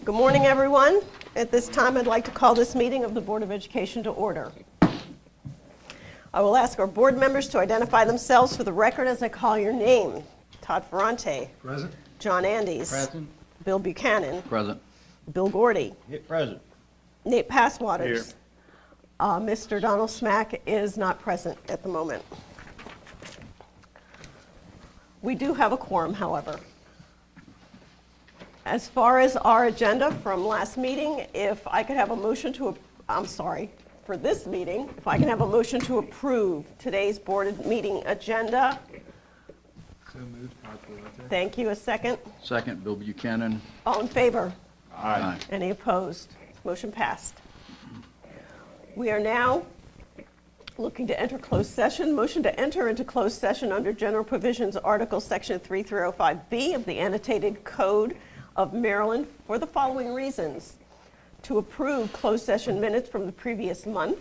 Good morning, everyone. At this time, I'd like to call this meeting of the Board of Education to order. I will ask our board members to identify themselves for the record as I call your name. Todd Ferrante. Present. John Andes. Present. Bill Buchanan. Present. Bill Gordy. Present. Nate Passwaters. Here. Mr. Donald Smack is not present at the moment. We do have a quorum, however. As far as our agenda from last meeting, if I could have a motion to, for this meeting, if I can have a motion to approve today's board meeting agenda. So moved. Todd Ferrante. Thank you. A second. Second, Bill Buchanan. All in favor? Aye. Any opposed? Motion passed. We are now looking to enter closed session. Motion to enter into closed session under General Provisions, Article Section 3305B of the Annotated Code of Maryland for the following reasons. To approve closed session minutes from the previous month.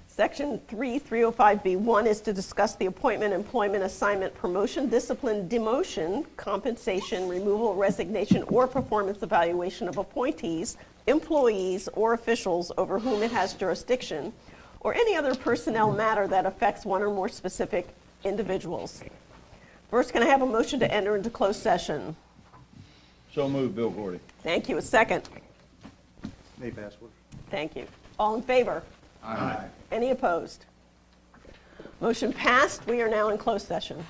Section 3305B1 is to discuss the appointment, employment, assignment, promotion, discipline, demotion, compensation, removal, resignation, or performance evaluation of appointees, employees, or officials over whom it has jurisdiction, or any other personnel matter that affects one or more specific individuals. First, can I have a motion to enter into closed session? So moved. Bill Gordy. Thank you. A second. Nate Passwaters. Thank you. All in favor? Aye. Any opposed? Motion passed. We are now in closed session.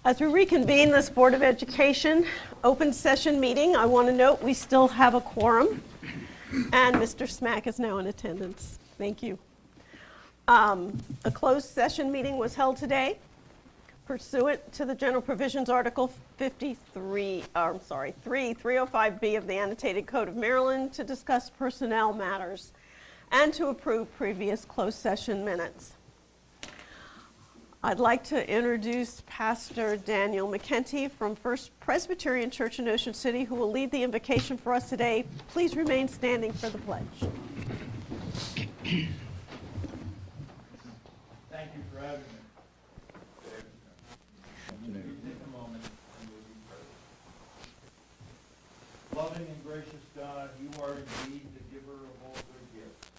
As we reconvene this Board of Education open session meeting, I want to note we still have a quorum, and Mr. Smack is now in attendance. Thank you. A closed session meeting was held today pursuant to the General Provisions Article 305B of the Annotated Code of Maryland to discuss personnel matters and to approve previous closed session minutes. I'd like to introduce Pastor Daniel McKenty from First Presbyterian Church in Ocean City, who will lead the invocation for us today. Please remain standing for the pledge. Thank you for having me. Please take a moment and we'll be prayed. Loving and gracious God, you are indeed the giver of all good gifts.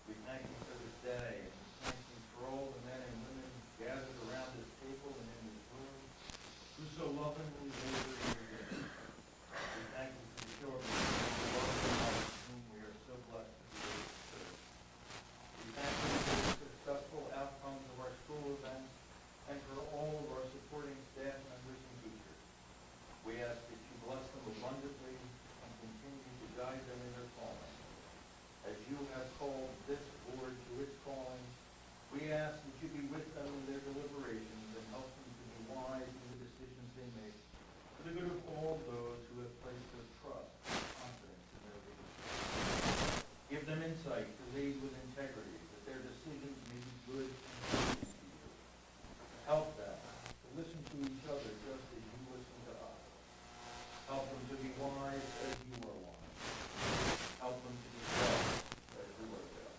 We thank you for this day, and we thank you for all the men and women gathered around this table and in this room who so lovingly labor in your name. We thank you for the show of love whom we are so blessed to be able to serve. We thank you for the successful outcomes of our school events and for all of our supporting staff members and teachers. We ask that you bless them abundantly and continue to guide them in their calling. As you have called this board to its calling, we ask that you be with them in their deliberations and help them to be wise in the decisions they make for the good of all those who have placed their trust and confidence in their leaders. Give them insight to lead with integrity, that their decisions may be good and pleasing to you. Help them to listen to each other just as you listen to us. Help them to be wise as you are wise. Help them to be just as you are just.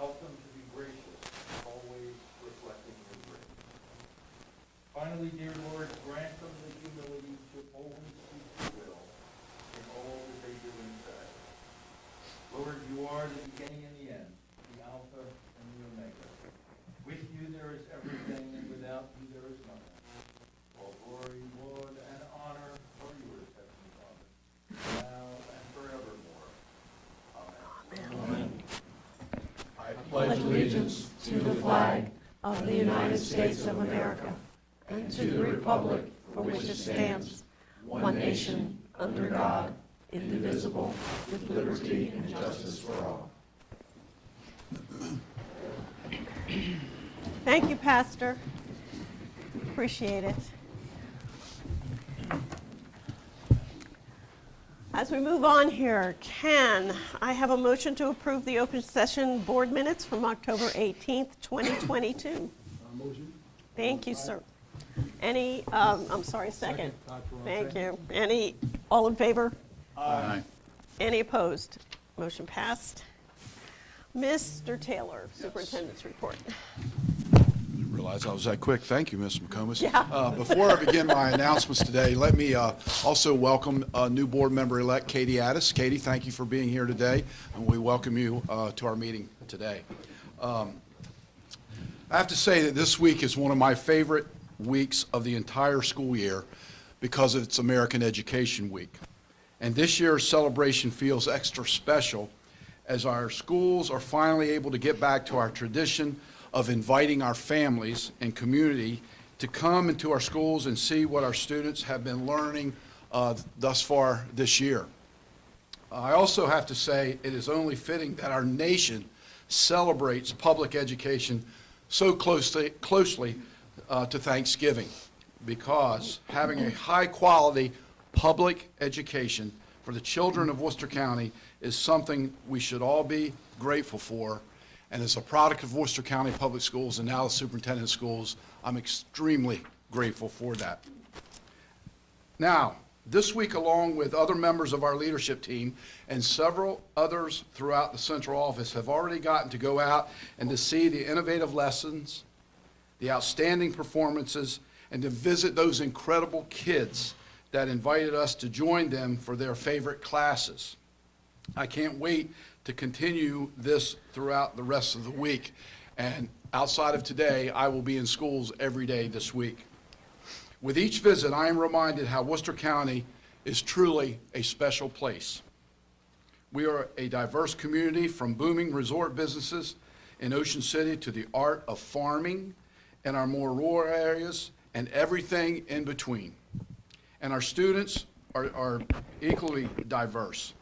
Help them to be gracious, always reflecting your grace. Finally, dear Lord, grant them the humility to always seek your will in all that they do and say. Lord, you are the beginning and the end, the Alpha and the Omega. With you there is everything, and without you there is nothing. All glory, Lord, and honor are yours, Heavenly Father, now and forevermore. Amen. I pledge allegiance to the flag Of the United States of America and to the republic for which it stands, one nation, under God, indivisible, with liberty and justice for all. Thank you, Pastor. Appreciate it. As we move on here, can I have a motion to approve the open session board minutes from October 18th, 2022? Motion. Thank you, sir. Any, I'm sorry, second. Thank you. Any, all in favor? Aye. Any opposed? Motion passed. Mr. Taylor, Superintendent's report. Didn't realize I was that quick. Thank you, Ms. McComas. Yeah. Before I begin my announcements today, let me also welcome new board member-elect Katie Addis. Katie, thank you for being here today, and we welcome you to our meeting today. I have to say that this week is one of my favorite weeks of the entire school year because it's American Education Week. And this year's celebration feels extra special as our schools are finally able to get back to our tradition of inviting our families and community to come into our schools and see what our students have been learning thus far this year. I also have to say it is only fitting that our nation celebrates public education so closely to Thanksgiving, because having a high-quality public education for the children of Worcester County is something we should all be grateful for. And as a product of Worcester County Public Schools and now the superintendent of schools, I'm extremely grateful for that. Now, this week, along with other members of our leadership team and several others throughout the central office, have already gotten to go out and to see the innovative lessons, the outstanding performances, and to visit those incredible kids that invited us to join them for their favorite classes. I can't wait to continue this throughout the rest of the week. And outside of today, I will be in schools every day this week. With each visit, I am reminded how Worcester County is truly a special place. We are a diverse community, from booming resort businesses in Ocean City to the art of farming in our more rural areas and everything in between. And our students are equally diverse.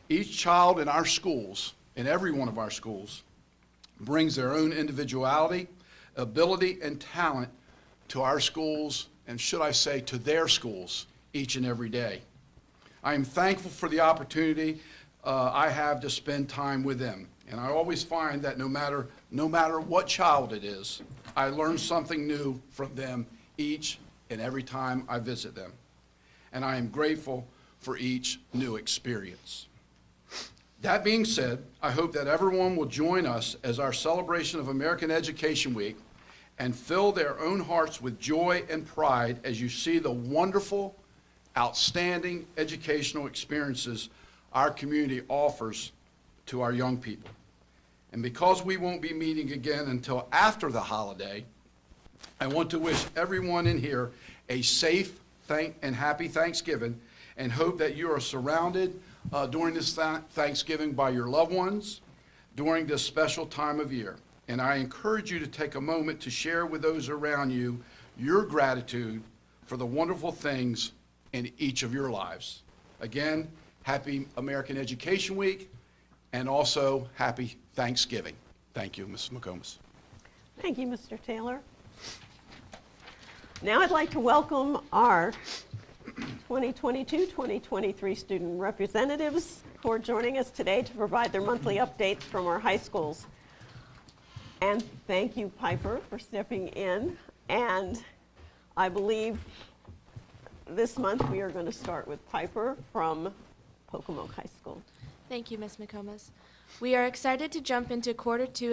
Each child in our schools, in every one of our schools, brings their own individuality, ability, and talent to our schools, and should I say, to their schools each and every day. I am thankful for the opportunity I have to spend time with them. And I always find that no matter what child it is, I learn something new from them each and every time I visit them. And I am grateful for each new experience. That being said, I hope that everyone will join us as our celebration of American Education Week and fill their own hearts with joy and pride as you see the wonderful, outstanding educational experiences our community offers to our young people. And because we won't be meeting again until after the holiday, I want to wish everyone in here a safe and happy Thanksgiving, and hope that you are surrounded during this Thanksgiving by your loved ones during this special time of year. And I encourage you to take a moment to share with those around you your gratitude for the wonderful things in each of your lives. Again, happy American Education Week, and also happy Thanksgiving. Thank you, Mrs. McComas. Thank you, Mr. Taylor. Now I'd like to welcome our 2022-2023 student representatives who are joining us today to provide their monthly updates from our high schools. And thank you, Piper, for stepping in. And I believe this month we are going to start with Piper from Pocomoke High School. Thank you, Ms. McComas. We are excited to jump into quarter two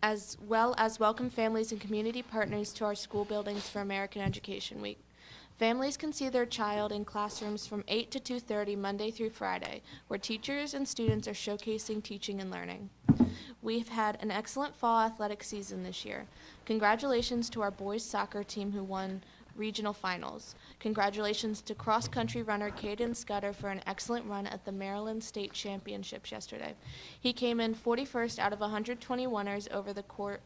as well as welcome families and community partners to our school buildings for American Education Week. Families can see their child in classrooms from 8 to 2:30 Monday through Friday, where teachers and students are showcasing teaching and learning. We've had an excellent fall athletic season this year. Congratulations to our boys soccer team who won regional finals. Congratulations to cross-country runner Caden Scudder for an excellent run at the Maryland State Championships yesterday. He came in 41st out of 121ers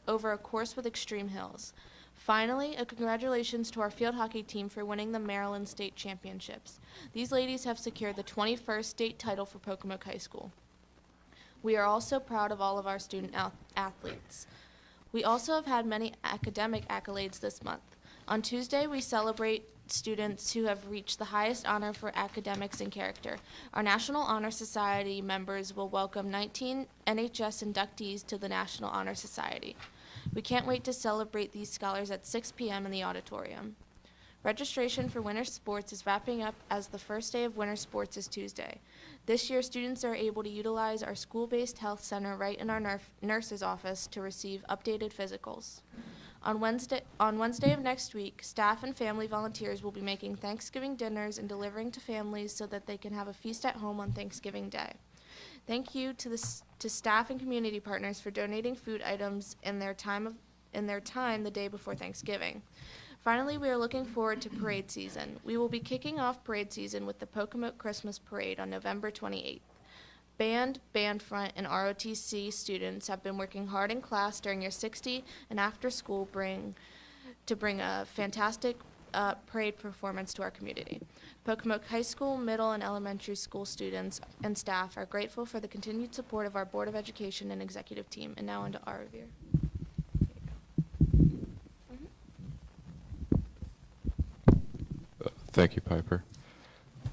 over a course with extreme hills. Finally, a congratulations to our field hockey team for winning the Maryland State Championships. These ladies have secured the 21st state title for Pocomoke High School. We are also proud of all of our student athletes. We also have had many academic accolades this month. On Tuesday, we celebrate students who have reached the highest honor for academics and character. Our National Honor Society members will welcome 19 NHS inductees to the National Honor Society. We can't wait to celebrate these scholars at 6 p.m. in the auditorium. Registration for winter sports is wrapping up as the first day of winter sports is Tuesday. This year, students are able to utilize our school-based health center right in our nurse's office to receive updated physicals. On Wednesday of next week, staff and family volunteers will be making Thanksgiving dinners and delivering to families so that they can have a feast at home on Thanksgiving Day. Thank you to staff and community partners for donating food items in their time the day before Thanksgiving. Finally, we are looking forward to parade season. We will be kicking off parade season with the Pocomoke Christmas Parade on November 28th. Band, band front, and ROTC students have been working hard in class during your 60 and after school to bring a fantastic parade performance to our community. Pocomoke High School, middle, and elementary school students and staff are grateful for the continued support of our Board of Education and executive team. And now on to our review. Thank you, Piper.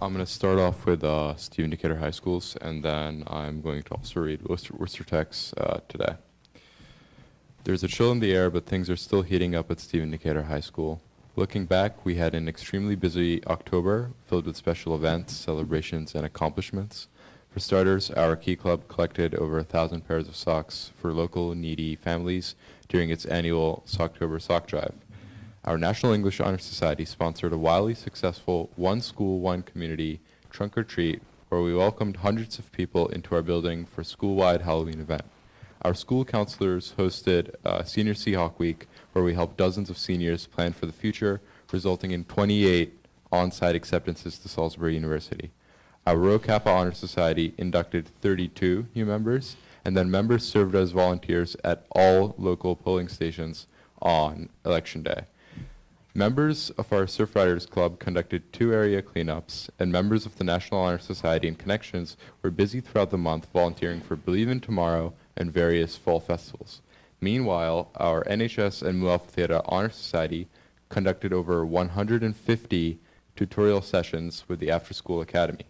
I'm going to start off with Stephen Decatur High Schools, and then I'm going to also read Worcester Tech's today. There's a chill in the air, but things are still heating up at Stephen Decatur High School. Looking back, we had an extremely busy October filled with special events, celebrations, and accomplishments. For starters, our Key Club collected over 1,000 pairs of socks for local needy families during its annual Socktober Sock Drive. Our National English Honor Society sponsored a wildly successful One School, One Community trunk or treat where we welcomed hundreds of people into our building for a school-wide Halloween event. Our school counselors hosted Senior Seahawk Week where we helped dozens of seniors plan for the future, resulting in 28 on-site acceptances to Salisbury University. Our Rho Kappa Honor Society inducted 32 new members, and then members served as volunteers at all local polling stations on Election Day. Members of our Surf Riders Club conducted 2 area cleanups, and members of the National Honor Society and Connections were busy throughout the month volunteering for Believe in Tomorrow and various fall festivals. Meanwhile, our NHS and Mu Alpha Theta Honor Society conducted over 150 tutorial sessions with the After School Academy.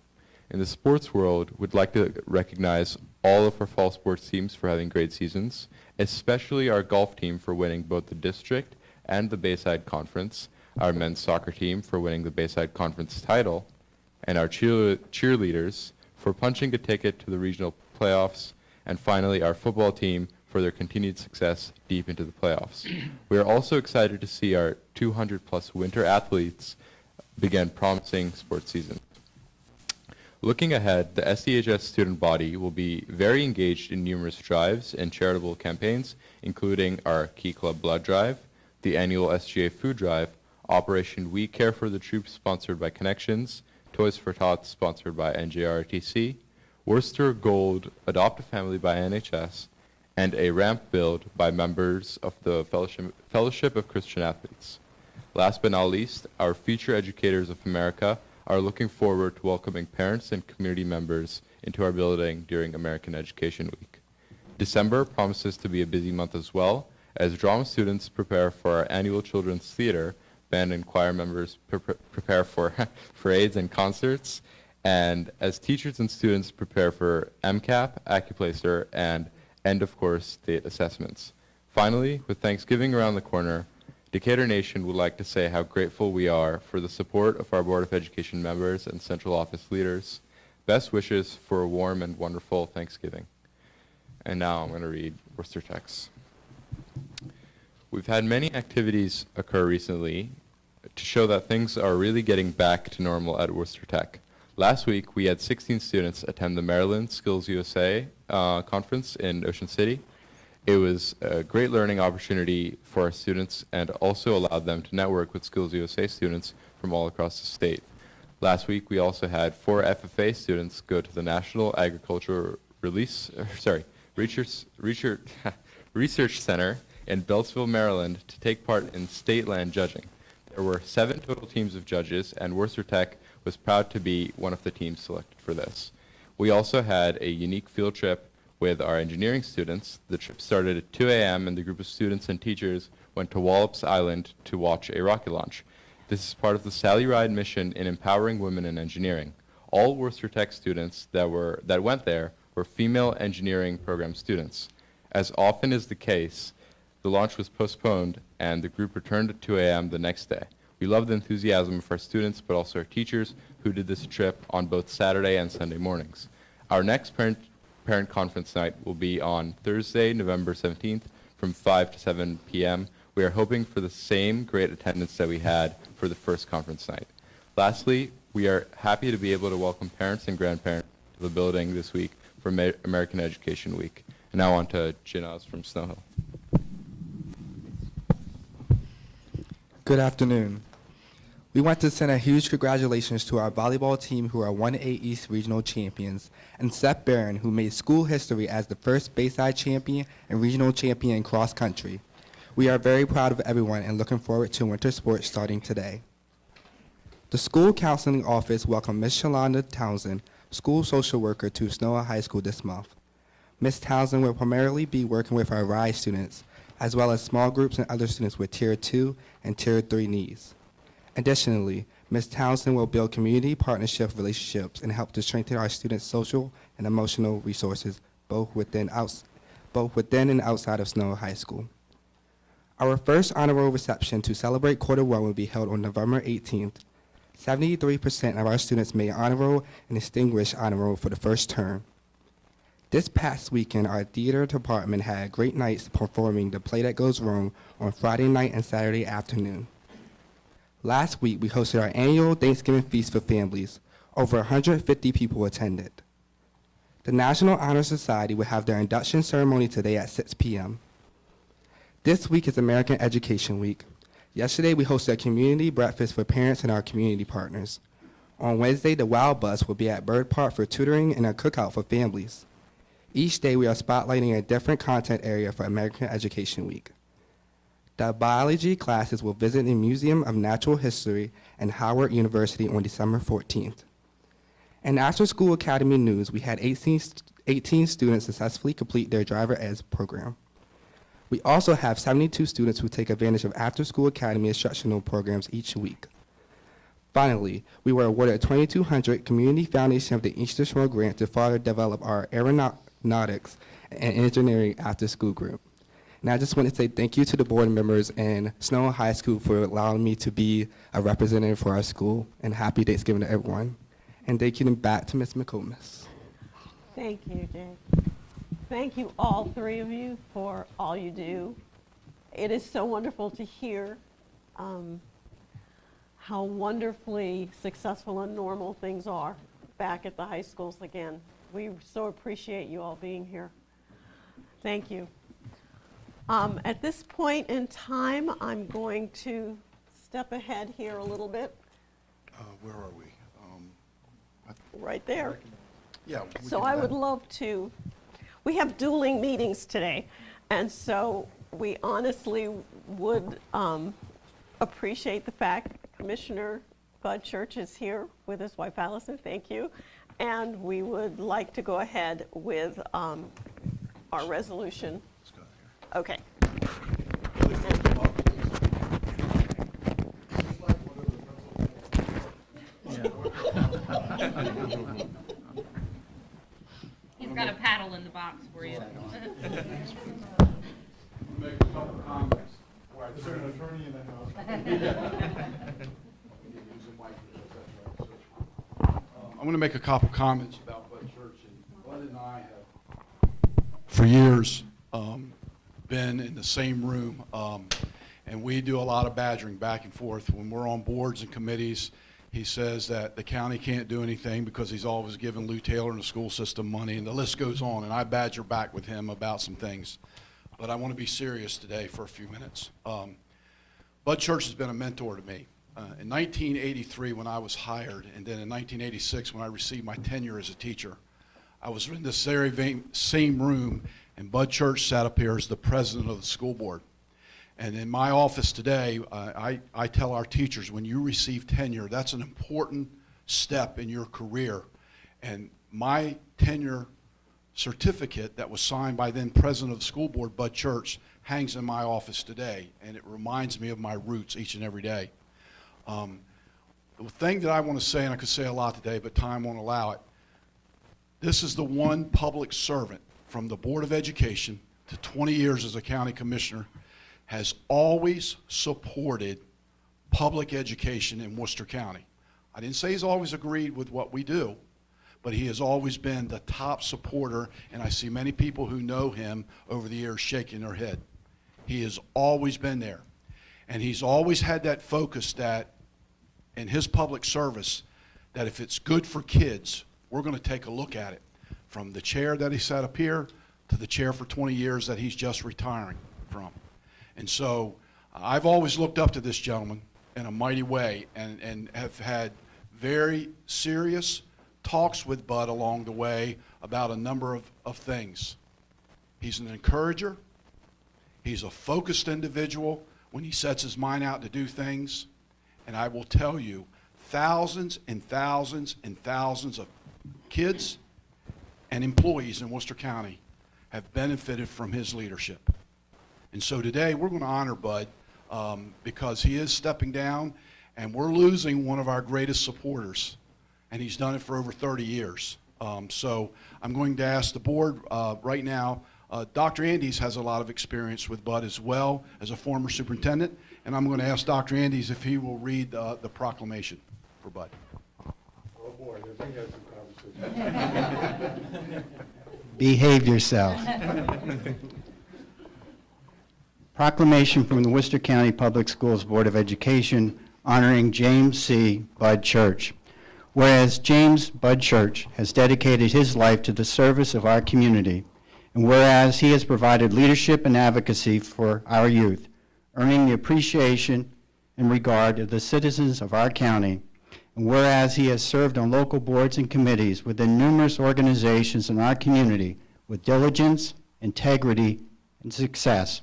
In the sports world, we'd like to recognize all of our fall sports teams for having great seasons, especially our golf team for winning both the district and the Bayside Conference, our men's soccer team for winning the Bayside Conference title, and our cheerleaders for punching a ticket to the regional playoffs, and finally our football team for their continued success deep into the playoffs. We are also excited to see our 200-plus winter athletes begin promising sports season. Looking ahead, the SDHS student body will be very engaged in numerous drives and charitable campaigns, including our Key Club Blood Drive, the annual SGA Food Drive, Operation We Care for the Troops sponsored by Connections, Toys for Tots sponsored by NJRTC, Worcester Gold Adopt a Family by NHS, and a ramp build by members of the Fellowship of Christian Athletes. Last but not least, our Future Educators of America are looking forward to welcoming parents and community members into our building during American Education Week. December promises to be a busy month as well, as drama students prepare for our annual children's theater, band and choir members prepare for parades and concerts, and as teachers and students prepare for MCAP, Accuplacer, and end of course state assessments. Finally, with Thanksgiving around the corner, Decatur Nation would like to say how grateful we are for the support of our Board of Education members and central office leaders. Best wishes for a warm and wonderful Thanksgiving. And now I'm going to read Worcester Tech's. We've had many activities occur recently to show that things are really getting back to normal at Worcester Tech. Last week, we had 16 students attend the Maryland Skills USA conference in Ocean City. It was a great learning opportunity for our students and also allowed them to network with Skills USA students from all across the state. Last week, we also had 4 FFA students go to the National Agriculture Research Center in Beltsville, Maryland, to take part in state land judging. There were 7 total teams of judges, and Worcester Tech was proud to be one of the teams selected for this. We also had a unique field trip with our engineering students. The trip started at 2 a.m. and the group of students and teachers went to Wallops Island to watch a rocket launch. This is part of the Sally Ride mission in empowering women in engineering. All Worcester Tech students that went there were female engineering program students. As often is the case, the launch was postponed and the group returned at 2 a.m. the next day. We love the enthusiasm of our students, but also our teachers who did this trip on both Saturday and Sunday mornings. Our next parent conference night will be on Thursday, November 17th from 5 to 7 p.m. We are hoping for the same great attendance that we had for the first conference night. Lastly, we are happy to be able to welcome parents and grandparents to the building this week for American Education Week. And now on to Jinaz from Snow Hill. Good afternoon. We want to send a huge congratulations to our volleyball team who are 1A East Regional Champions, and Seth Barron, who made school history as the first Bayside champion and regional champion in cross country. We are very proud of everyone and looking forward to winter sports starting today. The school counseling office welcomed Ms. Shalonda Townsend, school social worker, to Snow High School this month. Ms. Townsend will primarily be working with our RISE students, as well as small groups and other students with Tier 2 and Tier 3 needs. Additionally, Ms. Townsend will build community partnership relationships and help to strengthen our students' social and emotional resources, both within and outside of Snow High School. Our first honor roll reception to celebrate Quarter 1 will be held on November 18th. 73% of our students made honor roll and distinguished honor roll for the first term. This past weekend, our theater department had great nights performing The Play That Goes Wrong on Friday night and Saturday afternoon. Last week, we hosted our annual Thanksgiving feast for families. Over 150 people attended. The National Honor Society will have their induction ceremony today at 6 p.m. This week is American Education Week. Yesterday, we hosted a community breakfast for parents and our community partners. On Wednesday, the Wild Bus will be at Bird Park for tutoring and a cookout for families. Each day we are spotlighting a different content area for American Education Week. The biology classes will visit the Museum of Natural History and Howard University on December 14th. In after-school academy news, we had 18 students successfully complete their driver ed program. We also have 72 students who take advantage of after-school academy instructional programs each week. Finally, we were awarded a $2,200 Community Foundation of the Eastern Shore grant to further develop our aeronautics and engineering after-school group. And I just want to say thank you to the board members and Snow High School for allowing me to be a representative for our school, and happy Thanksgiving to everyone. And thank you back to Ms. McComas. Thank you, Jay. Thank you, all three of you, for all you do. It is so wonderful to hear how wonderfully successful and normal things are back at the high schools again. We so appreciate you all being here. Thank you. At this point in time, I'm going to step ahead here a little bit. Where are we? Right there. Yeah. we So can I do would that. love to, we have dueling meetings today, and so we honestly would appreciate the fact Commissioner Bud Church is here with his wife Allison, thank you, and we would like to go ahead with our resolution. Let's go here. Okay. He's got a paddle in the box for you. Make a couple comments. Is there an attorney in the house? I'm going to make a couple comments about Bud Church. And Bud and I have, for years, been in the same room, and we do a lot of badgering back and forth. When we're on boards and committees, he says that the county can't do anything because he's always giving Lou Taylor and the school system money, and the list goes on, and I badger back with him about some things. But I want to be serious today for a few minutes. Bud Church has been a mentor to me. In 1983, when I was hired, and then in 1986, when I received my tenure as a teacher, I was in this very same room, and Bud Church sat up here as the president of the school board. And in my office today, I tell our teachers, when you receive tenure, that's an important step in your career. And my tenure certificate that was signed by then president of the school board, Bud Church, hangs in my office today, and it reminds me of my roots each and every day. The thing that I want to say, and I could say a lot today, but time won't allow it, this is the one public servant from the Board of Education to 20 years as a county commissioner has always supported public education in Worcester County. I didn't say he's always agreed with what we do, but he has always been the top supporter, and I see many people who know him over the years shaking their head. He has always been there, and he's always had that focus that in his public service, that if it's good for kids, we're going to take a look at it. From the chair that he sat up here to the chair for 20 years that he's just retiring from. And so I've always looked up to this gentleman in a mighty way, and have had very serious talks with Bud along the way about a number of things. He's an encourager. He's a focused individual when he sets his mind out to do things. And I will tell you, thousands and thousands and thousands of kids and employees in Worcester County have benefited from his leadership. And so today we're going to honor Bud because he is stepping down, and we're losing one of our greatest supporters, and he's done it for over 30 years. So I'm going to ask the board right now, Dr. Andes has a lot of experience with Bud as well as a former superintendent, and I'm going to ask Dr. Andes if he will read the proclamation for Bud. Oh boy, we had some conversation. Behave yourself. Proclamation from the Worcester County Public Schools Board of Education honoring James C. Bud Church. Whereas James Bud Church has dedicated his life to the service of our community, and whereas he has provided leadership and advocacy for our youth, earning the appreciation and regard of the citizens of our county, and whereas he has served on local boards and committees within numerous organizations in our community, with diligence, integrity, and success.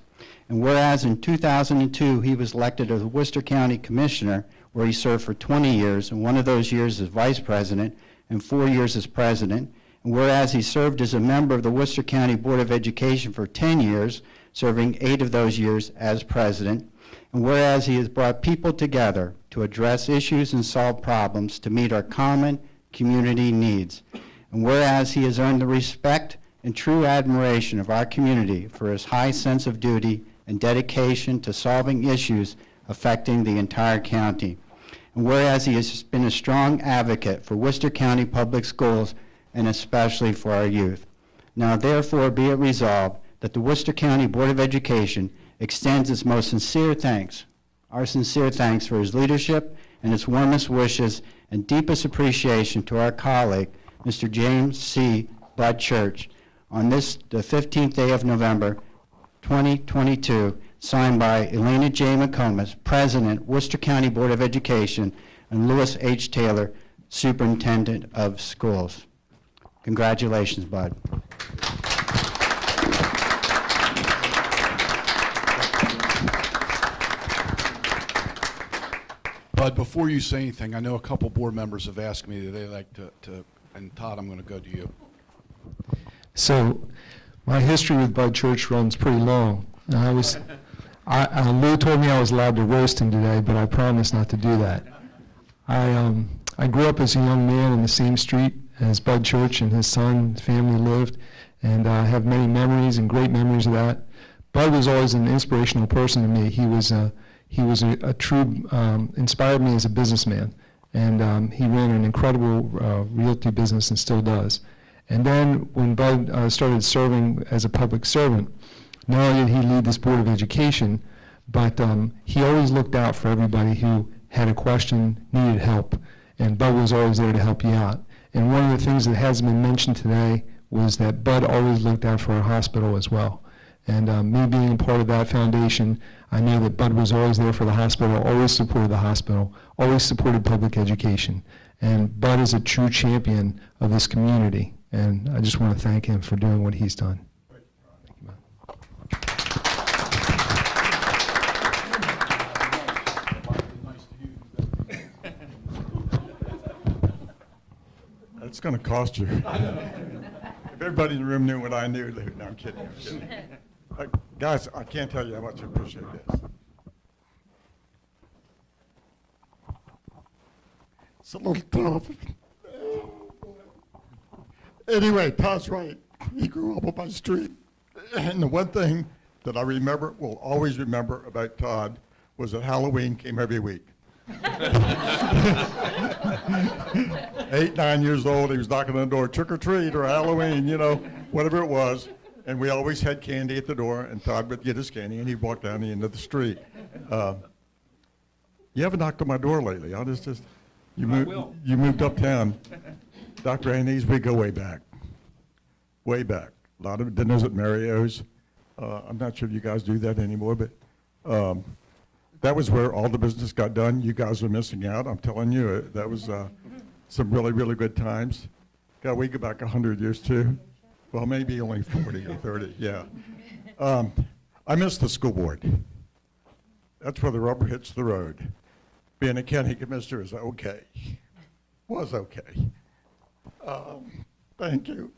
And whereas in 2002 he was elected as a Worcester County Commissioner, where he served for 20 years, and one of those years as Vice President and 4 years as President. And whereas he served as a member of the Worcester County Board of Education for 10 years, serving 8 of those years as President. And whereas he has brought people together to address issues and solve problems to meet our common community needs. And whereas he has earned the respect and true admiration of our community for his high sense of duty and dedication to solving issues affecting the entire county. And whereas he has been a strong advocate for Worcester County Public Schools and especially for our youth. Now therefore be it resolved that the Worcester County Board of Education extends its most sincere thanks, our sincere thanks for his leadership and its warmest wishes and deepest appreciation to our colleague, Mr. James C. Budd Church, on this, the 15th day of November, 2022, signed by Elena J. McComas, President, Worcester County Board of Education, and Louis H. Taylor, Superintendent of Schools. Congratulations, Bud. Bud, before you say anything, I know a couple board members have asked me that they like to and Todd, I'm going to go to you. So, my history with Bud Church runs pretty long. Lou told me I was allowed to roast him today, but I promised not to do that. I grew up as a young man in the same street as Bud Church and his son, family lived, and I have many memories and great memories of that. Bud was always an inspirational person to me. He was a true, inspired me as a businessman, and he ran an incredible realty business and still does. And then when Bud started serving as a public servant, not only did he lead this Board of Education, but he always looked out for everybody who had a question, needed help, and Bud was always there to help you out. And one of the things that hasn't been mentioned today was that Bud always looked out for our hospital as well. And me being a part of that foundation, I know that Bud was always there for the hospital, always supported the hospital, always supported public education. And Bud is a true champion of this community, and I just want to thank him for doing what he's done. Thank you, Bud. It's going to cost you. If everybody in the room knew what I knew, they would. No, I'm kidding. I'm kidding. Guys, I can't tell you how much I appreciate this. It's a little tough. Anyway, Todd's right. He grew up on my street. And the one thing that I remember, will always remember about Todd, was that Halloween came every week. 8, 9 years old, he was knocking on the door, trick or treat or Halloween, you know, whatever it was. And we always had candy at the door, and Todd would get his candy, and he'd walk down the end of the street. You haven't knocked on my door lately. You moved uptown. Dr. Andes, we go way back. Way back. A lot of dinners at Mario's. I'm not sure if you guys do that anymore, but that was where all the business got done. You guys were missing out. I'm telling you, that was some really, really good times. God, we go back 100 years too. Well, maybe only 40 or 30, yeah. I miss the school board. That's where the rubber hits the road. Being a county commissioner is okay. Was okay. Thank you.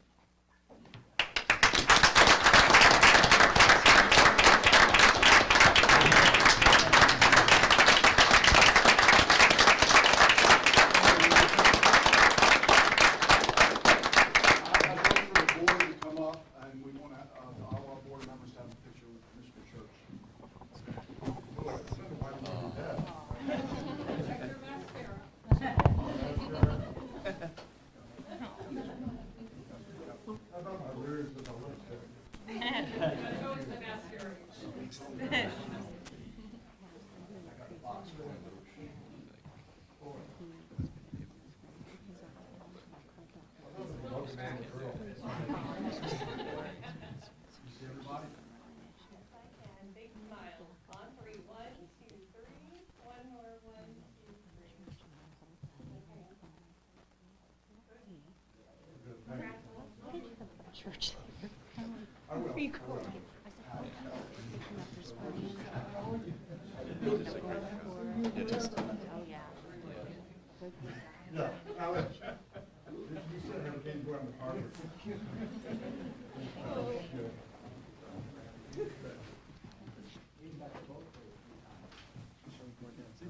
Did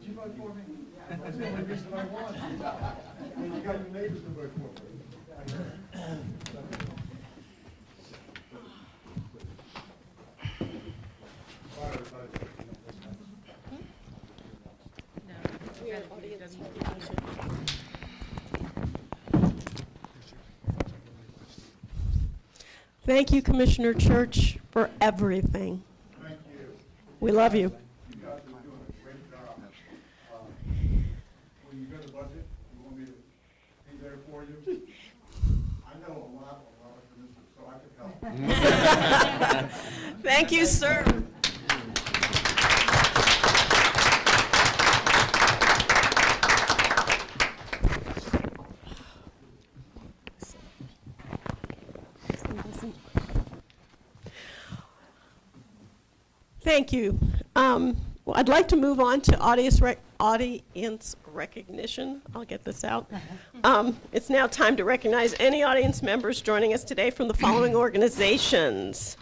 you vote for me? That's the only reason I won. And you got your neighbors to vote for me. Thank you, Commissioner Church, for everything. Thank you. We love you. You guys are doing a great job. When you go to budget, you want me to be there for you? I know a lot of commissioners, so I can help. Thank you, sir. Thank you. Well, I'd like to move on to audience recognition. I'll get this out. It's now time to recognize any audience members joining us today from the following organizations.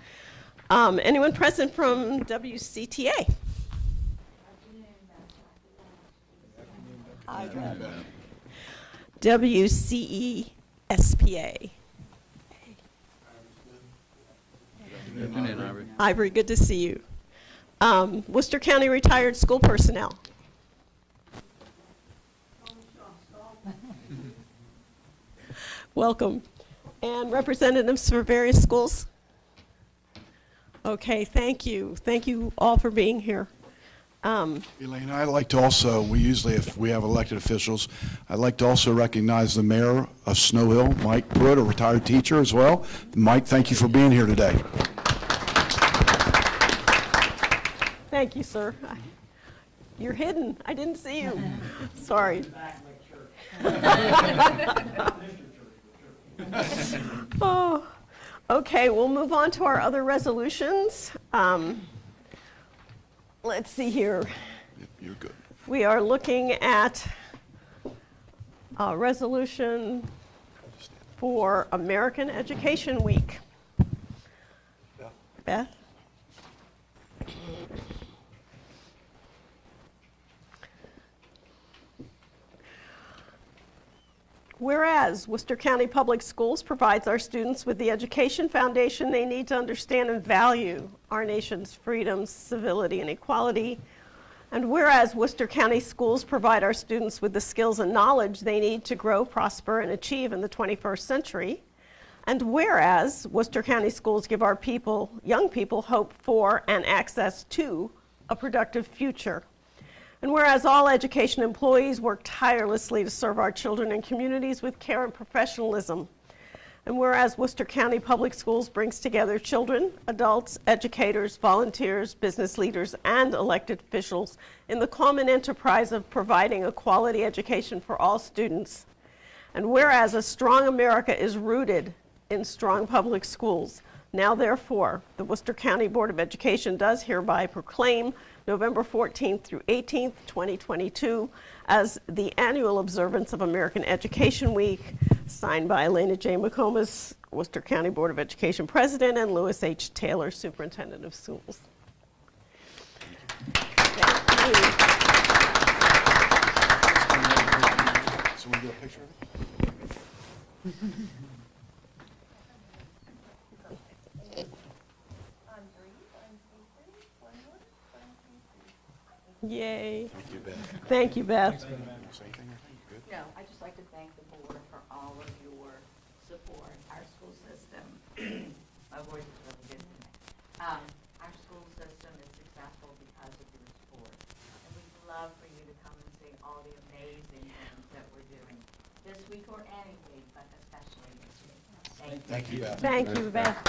Anyone present from WCTA? WCESPA. Ivory, good to see you. Worcester County Retired School Personnel. Welcome. And representatives for various schools? Okay, thank you. Thank you all for being here. Elaine, I'd like to also, we usually, if we have elected officials, I'd like to also recognize the mayor of Snow Hill, Mike Pruitt, a retired teacher as well. Mike, thank you for being here today. Thank you, sir. You're hidden. I didn't see you. Sorry. Oh, okay, we'll move on to our other resolutions. Let's see here. You're good. We are looking at a resolution for American Education Week. Beth? Whereas Worcester County Public Schools provides our students with the education foundation they need to understand and value our nation's freedoms, civility, and equality. And whereas Worcester County schools provide our students with the skills and knowledge they need to grow, prosper, and achieve in the 21st century. And whereas Worcester County schools give our people, young people, hope for and access to a productive future. And whereas all education employees work tirelessly to serve our children and communities with care and professionalism. And whereas Worcester County Public Schools brings together children, adults, educators, volunteers, business leaders, and elected officials in the common enterprise of providing a quality education for all students. And whereas a strong America is rooted in strong public schools, now therefore, the Worcester County Board of Education does hereby proclaim November 14th through 18th, 2022, as the annual observance of American Education Week, signed by Elena J. McComas, Worcester County Board of Education President, and Lewis H. Taylor, Superintendent of Schools. Thank you. So we get a picture of it? Yay. Thank you, Beth. Thank you, Beth. Say anything, or anything? Good? No, I'd just like to thank the board for all of your support. Our school system, my voice is really good tonight. Our school system is successful because of your support. And we'd love for you to come and see all the amazing things that we're doing this week or any week, but especially this week. Thank you, Beth. Thank you, Beth.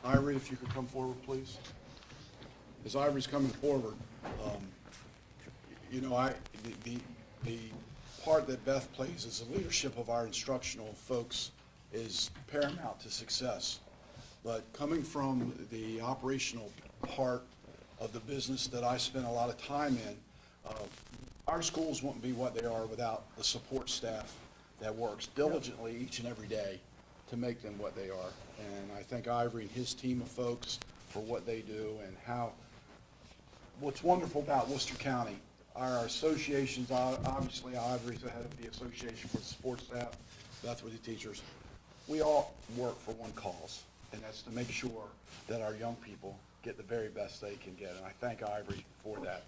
Ivory, if you could come forward, please. As Ivory's coming forward, you know, the part that Beth plays as the leadership of our instructional folks is paramount to success. But coming from the operational part of the business that I spend a lot of time in. Our schools wouldn't be what they are without the support staff that works diligently each and every day to make them what they are. And I thank Ivory and his team of folks for what they do and how, what's wonderful about Worcester County, our associations, obviously Ivory's the head of the association for the support staff, Beth with the teachers. We all work for one cause, and that's to make sure that our young people get the very best they can get. And I thank Ivory for that.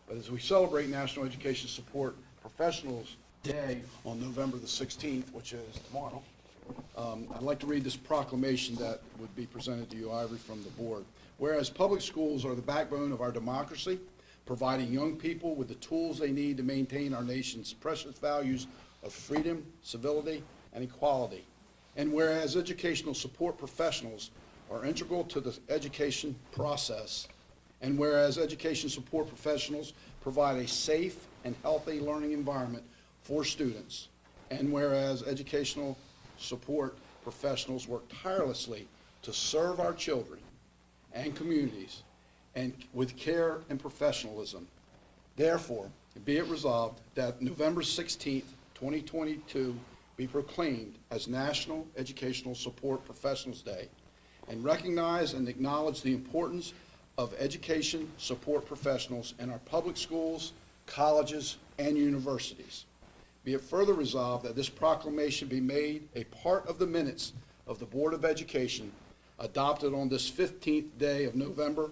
But as we celebrate National Education Support Professionals Day on November the 16th, which is tomorrow, I'd like to read this proclamation that would be presented to you, Ivory, from the board. Whereas public schools are the backbone of our democracy, providing young people with the tools they need to maintain our nation's precious values of freedom, civility, and equality. And whereas educational support professionals are integral to the education process, and whereas education support professionals provide a safe and healthy learning environment for students, and whereas educational support professionals work tirelessly to serve our children and communities and with care and professionalism. Therefore, be it resolved that November 16th, 2022 be proclaimed as National Educational Support Professionals Day, and recognize and acknowledge the importance of education support professionals in our public schools, colleges, and universities. Be it further resolved that this proclamation be made a part of the minutes of the Board of Education adopted on this 15th day of November,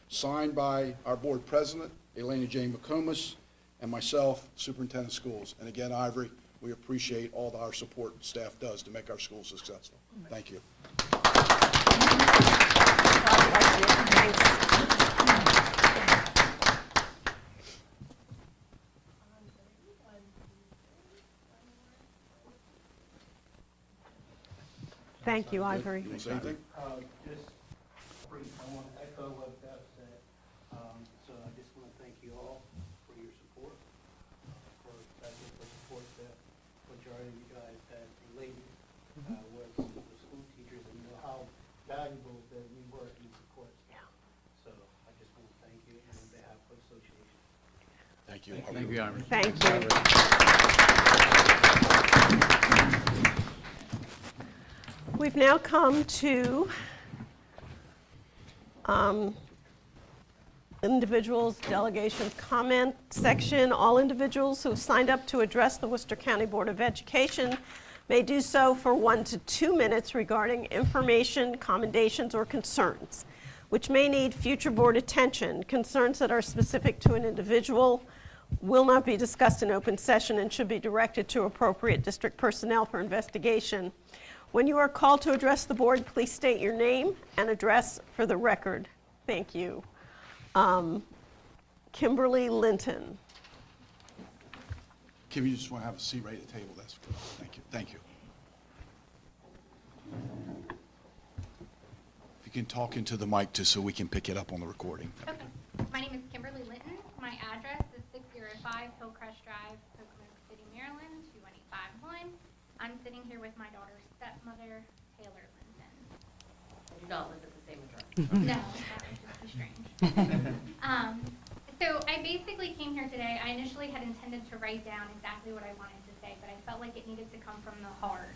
signed by our board president, Elena Jane McComas, and myself, Superintendent of Schools. And again, Ivory, we appreciate all that our support staff does to make our schools successful. Thank you. God bless you. Thanks. Thank you, Ivory. You want to say anything? Just brief, I want to echo what Beth said. So I just want to thank you all for your support, for support that majority of you guys had related was the school teachers, and you know how valuable that we were in support. Yeah. So I just want to thank you and on behalf of the association. Thank you. Thank you, Ivory. Thank you. We've now come to individuals, delegations, comment section. All individuals who have signed up to address the Worcester County Board of Education may do so for 1 to 2 minutes regarding information, commendations, or concerns, which may need future board attention. Concerns that are specific to an individual will not be discussed in open session and should be directed to appropriate district personnel for investigation. When you are called to address the board, please state your name and address for the record. Thank you. Kimberly Linton. Kim, you just want to have a seat right at the table? That's good. Thank you. Thank you. If you can talk into the mic just so we can pick it up on the recording. Okay. My name is Kimberly Linton. My address is 605 Hillcrest Drive, Pocomoke City, Maryland, 21851. I'm sitting here with my daughter's stepmother, Taylor Linton. You don't live at the same address. No, that would just be strange. So I basically came here today. I initially had intended to write down exactly what I wanted to say, but I felt like it needed to come from the heart.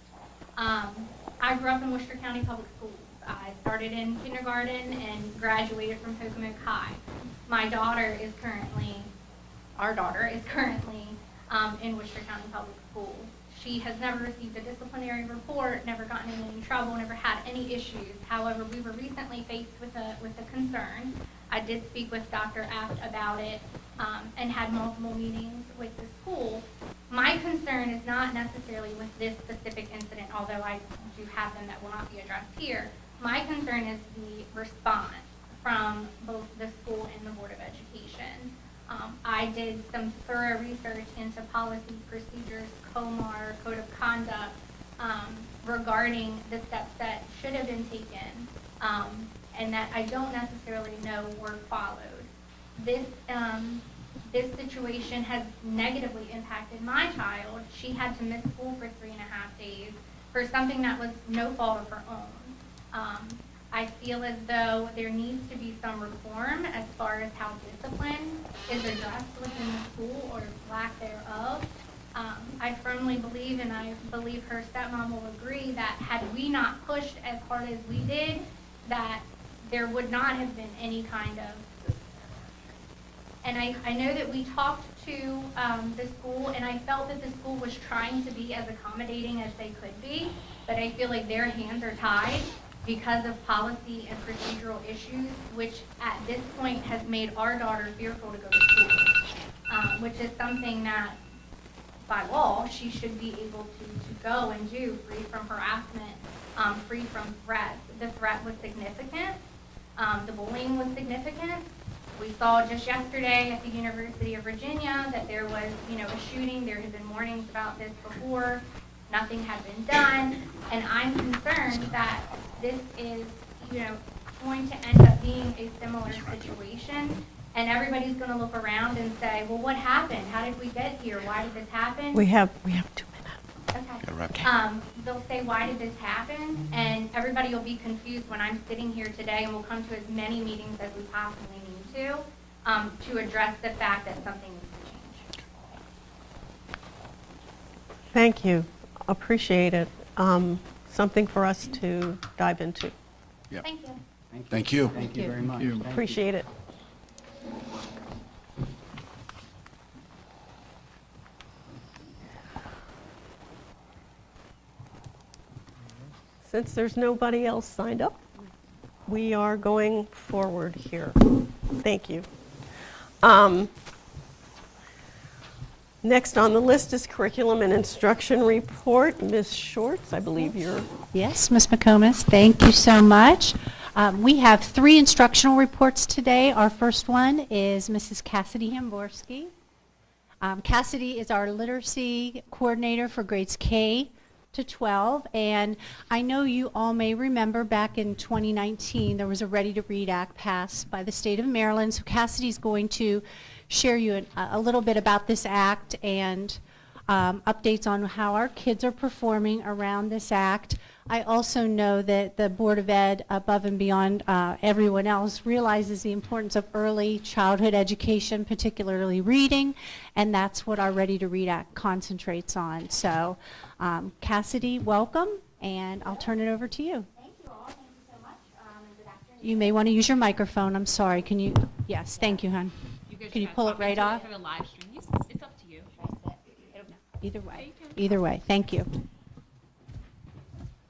I grew up in Worcester County Public Schools. I started in kindergarten and graduated from Pocomoke High. Our daughter is currently in Worcester County Public Schools. She has never received a disciplinary report, never gotten in any trouble, never had any issues. However, we were recently faced with a concern. I did speak with Dr. Aft about it and had multiple meetings with the school. My concern is not necessarily with this specific incident, although I do have them that will not be addressed here. My concern is the response from both the school and the Board of Education. I did some thorough research into policy, procedures, COMAR, Code of Conduct, regarding the steps that should have been taken, and that I don't necessarily know were followed. This situation has negatively impacted my child. She had to miss school for 3.5 days for something that was no fault of her own. I feel as though there needs to be some reform as far as how discipline is addressed within the school or lack thereof. I firmly believe, and I believe her stepmom will agree, that had we not pushed as hard as we did, that there would not have been any kind of. And I know that we talked to the school, and I felt that the school was trying to be as accommodating as they could be, but I feel like their hands are tied because of policy and procedural issues, which at this point has made our daughter fearful to go to school, which is something that by law she should be able to go and do, free from harassment, free from threats. The threat was significant. The bullying was significant. We saw just yesterday at the University of Virginia that there was, a shooting. There had been warnings about this before. Nothing had been done. And I'm concerned that this is, going to end up being a similar situation. And everybody's going to look around and say, well, what happened? How did we get here? Why did this happen? We have 2 minutes. Okay. They'll say, why did this happen? And everybody will be confused when I'm sitting here today, and we'll come to as many meetings as we possibly need to address the fact that something needs to change. Thank you. Appreciate it. Something for us to dive into. Yeah. Thank you. Thank you. Thank you very much. Appreciate it. Since there's nobody else signed up, we are going forward here. Thank you. Next on the list is curriculum and instruction report. Ms. Shorts, I believe you're. Yes, Ms. McComas, thank you so much. We have 3 instructional reports today. Our first one is Mrs. Cassidy Hamborski. Cassidy is our literacy coordinator for grades K to 12, and I know you all may remember back in 2019 there was a Ready to Read Act passed by the state of Maryland. So Cassidy's going to share you a little bit about this act and updates on how our kids are performing around this act. I also know that the Board of Ed, above and beyond everyone else, realizes the importance of early childhood education, particularly reading, and that's what our Ready to Read Act concentrates on. So Cassidy, welcome, and I'll turn it over to you. Thank you all. Thank you so much. And good afternoon. You may want to use your microphone. I'm sorry. Can you? Yes, thank you, hon. Can you pull it right off? For the live stream. It's up to you. Either way. Either way. Thank you.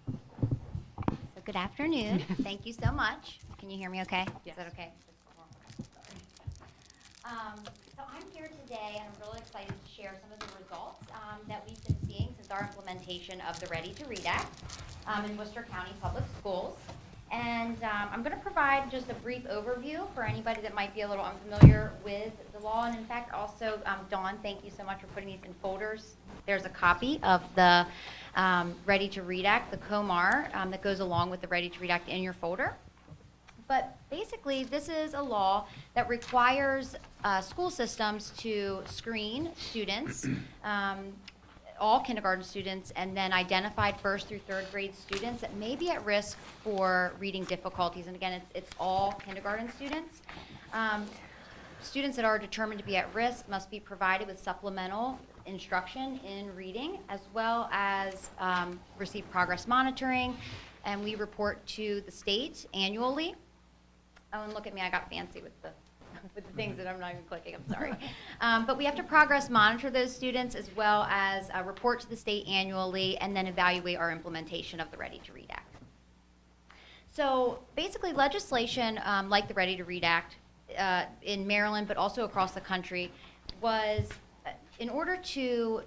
So good afternoon. Thank you so much. Can you hear me okay? Yes. Is that okay? So I'm here today, and I'm really excited to share some of the results that we've been seeing since our implementation of the Ready to Read Act in Worcester County Public Schools. And I'm going to provide just a brief overview for anybody that might be a little unfamiliar with the law. And in fact, also, Dawn, thank you so much for putting these in folders. There's a copy of the Ready to Read Act, the COMAR, that goes along with the Ready to Read Act in your folder. But basically, this is a law that requires school systems to screen students, all kindergarten students, and then identified 1st through 3rd grade students that may be at risk for reading difficulties. And again, it's all kindergarten students. Students that are determined to be at risk must be provided with supplemental instruction in reading, as well as receive progress monitoring, and we report to the state annually. Oh, and look at me, I got fancy with the things that I'm not even clicking, I'm sorry. But we have to progress monitor those students, as well as report to the state annually, and then evaluate our implementation of the Ready to Read Act. So basically, legislation like the Ready to Read Act in Maryland, but also across the country, was in order to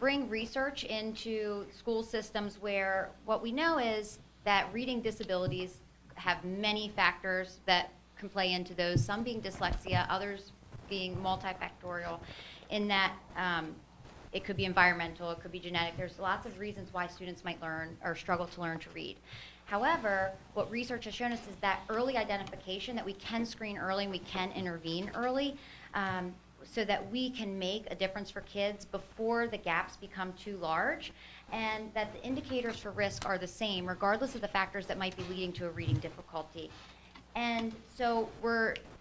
bring research into school systems where what we know is that reading disabilities have many factors that can play into those, some being dyslexia, others being multifactorial, in that it could be environmental, it could be genetic. There's lots of reasons why students might learn or struggle to learn to read. However, what research has shown us is that early identification, that we can screen early and we can intervene early, so that we can make a difference for kids before the gaps become too large, and that the indicators for risk are the same regardless of the factors that might be leading to a reading difficulty. And so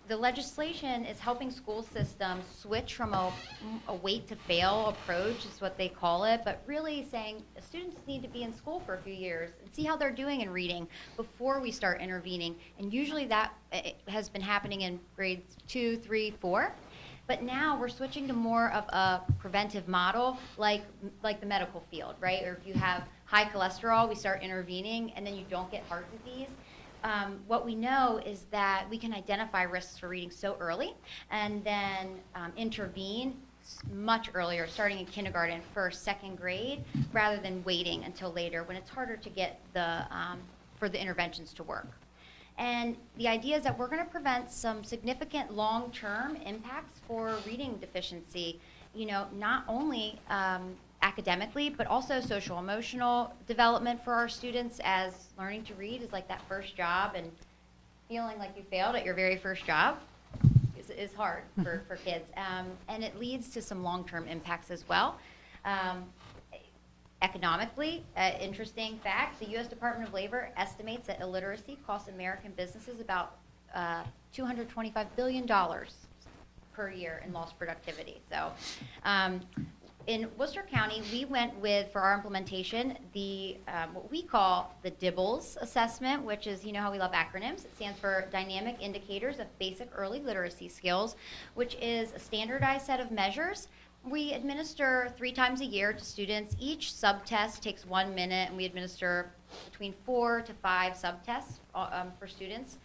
the legislation is helping school systems switch from a wait to fail approach, is what they call it, but really saying students need to be in school for a few years and see how they're doing in reading before we start intervening. And usually that has been happening in grades 2, 3, 4. But now we're switching to more of a preventive model, like the medical field, right? Or if you have high cholesterol, we start intervening, and then you don't get heart disease. What we know is that we can identify risks for reading so early and then intervene much earlier, starting in kindergarten, first, second grade, rather than waiting until later when it's harder to get for the interventions to work. And the idea is that we're going to prevent some significant long-term impacts for reading deficiency, not only academically, but also social emotional development for our students, as learning to read is like that first job, and feeling like you failed at your very first job is hard for kids. And it leads to some long-term impacts as well. Economically, interesting fact, the U.S. Department of Labor estimates that illiteracy costs American businesses about $225 billion per year in lost productivity. So in Worcester County, we went with, for our implementation, the what we call the DIBBLES assessment, which is, how we love acronyms. It stands for Dynamic Indicators of Basic Early Literacy Skills, which is a standardized set of measures. We administer 3 times a year to students. Each subtest takes 1 minute, and we administer between 4 to 5 subtests for students,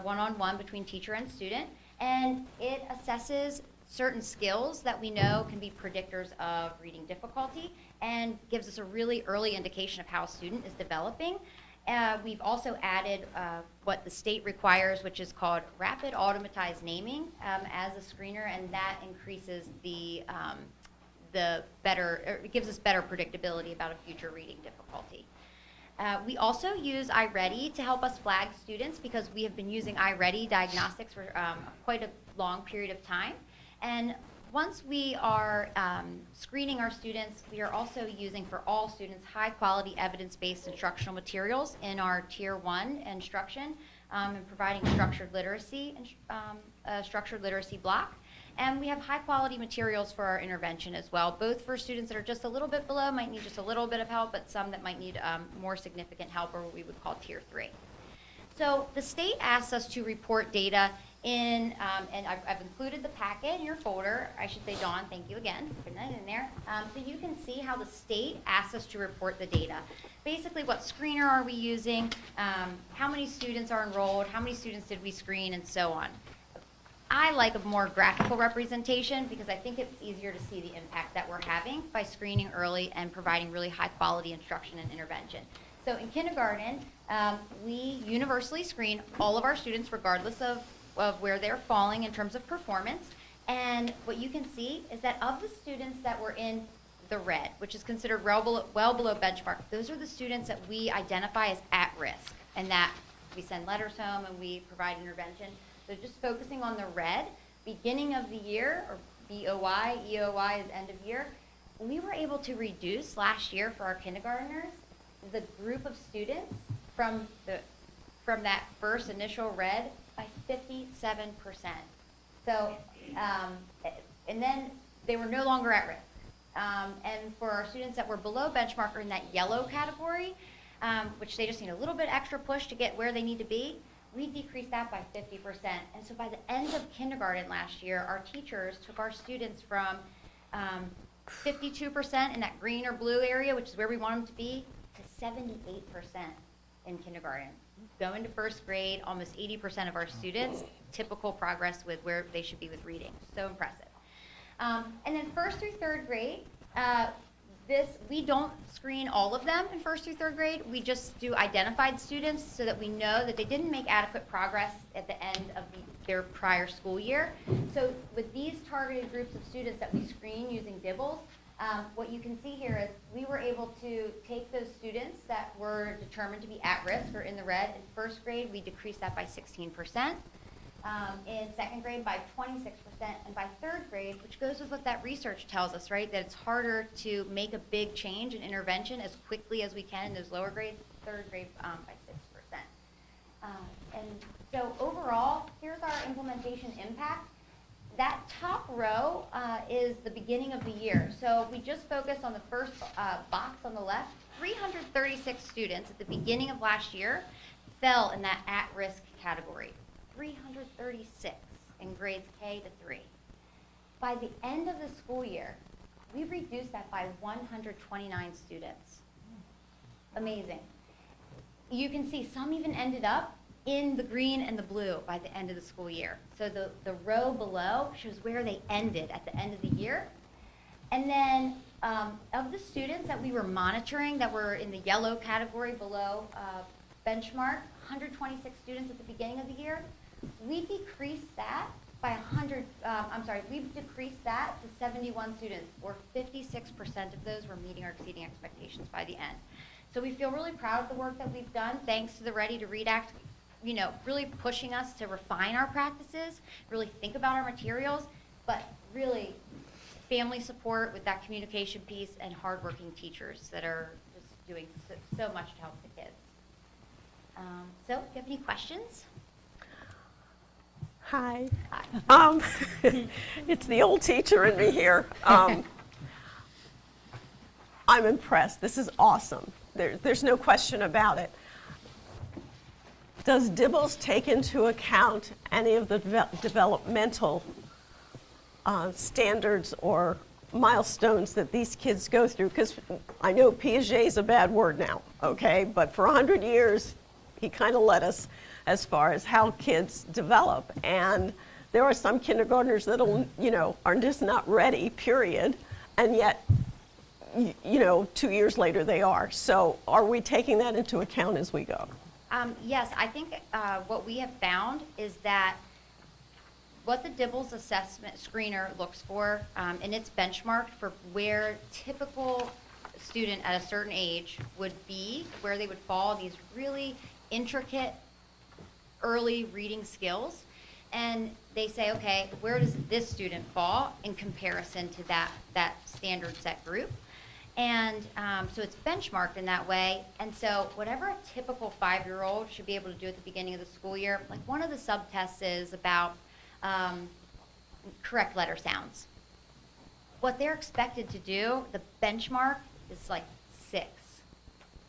one-on-one between teacher and student. And it assesses certain skills that we know can be predictors of reading difficulty and gives us a really early indication of how a student is developing. We've also added what the state requires, which is called rapid automatized naming as a screener, and that increases it gives us better predictability about a future reading difficulty. We also use iReady to help us flag students, because we have been using iReady diagnostics for quite a long period of time. And once we are screening our students, we are also using for all students high-quality evidence-based instructional materials in our Tier 1 instruction, and providing structured literacy block. And we have high-quality materials for our intervention as well, both for students that are just a little bit below, might need just a little bit of help, but some that might need more significant help, or what we would call Tier 3. So the state asks us to report data and I've included the packet in your folder. I should say, Dawn, thank you again for putting that in there. So you can see how the state asks us to report the data. Basically, what screener are we using, how many students are enrolled, how many students did we screen, and so on. I like a more graphical representation because I think it's easier to see the impact that we're having by screening early and providing really high quality instruction and intervention. So in kindergarten, we universally screen all of our students regardless of where they're falling in terms of performance. And what you can see is that of the students that were in the red, which is considered well below benchmark, those are the students that we identify as at risk, and that we send letters home and we provide intervention. So just focusing on the red, beginning of the year, or BOI, EOI is end of year, we were able to reduce last year for our kindergartners the group of students from that first initial red by 57%. So, and then they were no longer at risk. And for our students that were below benchmark or in that yellow category, which they just need a little bit extra push to get where they need to be, we decreased that by 50%. And so by the end of kindergarten last year, our teachers took our students from 52% in that green or blue area, which is where we want them to be, to 78% in kindergarten. Go into first grade, almost 80% of our students, typical progress with where they should be with reading. So impressive. And then first through third grade, we don't screen all of them in first through third grade. We just do identified students so that we know that they didn't make adequate progress at the end of their prior school year. So with these targeted groups of students that we screen using DIBBLES, what you can see here is we were able to take those students that were determined to be at risk or in the red in first grade. We decreased that by 16%. in second grade by 26%, and by third grade, which goes with what that research tells us, right? That it's harder to make a big change in intervention as quickly as we can in those lower grades, third grade by 6%. And so overall, here's our implementation impact. That top row is the beginning of the year. So if we just focus on the first box on the left, 336 students at the beginning of last year fell in that at-risk category. 336 in grades K to 3. By the end of the school year, we reduced that by 129 students. Amazing. You can see some even ended up in the green and the blue by the end of the school year. So the row below shows where they ended at the end of the year. And then of the students that we were monitoring that were in the yellow category below benchmark, 126 students at the beginning of the year, we decreased that by we've decreased that to 71 students, or 56% of those were meeting or exceeding expectations by the end. So we feel really proud of the work that we've done, thanks to the Ready to Read Act, really pushing us to refine our practices, really think about our materials, but really family support with that communication piece and hardworking teachers that are just doing so much to help the kids. So, do you have any questions? Hi. It's the old teacher in me here. I'm impressed. This is awesome. There's no question about it. Does DIBELS take into account any of the developmental standards or milestones that these kids go through? Because I know Piaget is a bad word now, okay? But for 100 years, he kind of led us as far as how kids develop. And there are some kindergartners that are just not ready, period. And yet, 2 years later they are. So are we taking that into account as we go? Yes, I think what we have found is that what the DIBELS assessment screener looks for, and it's benchmarked for where typical student at a certain age would be, where they would fall in these really intricate early reading skills. And they say, okay, where does this student fall in comparison to that standard set group? And so it's benchmarked in that way. And so whatever a typical 5-year-old should be able to do at the beginning of the school year, like one of the subtests is about correct letter sounds. What they're expected to do, the benchmark is like 6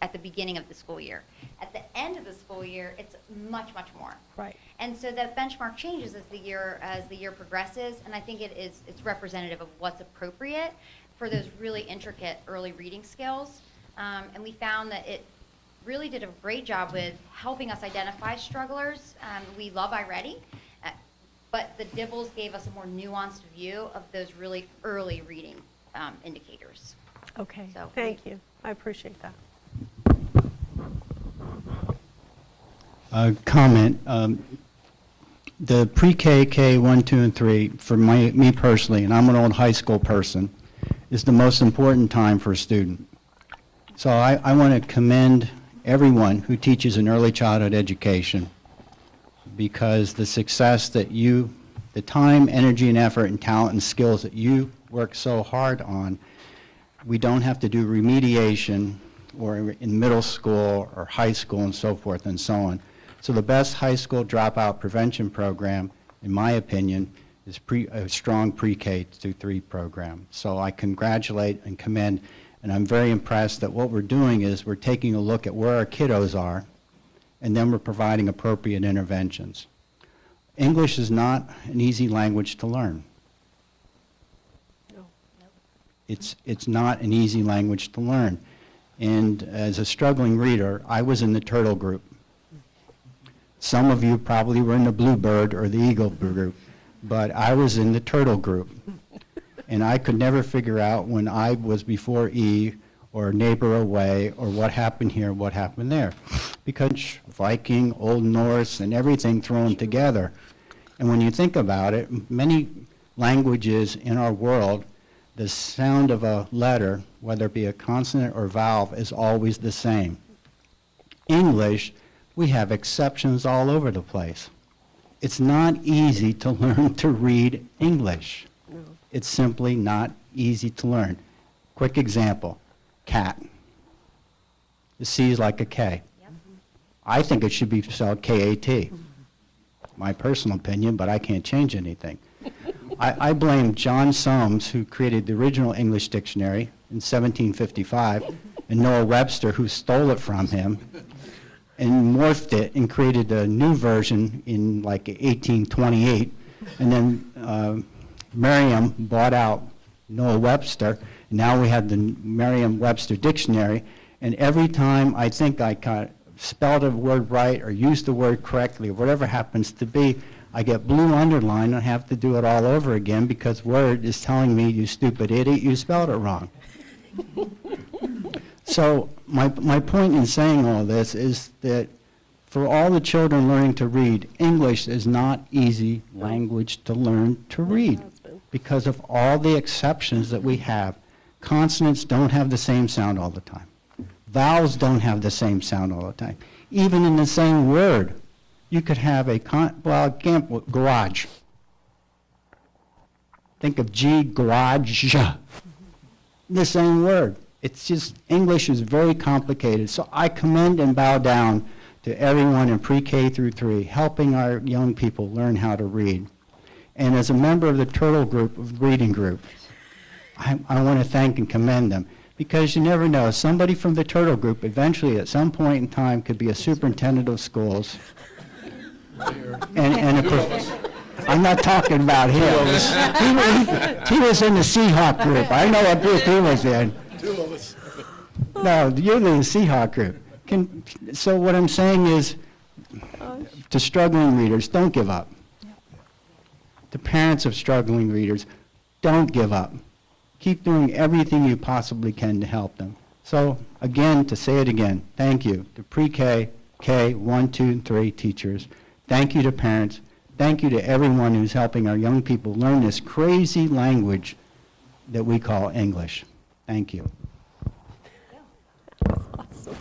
at the beginning of the school year. At the end of the school year, it's much, much more. Right. And so that benchmark changes as the year progresses, and I think it's representative of what's appropriate for those really intricate early reading skills. And we found that it really did a great job with helping us identify strugglers. We love iReady, but the DIBELS gave us a more nuanced view of those really early reading indicators. Okay, So thank you. I appreciate that. Comment. The pre-K, K1, 2, and 3, for me personally, and I'm an old high school person, is the most important time for a student. So I want to commend everyone who teaches an early childhood education, because the success that the time, energy, and effort, and talent, and skills that you work so hard on, we don't have to do remediation or in middle school or high school and so forth and so on. So the best high school dropout prevention program, in my opinion, is a strong pre-K to 3 program. So I congratulate and commend, and I'm very impressed that what we're doing is we're taking a look at where our kiddos are, and then we're providing appropriate interventions. English is not an easy language to learn. No. It's not an easy language to learn. And as a struggling reader, I was in the turtle group. Some of you probably were in the bluebird or the eagle group, but I was in the turtle group. And I could never figure out when I was before E or neighbor away or what happened here, what happened there. Because Viking, Old Norse, and everything thrown together. And when you think about it, many languages in our world, the sound of a letter, whether it be a consonant or vowel, is always the same. English, we have exceptions all over the place. It's not easy to learn to read English. It's simply not easy to learn. Quick example, cat. The C is like a K. I think it should be spelled K-A-T. My personal opinion, but I can't change anything. I blame John Soames, who created the original English dictionary in 1755, and Noah Webster, who stole it from him and morphed it and created a new version in like 1828. And then Merriam bought out Noah Webster. Now we have the Merriam-Webster dictionary. And every time I think I spelled a word right or used the word correctly, or whatever happens to be, I get blue underline and have to do it all over again because Word is telling me, you stupid idiot, you spelled it wrong. So my point in saying all this is that for all the children learning to read, English is not easy language to learn to read because of all the exceptions that we have. Consonants don't have the same sound all the time. Vowels don't have the same sound all the time. Even in the same word, you could have garage. Think of G, garage, the same word. It's just, English is very complicated. So I commend and bow down to everyone in pre-K through 3, helping our young people learn how to read. And as a member of the Turtle Group, of Reading Group, I want to thank and commend them. Because you never know, somebody from the Turtle Group eventually at some point in time could be a superintendent of schools. I'm not talking about him. He was in the Seahawk group. I know what group he was in. Two of us. No, you're in the Seahawk group. So what I'm saying is, to struggling readers, don't give up. To parents of struggling readers, don't give up. Keep doing everything you possibly can to help them. So again, to say it again, thank you to pre-K, K, 1, 2, and 3 teachers. Thank you to parents. Thank you to everyone who's helping our young people learn this crazy language that we call English. Thank you. Awesome.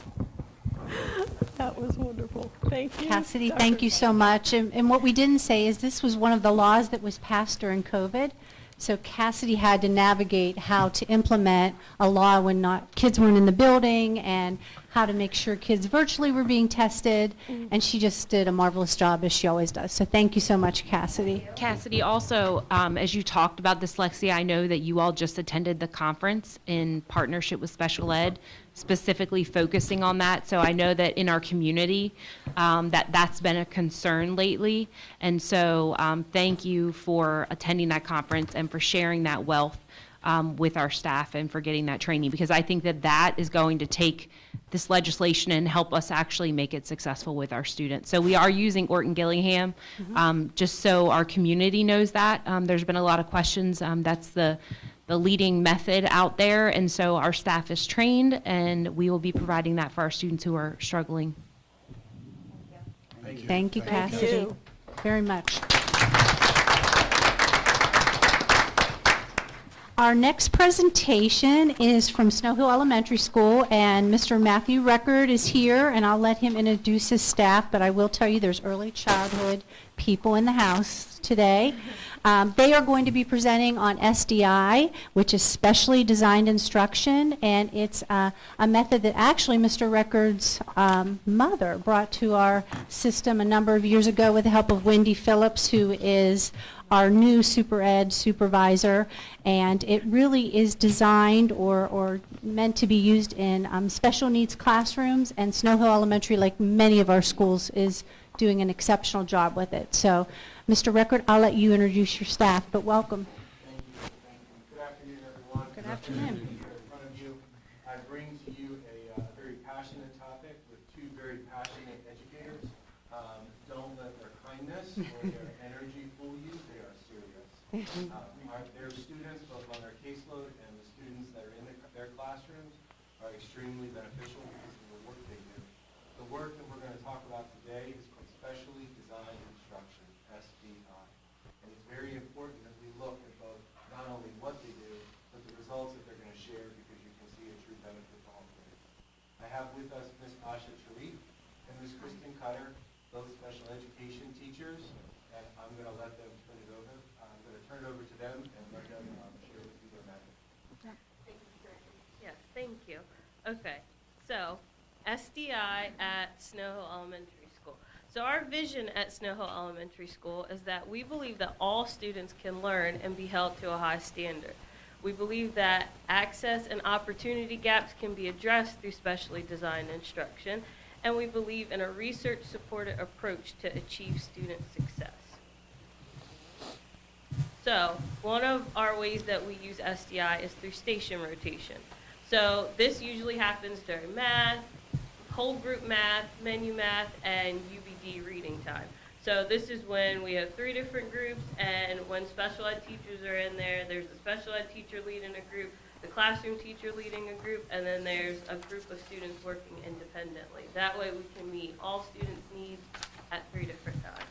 That was wonderful. Thank you. Cassidy, thank you so much. And what we didn't say is this was one of the laws that was passed during COVID. So Cassidy had to navigate how to implement a law when kids weren't in the building and how to make sure kids virtually were being tested. And she just did a marvelous job, as she always does. So thank you so much, Cassidy. Cassidy, also, as you talked about dyslexia, I know that you all just attended the conference in partnership with Special Ed, specifically focusing on that. So I know that in our community, that's been a concern lately. And so thank you for attending that conference and for sharing that wealth with our staff and for getting that training, because I think that is going to take this legislation and help us actually make it successful with our students. So we are using Orton Gillingham, just so our community knows that. There's been a lot of questions. That's the leading method out there, and so our staff is trained, and we will be providing that for our students who are struggling. Thank you, Cassidy, very much. Our next presentation is from Snow Hill Elementary School, and Mr. Matthew Record is here, and I'll let him introduce his staff, but I will tell you there's early childhood people in the house today. They are going to be presenting on SDI, which is specially designed instruction, and it's a method that actually Mr. Record's mother brought to our system a number of years ago with the help of Wendy Phillips, who is our new super ed supervisor, and it really is designed or meant to be used in special needs classrooms, and Snow Hill Elementary, like many of our schools, is doing an exceptional job with it. So, Mr. Record, I'll let you introduce your staff, but welcome. Thank you. Good afternoon, everyone. Good afternoon. Here in front of you, I bring to you a very passionate topic with two very passionate educators. Don't let their kindness or their energy fool you. They are serious. Their students, both on their caseload and the students that are in their classrooms, are extremely beneficial because of the work they do. The work that we're going to talk about today is called Specially Designed Instruction, SDI. And it's very important that we look at both not only what they do, but the results that they're going to share, because you can see a true benefit to all three. I have with us Ms. Asha Sharif and Ms. Kristen Cutter, both special education teachers I'm going to let them turn it over. I'm going to turn it over to them and let them share with you their message. Yes, thank you. Okay, so SDI at Snow Hill Elementary School. So our vision at Snow Hill Elementary School is that we believe that all students can learn and be held to a high standard. We believe that access and opportunity gaps can be addressed through specially designed instruction, and we believe in a research-supported approach to achieve student success. So one of our ways that we use SDI is through station rotation. So this usually happens during math, whole group math, menu math, and UBD reading time. So this is when we have 3 different groups, and when special ed teachers are in there, there's a special ed teacher leading a group, the classroom teacher leading a group, and then there's a group of students working independently. That way we can meet all students' needs at 3 different times.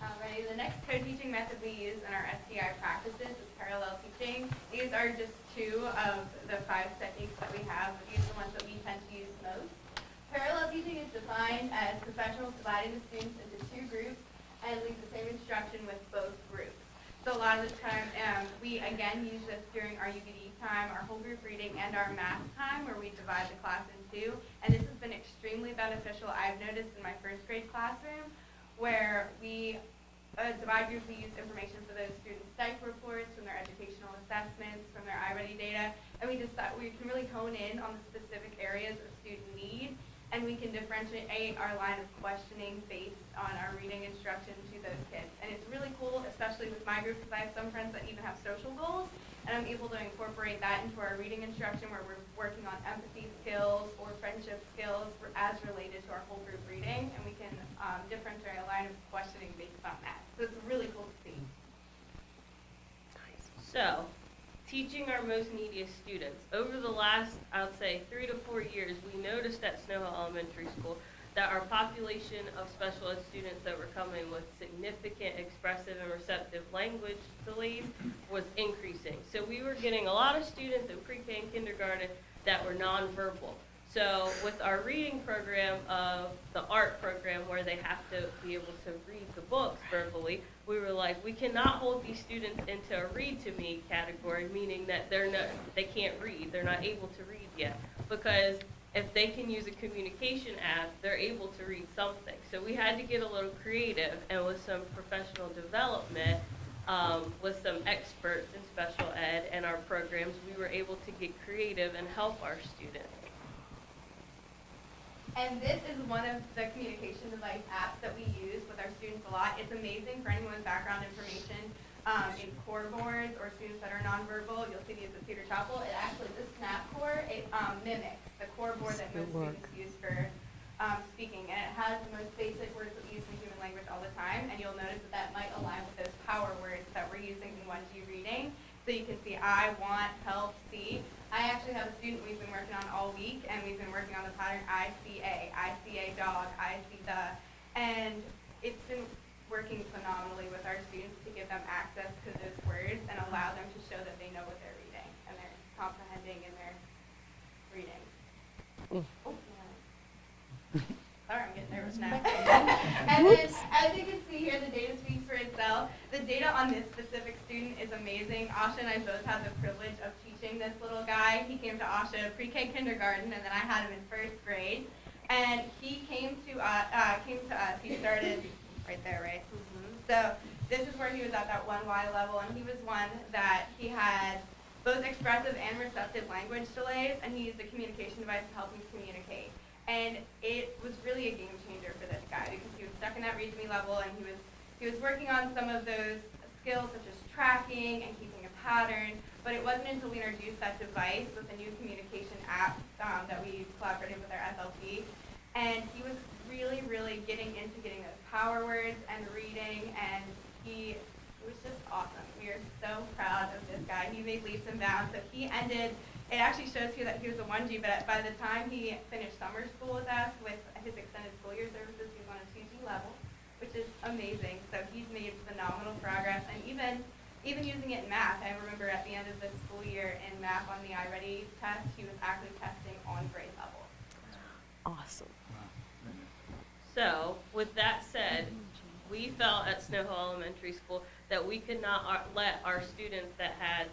Alrighty, the next co-teaching method we use in our SDI practices is parallel teaching. These are just 2 of the 5 techniques that we have, but these are the ones that we tend to use most. Parallel teaching is defined as professionals dividing the students into 2 groups and leave the same instruction with both groups. So a lot of the time, we again use this during our UBD time, our whole group reading, and our math time, where we divide the class in 2. And this has been extremely beneficial. I've noticed in my 1st grade classroom, where we divide groups, we use information for those students' diaper reports, from their educational assessments, from their iReady data, and we just thought we can really hone in on the specific areas of student need, and we can differentiate our line of questioning based on our reading instruction to those kids. And it's really cool, especially with my group, because I have some friends that even have social goals, and I'm able to incorporate that into our reading instruction, where we're working on empathy skills or friendship skills as related to our whole group reading, and we can differentiate a line of questioning based on that. So it's really cool to see. So, teaching our most neediest students. Over the last, I would say, 3 to 4 years, we noticed at Snow Hill Elementary School that our population of special ed students that were coming with significant expressive and receptive language delays was increasing. So we were getting a lot of students in pre-K and kindergarten that were nonverbal. So with our reading program of the art program, where they have to be able to read the books verbally, we were like, we cannot hold these students into a read to me category, meaning that they can't read, they're not able to read yet. Because if they can use a communication app, they're able to read something. So we had to get a little creative, and with some professional development, with some experts in special ed and our programs, we were able to get creative and help our students. And this is one of the communication device apps that we use with our students a lot. It's amazing for anyone with background information in core boards or students that are nonverbal. You'll see these at Cedar Chapel. It actually, this snap core, it mimics the core board that most students use for speaking. And it has the most basic words that we use in human language all the time. And you'll notice that might align with those power words that we're using in 1G reading. So you can see I, want, help, see. I actually have a student we've been working on all week, and we've been working on the pattern I see a dog, I see the, and it's been working phenomenally with our students to give them access to those words and allow them to show that they know what they're reading and they're comprehending in their reading. Oh, yeah. Sorry, I'm getting nervous now. And then, as you can see here, the data speaks for itself. The data on this specific student is amazing. Asha and I both had the privilege of teaching this little guy. He came to Asha pre-K kindergarten, and then I had him in 1st grade. And he came to us. He started right there, right? So this is where he was at that 1Y level, and he was one that he had both expressive and receptive language delays, and he used a communication device to help him communicate. And it was really a game changer for this guy, because he was stuck in that read-to-me level, and he was working on some of those skills such as tracking and keeping a pattern, but it wasn't until we introduced that device with a new communication app that we collaborated with our SLP, and he was really, really getting into getting those power words and reading, and it was just awesome. We are so proud of this guy. He made leaps and bounds. So he ended, it actually shows here that he was a 1G, but by the time he finished summer school with us, with his extended school year services, he was on a 2G level, which is amazing. So he's made phenomenal progress, and even using it in math. I remember at the end of the school year in math on the iReady test, he was actually testing on grade level. Awesome. So, with that said, we felt at Snow Hill Elementary School that we could not let our students that had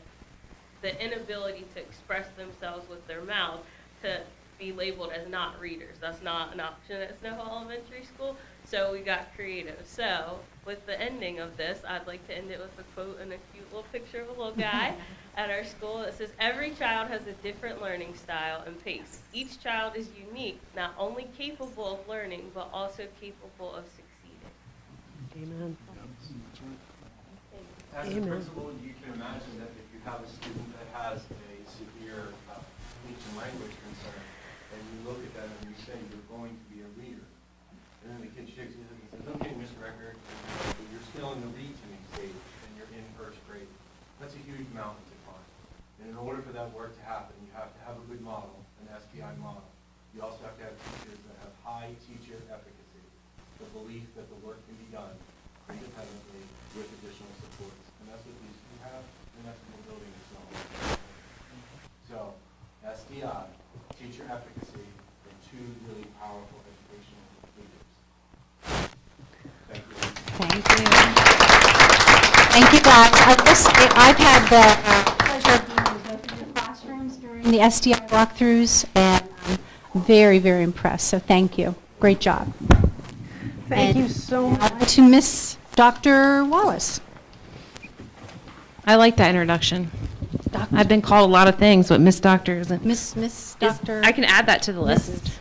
the inability to express themselves with their mouth to be labeled as not readers. That's not an option at Snow Hill Elementary School, so we got creative. So with the ending of this, I'd like to end it with a quote and a cute little picture of a little guy at our school that says, "Every child has a different learning style and pace. Each child is unique, not only capable of learning, but also capable of succeeding." Amen. As a Amen. principal, you can imagine that if you have a student that has a severe speech and language concern, and you look at them and you say, "You're going to be a reader," and then the kid shakes his head and says, "Okay, Mr. Record, you're still in the read-to-me stage, and you're in first grade." That's a huge mountain to climb. And in order for that work to happen, you have to have a good model, an SPI model. You also have to have teachers that have high teacher efficacy, the belief that the work can be done independently with additional supports. And that's what these two have, and that's what we're building as well. So, SDI, teacher efficacy, are two really powerful educational leaders. Thank you. Thank you. Thank you, guys. I've had the pleasure of being in both of your classrooms during the SDI walkthroughs, and I'm very, very impressed. So thank you. Great job. Thank And you so much. to Miss Dr. Wallace. I like that introduction. I've been called a lot of things, but Miss Doctor isn't. Miss Dr. I can add that to the list.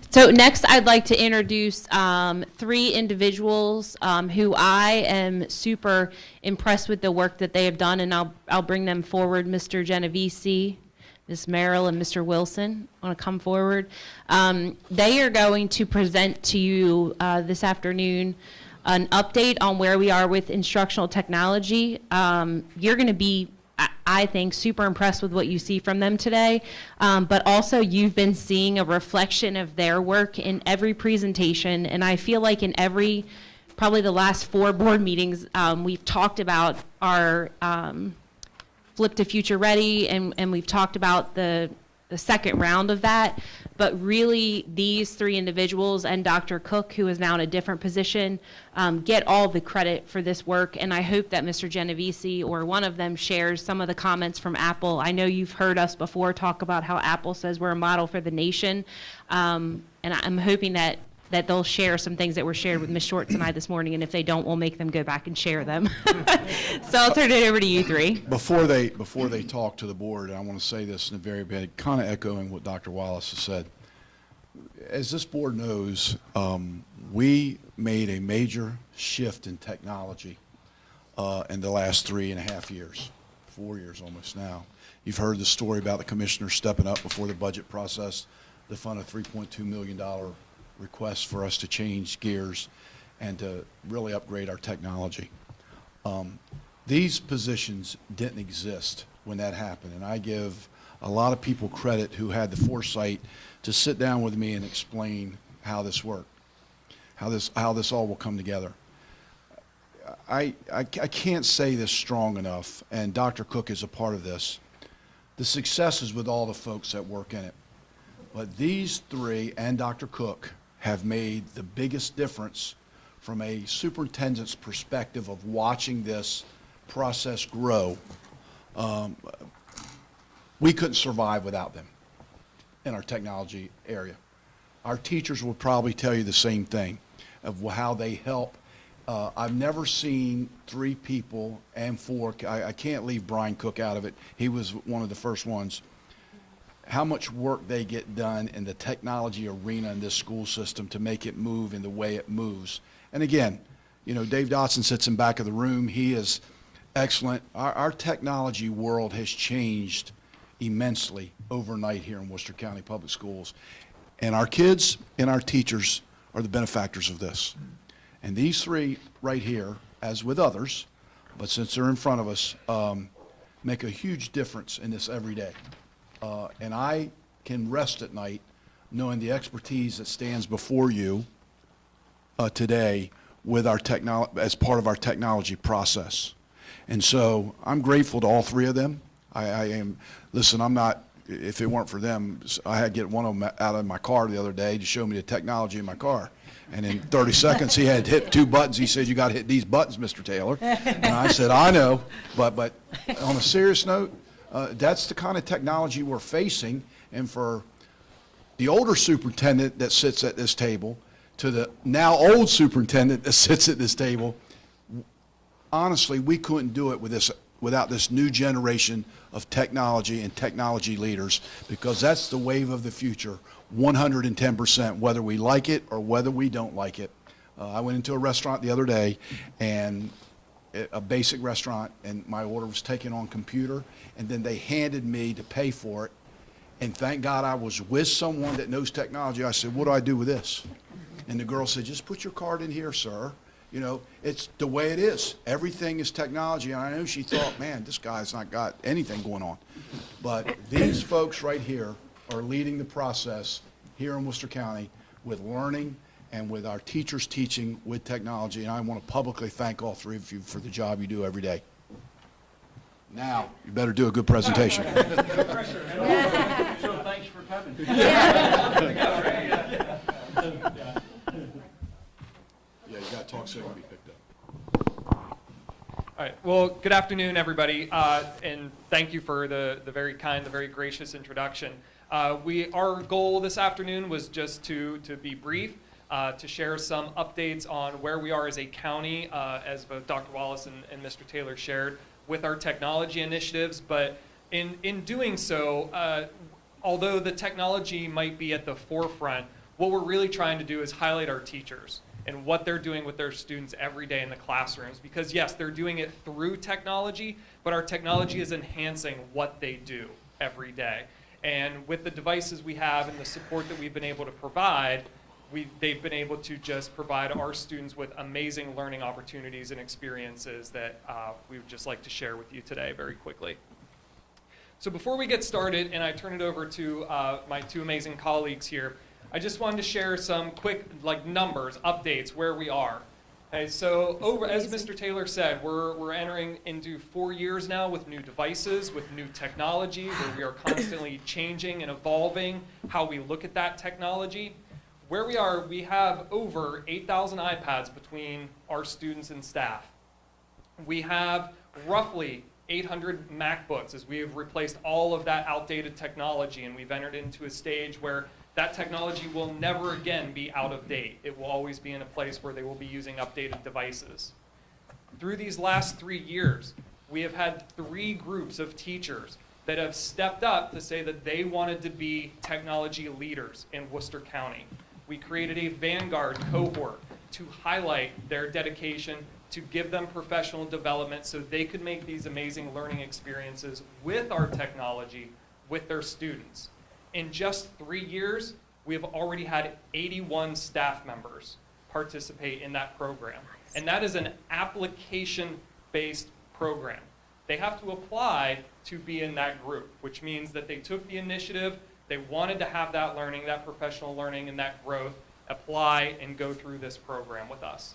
So next, I'd like to introduce 3 individuals who I am super impressed with the work that they have done, and I'll bring them forward. Mr. Genovese, Ms. Merrill, and Mr. Wilson want to come forward. They are going to present to you this afternoon an update on where we are with instructional technology. You're going to be, I think, super impressed with what you see from them today, but also you've been seeing a reflection of their work in every presentation, and I feel like in every, probably the last 4 board meetings, we've talked about our Flip to Future Ready, and we've talked about the second round of that. But really, these 3 individuals and Dr. Cook, who is now in a different position, get all the credit for this work. And I hope that Mr. Genovese or one of them shares some of the comments from Apple. I know you've heard us before talk about how Apple says we're a model for the nation. And I'm hoping that they'll share some things that were shared with Ms. Shorts and I this morning, and if they don't, we'll make them go back and share them. So I'll turn it over to you 3. Before they talk to the board, I want to say this in a very big, kind of echoing what Dr. Wallace has said. As this board knows, we made a major shift in technology in the last 3.5 years, 4 years almost now. You've heard the story about the commissioner stepping up before the budget process to fund a $3.2 million request for us to change gears and to really upgrade our technology. These positions didn't exist when that happened, and I give a lot of people credit who had the foresight to sit down with me and explain how this worked, how this all will come together. I can't say this strong enough, and Dr. Cook is a part of this. The success is with all the folks that work in it, but these 3 and Dr. Cook have made the biggest difference from a superintendent's perspective of watching this process grow. We couldn't survive without them in our technology area. Our teachers will probably tell you the same thing of how they help. I've never seen 3 people and 4, I can't leave Brian Cook out of it. He was one of the first ones. How much work they get done in the technology arena in this school system to make it move in the way it moves. And again, you know, Dave Dotson sits in back of the room. He is excellent. Our technology world has changed immensely overnight here in Worcester County Public Schools. And our kids and our teachers are the benefactors of this. And these 3 right here, as with others, but since they're in front of us, make a huge difference in this every day. And I can rest at night knowing the expertise that stands before you today with our as part of our technology process. And so I'm grateful to all 3 of them. I am, listen, I'm not if it weren't for them, I had to get one of them out of my car the other day to show me the technology in my car. And in 30 seconds, he had hit 2 buttons. He said, "You got to hit these buttons, Mr. Taylor." And I said, "I know." But on a serious note, that's the kind of technology we're facing. And for the older superintendent that sits at this table to the now old superintendent that sits at this table, honestly, we couldn't do it without this new generation of technology and technology leaders, because that's the wave of the future, 110%, whether we like it or whether we don't like it. I went into a restaurant the other day, and a basic restaurant, and my order was taken on computer, and then they handed me to pay for it. And thank God I was with someone that knows technology. I said, "What do I do with this?" And the girl said, "Just put your card in here, sir." You know, it's the way it is. Everything is technology. And I know she thought, "Man, this guy's not got anything going on." But these folks right here are leading the process here in Worcester County with learning and with our teachers teaching with technology. And I want to publicly thank all 3 of you for the job you do every day. Now, you better do a good presentation. So thanks for coming. Yeah, you got to talk so it can be picked up. All right. Well, good afternoon, everybody, and thank you for the very kind, the very gracious introduction. Our goal this afternoon was just to be brief, to share some updates on where we are as a county, as both Dr. Wallace and Mr. Taylor shared, with our technology initiatives. But in doing so, although the technology might be at the forefront, what we're really trying to do is highlight our teachers and what they're doing with their students every day in the classrooms. Because yes, they're doing it through technology, but our technology is enhancing what they do every day. And with the devices we have and the support that we've been able to provide, they've been able to just provide our students with amazing learning opportunities and experiences that we would just like to share with you today very quickly. So before we get started, and I turn it over to my 2 amazing colleagues here, I just wanted to share some quick numbers, updates, where we are. Okay, so as Mr. Taylor said, we're entering into 4 years now with new devices, with new technology, where we are constantly changing and evolving how we look at that technology. Where we are, we have over 8,000 iPads between our students and staff. We have roughly 800 MacBooks, as we have replaced all of that outdated technology, and we've entered into a stage where that technology will never again be out of date. It will always be in a place where they will be using updated devices. Through these last 3 years, we have had 3 groups of teachers that have stepped up to say that they wanted to be technology leaders in Worcester County. We created a Vanguard cohort to highlight their dedication, to give them professional development so they could make these amazing learning experiences with our technology with their students. In just 3 years, we have already had 81 staff members participate in that program. And that is an application-based program. They have to apply to be in that group, which means that they took the initiative, they wanted to have that learning, that professional learning, and that growth, apply and go through this program with us.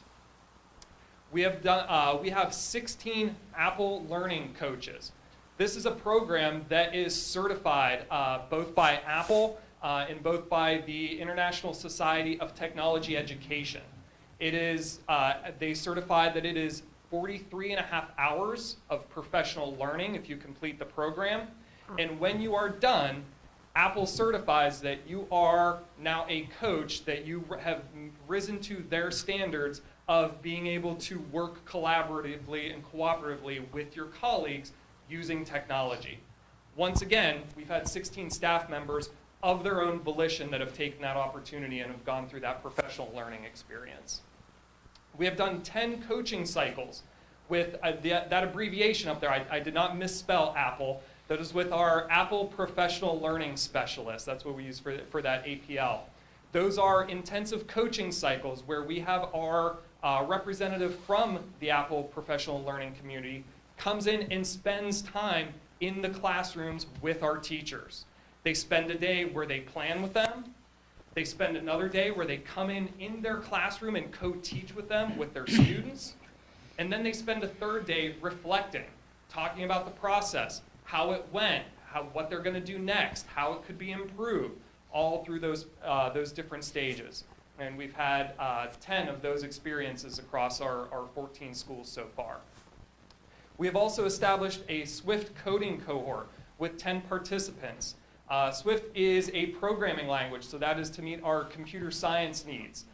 We have 16 Apple Learning Coaches. This is a program that is certified both by Apple and both by the International Society of Technology Education. It is, they certify that it is 43.5 hours of professional learning if you complete the program. And when you are done, Apple certifies that you are now a coach, that you have risen to their standards of being able to work collaboratively and cooperatively with your colleagues using technology. Once again, we've had 16 staff members of their own volition that have taken that opportunity and have gone through that professional learning experience. We have done 10 coaching cycles with that abbreviation up there. I did not misspell Apple. That is with our Apple Professional Learning Specialist. That's what we use for that APL. Those are intensive coaching cycles where we have our representative from the Apple Professional Learning community comes in and spends time in the classrooms with our teachers. They spend a day where they plan with them. They spend another day where they come in their classroom and co-teach with them, with their students. And then they spend a third day reflecting, talking about the process, how it went, what they're going to do next, how it could be improved, all through those different stages. And we've had 10 of those experiences across our 14 schools so far. We have also established a Swift coding cohort with 10 participants. Swift is a programming language, so that is to meet our computer science needs.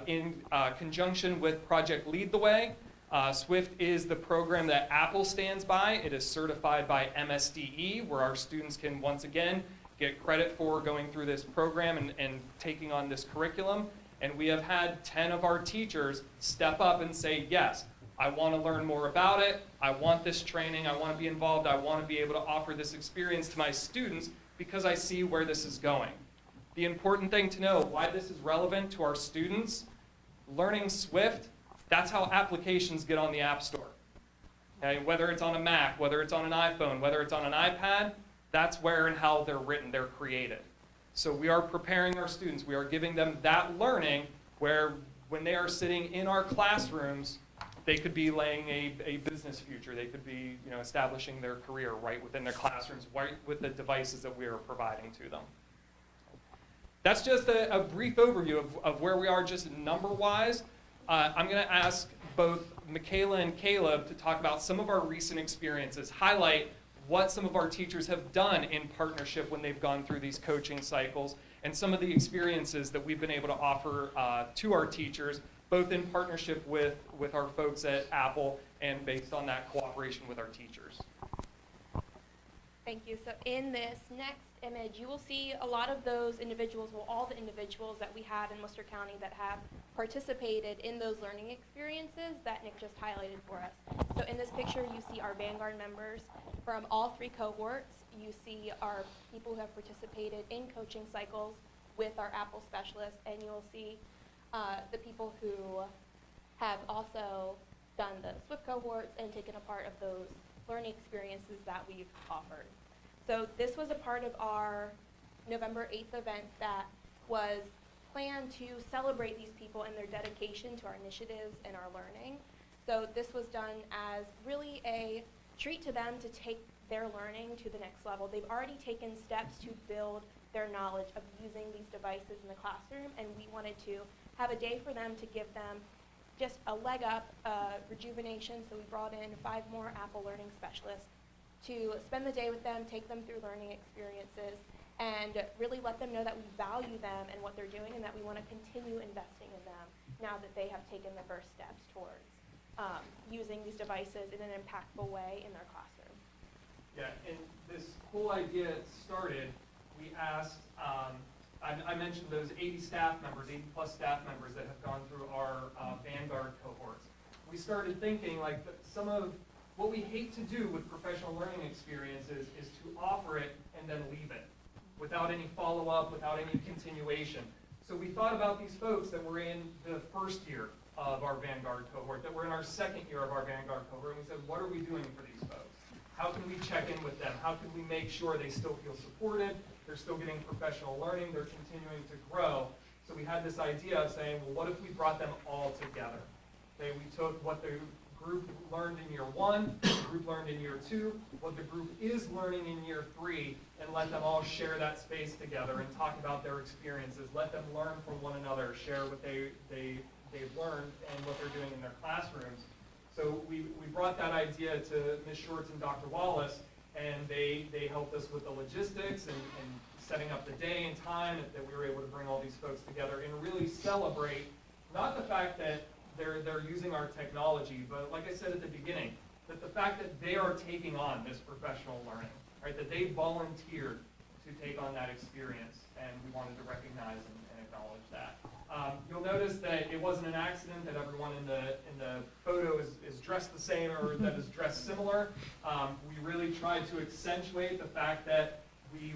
In conjunction with Project Lead the Way, Swift is the program that Apple stands by. It is certified by MSDE, where our students can once again get credit for going through this program and taking on this curriculum. And we have had 10 of our teachers step up and say, yes, I want to learn more about it. I want this training. I want to be involved. I want to be able to offer this experience to my students because I see where this is going. The important thing to know, why this is relevant to our students, learning Swift, that's how applications get on the App Store. Okay? Whether it's on a Mac, whether it's on an iPhone, whether it's on an iPad, that's where and how they're written, they're created. So we are preparing our students. We are giving them that learning where when they are sitting in our classrooms, they could be laying a business future. They could be establishing their career right within their classrooms, right with the devices that we are providing to them. That's just a brief overview of where we are just number-wise. I'm going to ask both Michaela and Caleb to talk about some of our recent experiences, highlight what some of our teachers have done in partnership when they've gone through these coaching cycles, and some of the experiences that we've been able to offer to our teachers, both in partnership with our folks at Apple and based on that cooperation with our teachers. Thank you. So in this next image, you will see a lot of those individuals, well, all the individuals that we have in Worcester County that have participated in those learning experiences that Nick just highlighted for us. So in this picture, you see our Vanguard members from all 3 cohorts. You see our people who have participated in coaching cycles with our Apple specialists, and you will see the people who have also done the Swift cohorts and taken a part of those learning experiences that we've offered. So this was a part of our November 8th event that was planned to celebrate these people and their dedication to our initiatives and our learning. So this was done as really a treat to them to take their learning to the next level. They've already taken steps to build their knowledge of using these devices in the classroom, and we wanted to have a day for them to give them just a leg up, rejuvenation. So we brought in 5 more Apple learning specialists to spend the day with them, take them through learning experiences, and really let them know that we value them and what they're doing, and that we want to continue investing in them now that they have taken the first steps towards using these devices in an impactful way in their classroom. Yeah, and this whole idea started, we asked, I mentioned those 80 staff members, 80 plus staff members that have gone through our Vanguard cohorts. We started thinking like some of what we hate to do with professional learning experiences is to offer it and then leave it without any follow-up, without any continuation. So we thought about these folks that were in the first year of our Vanguard cohort, that were in our second year of our Vanguard cohort, and we said, what are we doing for these folks? How can we check in with them? How can we make sure they still feel supported, they're still getting professional learning, they're continuing to grow? So we had this idea of saying, well, what if we brought them all together? Okay, we took what the group learned in year 1, the group learned in year 2, what the group is learning in year 3, and let them all share that space together and talk about their experiences. Let them learn from one another, share what they've learned and what they're doing in their classrooms. So we brought that idea to Ms. Shorts and Dr. Wallace, and they helped us with the logistics and setting up the day and time that we were able to bring all these folks together and really celebrate not the fact that they're using our technology, but like I said at the beginning, that the fact that they are taking on this professional learning, right? That they volunteered to take on that experience, and we wanted to recognize and acknowledge that. You'll notice that it wasn't an accident that everyone in the photo is dressed the same or that is dressed similar. We really tried to accentuate the fact that we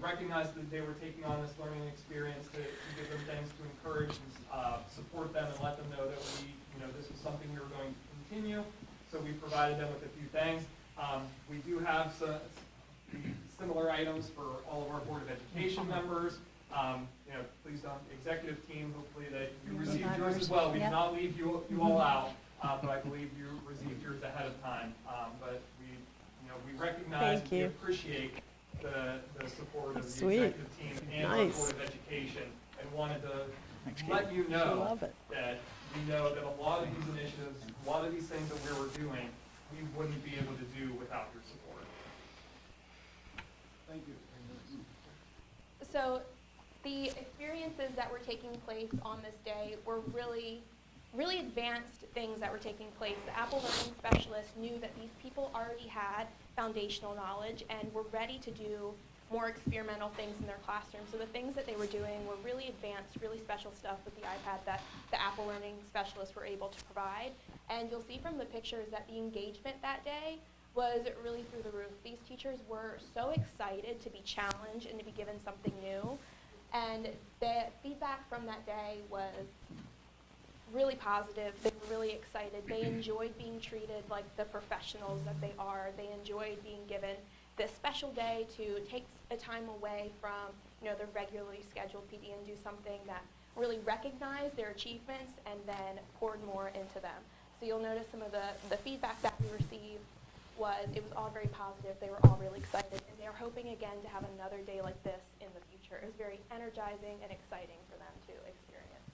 recognized that they were taking on this learning experience to give them things to encourage and support them and let them know that this was something we were going to continue. So we provided them with a few things. We do have some similar items for all of our Board of Education members. Please don't, executive team, hopefully that you received yours as well. We did not leave you all out, but I believe you received yours ahead of time. But we recognize and we appreciate the support of the Sweet. executive team and our Nice. Board of Education, and wanted to let you I know love it. that we know that a lot of these initiatives, a lot of these things that we were doing, we wouldn't be able to do without your support. Thank you. So the experiences that were taking place on this day were really advanced things that were taking place. The Apple Learning Specialists knew that these people already had foundational knowledge and were ready to do more experimental things in their classroom. So the things that they were doing were really advanced, really special stuff with the iPad that the Apple Learning Specialists were able to provide. And you'll see from the pictures that the engagement that day was really through the roof. These teachers were so excited to be challenged and to be given something new. And the feedback from that day was really positive. They were really excited. They enjoyed being treated like the professionals that they are. They enjoyed being given this special day to take a time away from, you know, their regularly scheduled PD and do something that really recognized their achievements and then poured more into them. So you'll notice some of the feedback that we received it was all very positive. They were all really excited, and they were hoping again to have another day like this in the future. It was very energizing and exciting for them to experience.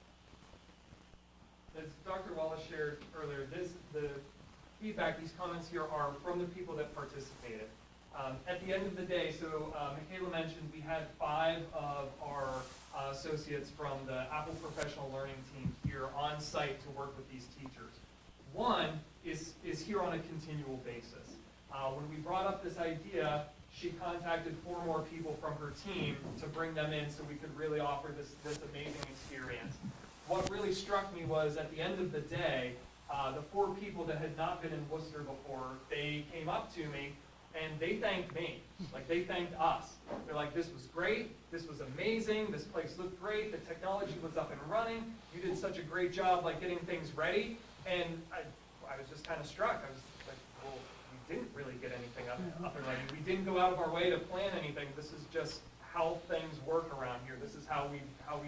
As Dr. Wallace shared earlier, the feedback, these comments here are from the people that participated. At the end of the day, so Michaela mentioned we had 5 of our associates from the Apple Professional Learning team here on site to work with these teachers. One is here on a continual basis. When we brought up this idea, she contacted 4 more people from her team to bring them in so we could really offer this amazing experience. What really struck me was at the end of the day, the 4 people that had not been in Worcester before, they came up to me and they thanked me. Like, they thanked us. They're like, this was great, this was amazing, this place looked great, the technology was up and running, you did such a great job like getting things ready. And I was just kind of struck. I was like, well, we didn't really get anything up and running. We didn't go out of our way to plan anything. This is just how things work around here. This is how we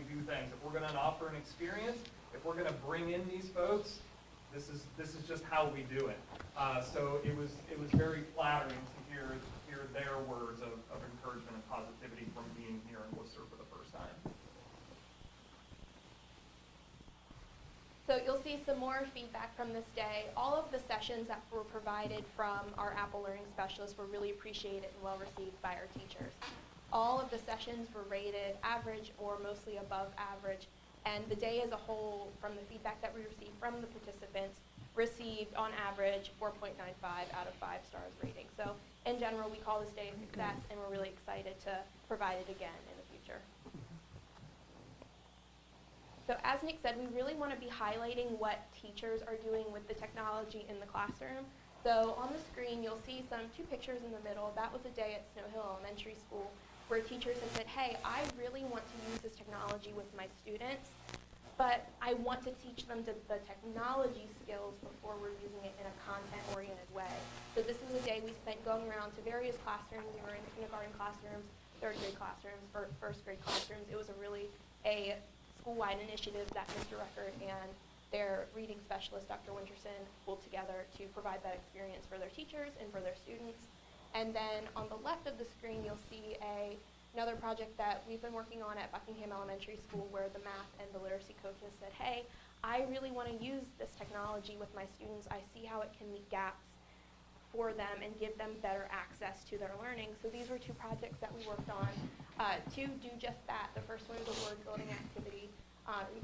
do things. If we're going to offer an experience, if we're going to bring in these folks, this is just how we do it. So it was very flattering to hear their words of encouragement and positivity from being here in Worcester for the first time. So you'll see some more feedback from this day. All of the sessions that were provided from our Apple Learning Specialists were really appreciated and well received by our teachers. All of the sessions were rated average or mostly above average, and the day as a whole, from the feedback that we received from the participants, received on average 4.95 out of 5 stars rating. So in general, we call this day a success, and we're really excited to provide it again in the future. So as Nick said, we really want to be highlighting what teachers are doing with the technology in the classroom. So on the screen, you'll see 2 pictures in the middle. That was a day at Snow Hill Elementary School where teachers have said, hey, I really want to use this technology with my students, but I want to teach them the technology skills before we're using it in a content-oriented way. So this is a day we spent going around to various classrooms. We were in kindergarten classrooms, 3rd grade classrooms, 1st grade classrooms. It was a school-wide initiative that Mr. Record and their reading specialist, Dr. Winterson, pulled together to provide that experience for their teachers and for their students. And then on the left of the screen, you'll see another project that we've been working on at Buckingham Elementary School where the math and the literacy coaches said, hey, I really want to use this technology with my students. I see how it can meet gaps for them and give them better access to their learning. So these were 2 projects that we worked on to do just that. The first one was a word building activity,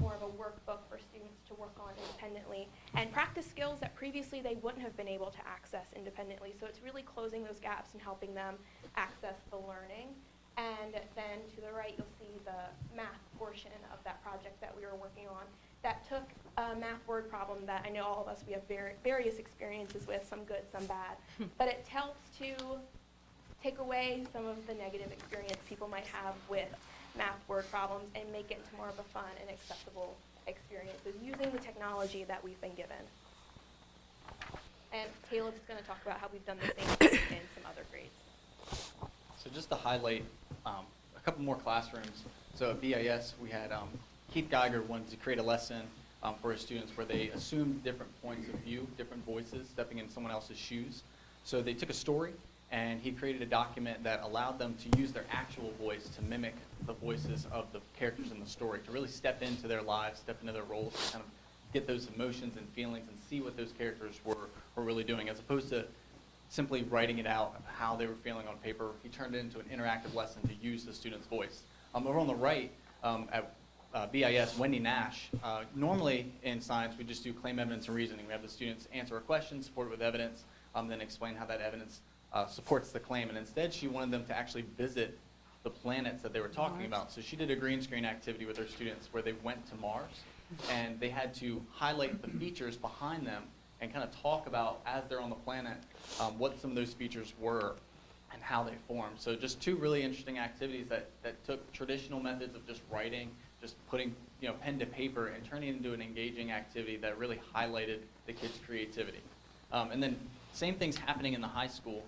more of a workbook for students to work on independently and practice skills that previously they wouldn't have been able to access independently. So it's really closing those gaps and helping them access the learning. And then to the right, you'll see the math portion of that project that we were working on that took a math word problem that I know all of us, we have various experiences with, some good, some bad. But it helps to take away some of the negative experience people might have with math word problems and make it into more of a fun and accessible experiences using the technology that we've been given. And Caleb's going to talk about how we've done the same thing in some other grades. So just to highlight a couple more classrooms. So at BIS, we had Keith Geiger wanted to create a lesson for his students where they assumed different points of view, different voices, stepping in someone else's shoes. So they took a story and he created a document that allowed them to use their actual voice to mimic the voices of the characters in the story, to really step into their lives, step into their roles, to kind of get those emotions and feelings and see what those characters were really doing, as opposed to simply writing it out of how they were feeling on paper. He turned it into an interactive lesson to use the student's voice. Over on the right, at BIS, Wendy Nash, normally in science we just do claim, evidence, and reasoning. We have the students answer a question, support it with evidence, then explain how that evidence supports the claim. And instead she wanted them to actually visit the planets that they were talking about. So she did a green screen activity with her students where they went to Mars, and they had to highlight the features behind them and kind of talk about, as they're on the planet, what some of those features were and how they formed. So just two really interesting activities that took traditional methods of just writing, just putting pen to paper, and turning it into an engaging activity that really highlighted the kids' creativity. And then same things happening in the high school.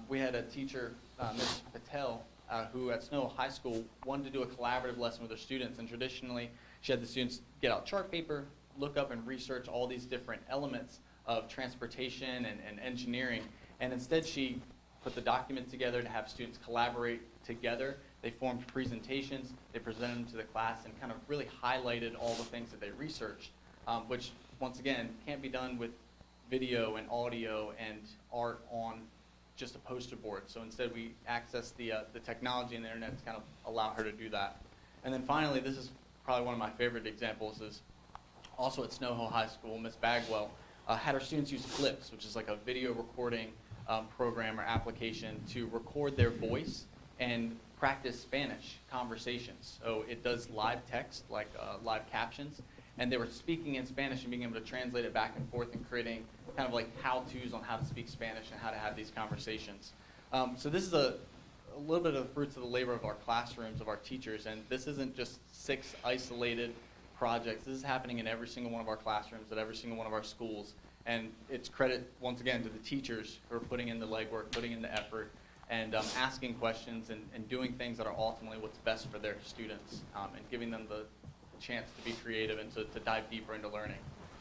We had a teacher, Ms. Patel, who at Snow High School wanted to do a collaborative lesson with her students, and traditionally she had the students get out chart paper, look up and research all these different elements of transportation and engineering, and instead she put the document together to have students collaborate together. They formed presentations, they presented them to the class, and kind of really highlighted all the things that they researched, which once again can't be done with video and audio and art on just a poster board. So instead we access the technology and the internet to kind of allow her to do that. And then finally, this is probably one of my favorite examples, is also at Snow Hill High School. Miss Bagwell had her students use Clips, which is like a video recording program or application to record their voice and practice Spanish conversations. So it does live text, like live captions, and they were speaking in Spanish and being able to translate it back and forth and creating kind of like how-tos on how to speak Spanish and how to have these conversations. So this is a little bit of the fruits of the labor of our classrooms, of our teachers, and this isn't just 6 isolated projects. This is happening in every single one of our classrooms, at every single one of our schools, and it's credit, once again, to the teachers who are putting in the legwork, putting in the effort, and asking questions and doing things that are ultimately what's best for their students, and giving them the chance to be creative and to dive deeper into learning.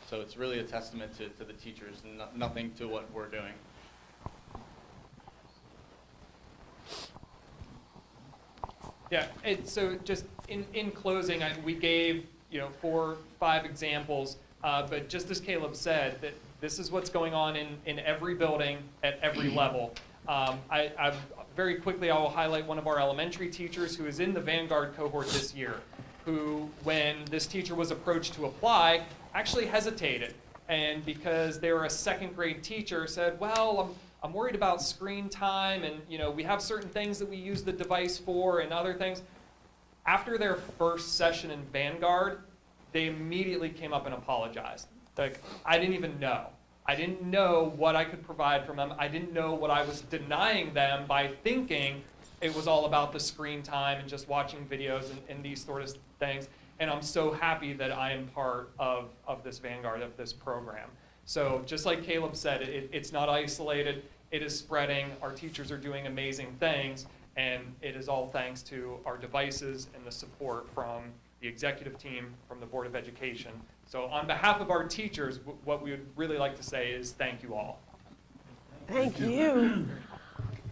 So it's really a testament to the teachers and nothing to what we're doing. Yeah, so just in closing, we gave 4 or 5 examples, but just as Caleb said, that this is what's going on in every building at every level. I very quickly, I will highlight one of our elementary teachers who is in the Vanguard cohort this year, who, when this teacher was approached to apply, actually hesitated. And because they were a 2nd grade teacher, said, well, I'm worried about screen time, and we have certain things that we use the device for and other things. After their first session in Vanguard, they immediately came up and apologized. Like, I didn't even know. I didn't know what I could provide from them. I didn't know what I was denying them by thinking it was all about the screen time and just watching videos and these sort of things. And I'm so happy that I am part of this Vanguard, of this program. So just like Caleb said, it's not isolated. It is spreading. Our teachers are doing amazing things. And it is all thanks to our devices and the support from the executive team, from the Board of Education. So on behalf of our teachers, what we would really like to say is thank you all. Thank you.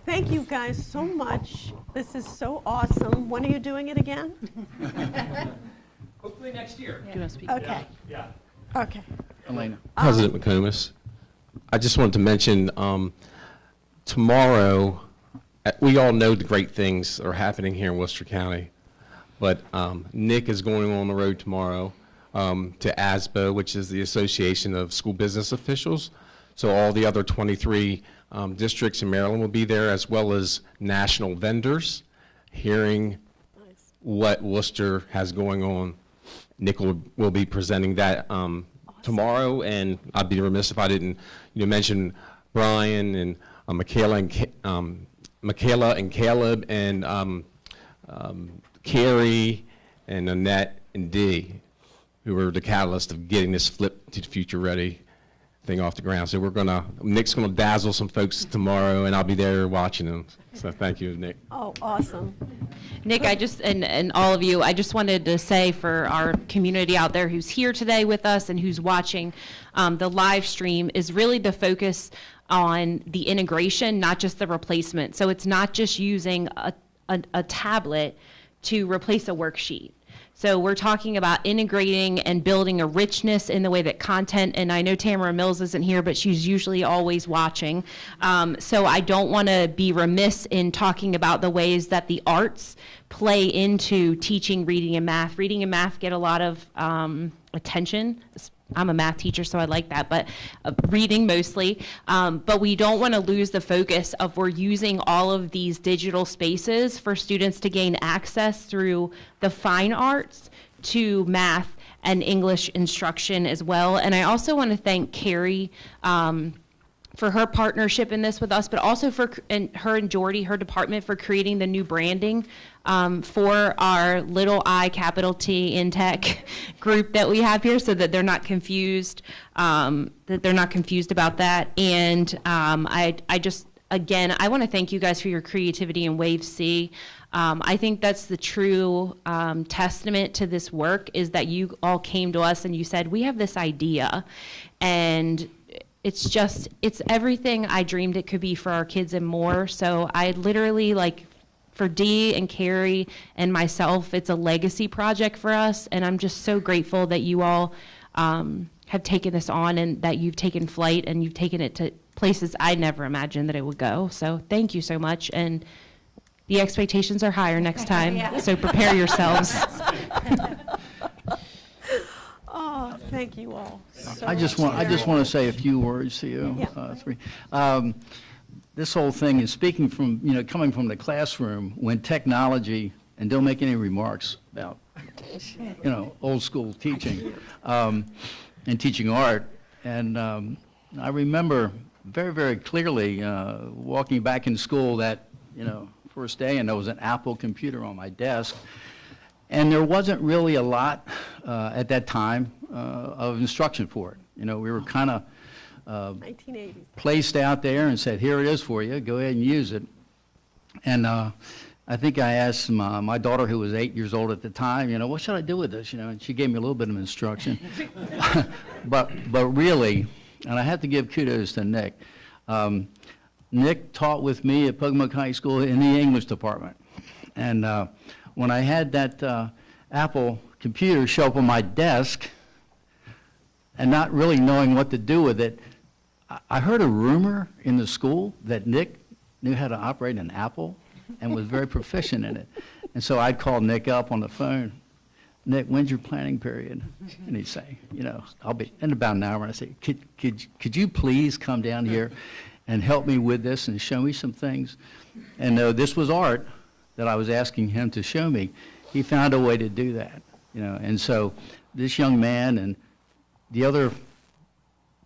Thank you guys so much. This is so awesome. When are you doing it again? Hopefully next year. Do you want to speak? Okay. Yeah. Okay. Elena. President McComas, I just wanted to mention tomorrow, we all know the great things are happening here in Worcester County, but Nick is going on the road tomorrow to ASBO, which is the Association of School Business Officials. So all the other 23 districts in Maryland will be there, as well as national vendors, hearing what Worcester has going on. Nick will be presenting that tomorrow, and I'd be remiss if I didn't mention Brian and Michaela and Caleb and Carrie and Annette and Dee, who were the catalyst of getting this Flip to the Future Ready thing off the ground. So Nick's gonna dazzle some folks tomorrow, and I'll be there watching them. So thank you, Nick. Oh, awesome. Nick, and all of you, I just wanted to say for our community out there who's here today with us and who's watching, the live stream is really the focus on the integration, not just the replacement. So it's not just using a tablet to replace a worksheet. So we're talking about integrating and building a richness in the way that content, and I know Tamara Mills isn't here, but she's usually always watching. So I don't want to be remiss in talking about the ways that the arts play into teaching reading and math. Reading and math get a lot of attention. I'm a math teacher, so I like that, but reading mostly. But we don't want to lose the focus of we're using all of these digital spaces for students to gain access through the fine arts to math and English instruction as well. And I also want to thank Carrie for her partnership in this with us, but also for her and Jordy, her department, for creating the new branding for our little I, capital T, in tech group that we have here, so that they're not confused, about that. And I just, again, I want to thank you guys for your creativity in Wave C. I think that's the true testament to this work, is that you all came to us and you said, we have this idea, and it's everything I dreamed it could be for our kids and more. So I literally, like, for Dee and Carrie and myself, it's a legacy project for us, and I'm just so grateful that you all have taken this on, and that you've taken flight and you've taken it to places I never imagined that it would go. So thank you so much, and the expectations are higher next time, Yeah. so prepare yourselves. Oh, thank you all. I just want to say a few words to you, three. This whole thing is speaking from, coming from the classroom when technology, and don't make any remarks about, old school teaching, and teaching art. And I remember very, very clearly walking back in school that, first day, and there was an Apple computer on my desk. And there wasn't really a lot at that time of instruction for it. We were kind of 1980s. placed out there and said, here it is for you, go ahead and use it. And I think I asked my daughter, who was 8 years old at the time, what should I do with this? And she gave me a little bit of instruction. but really, and I have to give kudos to Nick. Nick taught with me at Pocomoke High School in the English department. And when I had that Apple computer show up on my desk and not really knowing what to do with it, I heard a rumor in the school that Nick knew how to operate an Apple and was very proficient in it. And so I'd call Nick up on the phone, Nick, when's your planning period? And he'd say, I'll be in about an hour. And I'd say, could you please come down here and help me with this and show me some things? And though this was art that I was asking him to show me, he found a way to do that, And so this young man and the other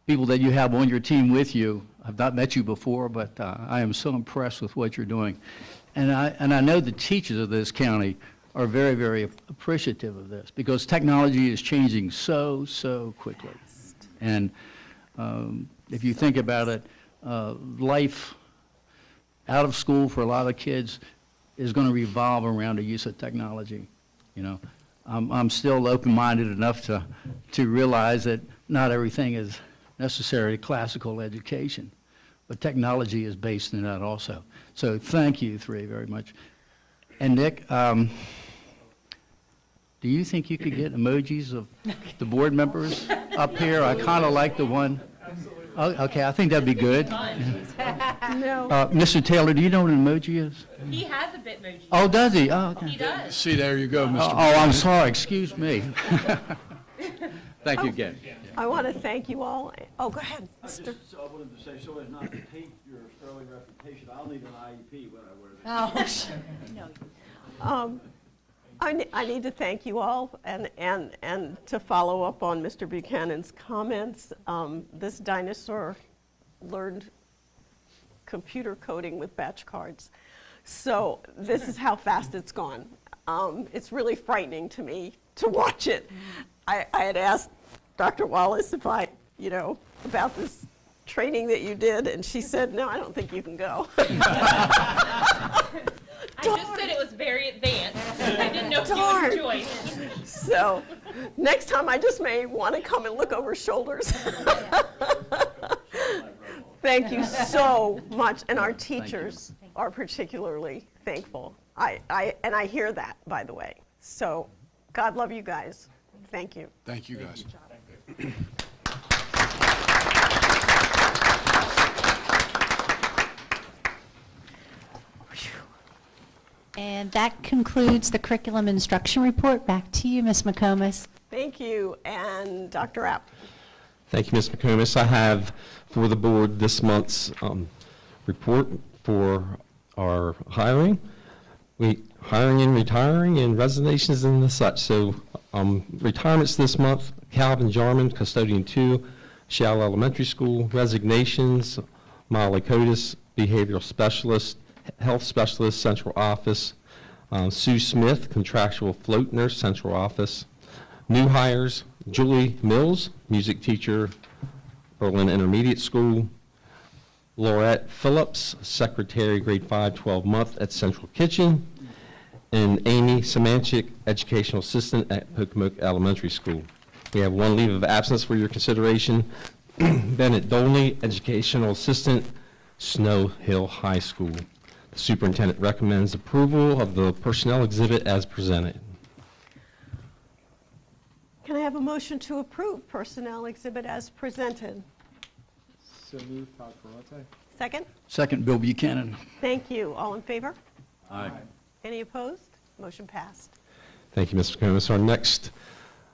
people that you have on your team with you, I've not met you before, but I am so impressed with what you're doing. And I know the teachers of this county are very, very appreciative of this, because technology is changing so quickly. And if you think about it, life out of school for a lot of kids is going to revolve around the use of technology. I'm still open-minded enough to realize that not everything is necessary classical education, but technology is based in that also. So thank you three very much. And Nick, do you think you could get emojis of the board members up here? I kind of like the one. Oh, okay, I think that'd be good. No. Mr. Taylor, do you know what an emoji is? He has a Bitmoji. Oh, does he? Oh, okay. He does. See, there you go, Mr. I'm sorry, excuse me. Thank you again. I want to thank you all. Oh, go ahead, Mr. I wanted to say, so as not to taint your sterling reputation, I'll need an IEP when I wear this. I need to thank you all, and to follow up on Mr. Buchanan's comments. This dinosaur learned computer coding with batch cards. So this is how fast it's gone. It's really frightening to me to watch it. I had asked Dr. Wallace if about this training that you did, and she said, no, I don't think you can go. I just said it was very advanced. I didn't know if you Darn. would join it. So next time I just may want to come and look over shoulders. Thank you so much, and our teachers are particularly thankful. I hear that, by the way. So God love you guys. Thank you. Thank you, guys. And that concludes the curriculum instruction report. Back to you, Ms. McComas. Thank you, and Dr. App. Thank you, Ms. McComas. I have for the board this month's report for our hiring. Hiring and retiring and resignations and the such. So retirements this month, Calvin Jarman, Custodian 2, Shell Elementary School. Resignations, Molly Cotis, Behavioral Specialist, Health Specialist, Central Office. Sue Smith, Contractual Float Nurse, Central Office. New hires, Julie Mills, Music Teacher, Berlin Intermediate School. Laurette Phillips, Secretary, Grade 5, 12-month at Central Kitchen. And Amy Samanchik, Educational Assistant at Pocomoke Elementary School. We have one leave of absence for your consideration. Bennett Dolney, Educational Assistant, Snow Hill High School. The superintendent recommends approval of the personnel exhibit as presented. Can I have a motion to approve personnel exhibit as presented? So moved, Todd Ferrante. Second? Second, Bill Buchanan. Thank you. All in favor? Aye. Any opposed? Motion passed. Thank you, Mr. McComas. Our next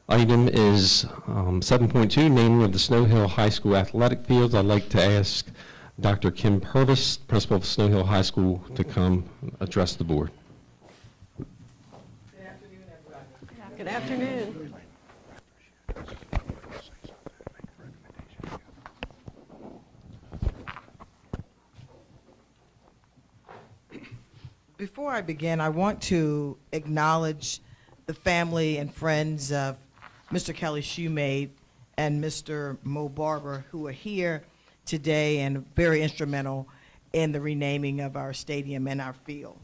item is 7.2, naming of the Snow Hill High School athletic fields. I'd like to ask Dr. Kim Purvis, principal of Snow Hill High School, to come address the board. Good afternoon, everybody. Good afternoon. Before I begin, I want to acknowledge the family and friends of Mr. Kelly Shoemate and Mr. Mo Barber, who are here today and very instrumental in the renaming of our stadium and our field.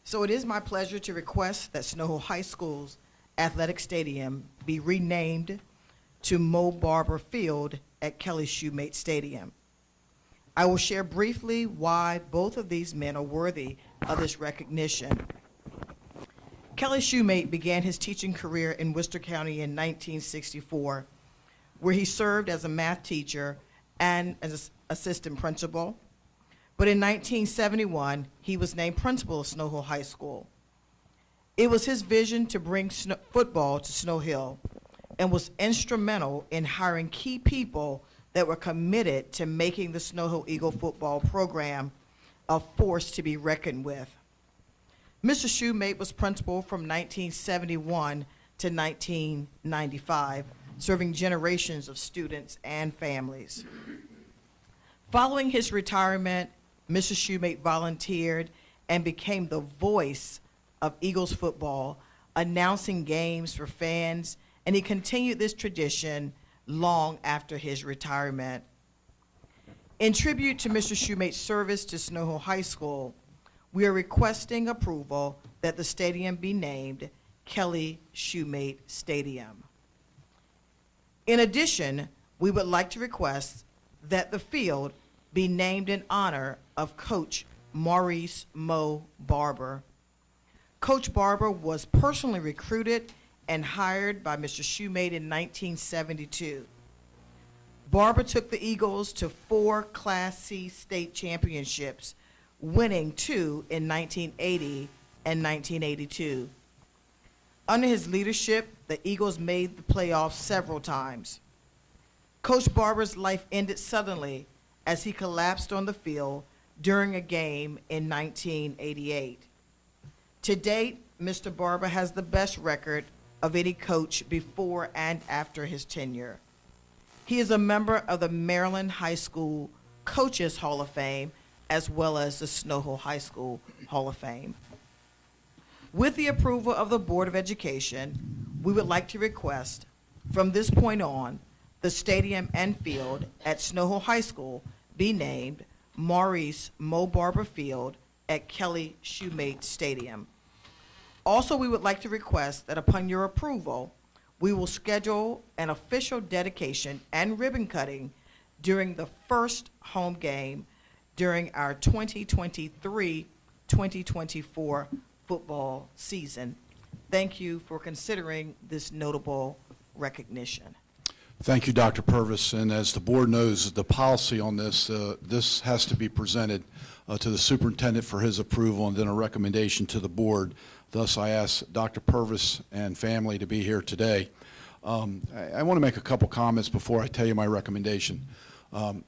So it is my pleasure to request that Snow Hill High School's athletic stadium be renamed to Mo Barber Field at Kelly Shoemate Stadium. I will share briefly why both of these men are worthy of this recognition. Kelly Shoemate began his teaching career in Worcester County in 1964, where he served as a math teacher and as assistant principal. But in 1971, he was named principal of Snow Hill High School. It was his vision to bring football to Snow Hill and was instrumental in hiring key people that were committed to making the Snow Hill Eagle football program a force to be reckoned with. Mr. Shoemate was principal from 1971 to 1995, serving generations of students and families. Following his retirement, Mr. Shoemate volunteered and became the voice of Eagles football, announcing games for fans, and he continued this tradition long after his retirement. In tribute to Mr. Shoemate's service to Snow Hill High School, we are requesting approval that the stadium be named Kelly Shoemate Stadium. In addition, we would like to request that the field be named in honor of Coach Maurice Mo Barber. Coach Barber was personally recruited and hired by Mr. Shoemate in 1972. Barber took the Eagles to 4 Class C state championships, winning 2 in 1980 and 1982. Under his leadership, the Eagles made the playoffs several times. Coach Barber's life ended suddenly as he collapsed on the field during a game in 1988. To date, Mr. Barber has the best record of any coach before and after his tenure. He is a member of the Maryland High School Coaches Hall of Fame, as well as the Snow Hill High School Hall of Fame. With the approval of the Board of Education, we would like to request, from this point on, the stadium and field at Snow Hill High School be named Maurice Mo Barber Field at Kelly Shoemate Stadium. Also, we would like to request that upon your approval, we will schedule an official dedication and ribbon cutting during the first home game during our 2023-2024 football season. Thank you for considering this notable recognition. Thank you, Dr. Purvis. And as the board knows, the policy on this, this has to be presented to the superintendent for his approval and then a recommendation to the board. Thus, I ask Dr. Purvis and family to be here today. I want to make a couple comments before I tell you my recommendation. I've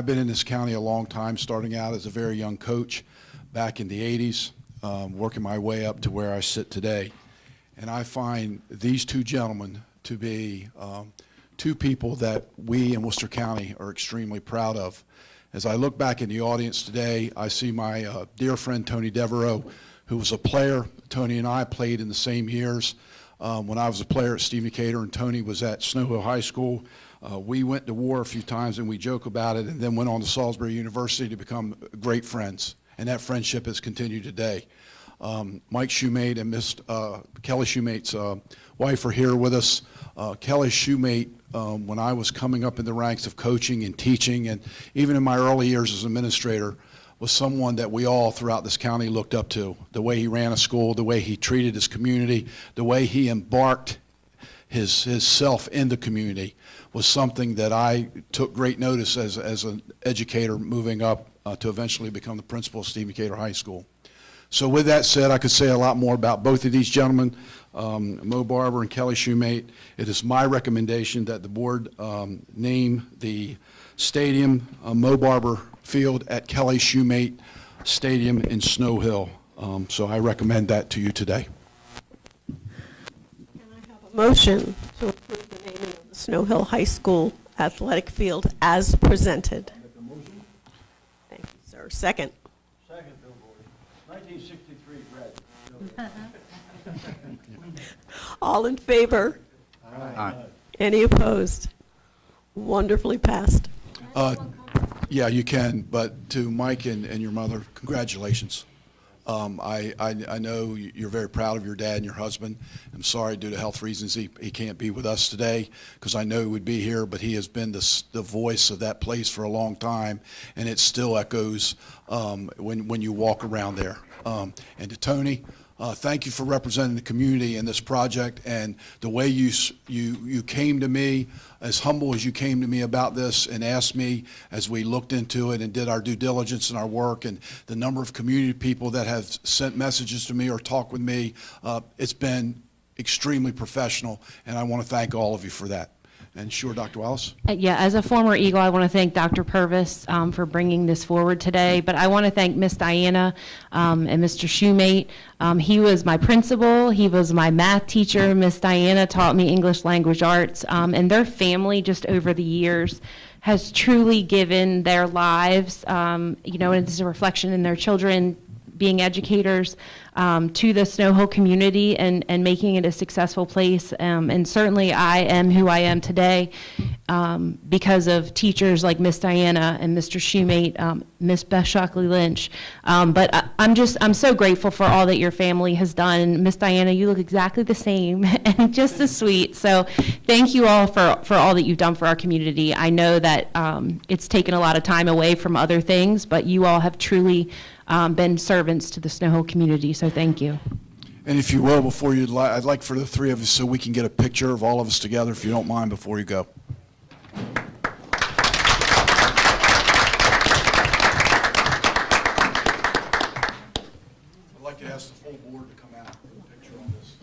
been in this county a long time, starting out as a very young coach back in the 80s, working my way up to where I sit today. And I find these two gentlemen to be two people that we in Worcester County are extremely proud of. As I look back in the audience today, I see my dear friend Tony Devereaux, who was a player. Tony and I played in the same years. When I was a player at Steve Decatur and Tony was at Snow Hill High School, we went to war a few times and we joke about it, and then went on to Salisbury University to become great friends. And that friendship has continued today. Mike Shoemate and Miss Kelly Shoemate's wife are here with us. Kelly Shoemate, when I was coming up in the ranks of coaching and teaching, and even in my early years as administrator, was someone that we all throughout this county looked up to. The way he ran a school, the way he treated his community, the way he embarked his self in the community was something that I took great notice as an educator moving up to eventually become the principal of Steve Decatur High School. So with that said, I could say a lot more about both of these gentlemen, Mo Barber and Kelly Shoemate. It is my recommendation that the board name the stadium Mo Barber Field at Kelly Shoemate Stadium in Snow Hill. So I recommend that to you today. Motion to approve the naming of the Snow Hill High School athletic field as presented. Thank you, sir. Second. Second, Bill Boyd. 1963 grad. All in favor? Aye. Any opposed? Wonderfully passed. Yeah, you can, but to Mike and your mother, congratulations. I know you're very proud of your dad and your husband. I'm sorry, due to health reasons, he can't be with us today, because I know he would be here, but he has been the voice of that place for a long time, and it still echoes when you walk around there. And to Tony, thank you for representing the community in this project, and the way you came to me, as humble as you came to me about this and asked me as we looked into it and did our due diligence and our work, and the number of community people that have sent messages to me or talked with me, it's been extremely professional, and I want to thank all of you for that. And sure, Dr. Wallace? Yeah, as a former Eagle, I want to thank Dr. Purvis for bringing this forward today, but I want to thank Miss Diana and Mr. Shoemate. He was my principal, he was my math teacher. Miss Diana taught me English language arts, and their family just over the years has truly given their lives, and it's a reflection in their children being educators to the Snow Hill community and making it a successful place. And certainly I am who I am today because of teachers like Miss Diana and Mr. Shoemate, Miss Beth Shockley Lynch. But I'm so grateful for all that your family has done. Miss Diana, you look exactly the same and just as sweet. So thank you all for all that you've done for our community. I know that it's taken a lot of time away from other things, but you all have truly been servants to the Snow Hill community, so thank you. And if you will, before you, I'd like for the three of us so we can get a picture of all of us together, if you don't mind, before you go. I'd like to ask the full board to come out for a picture on this.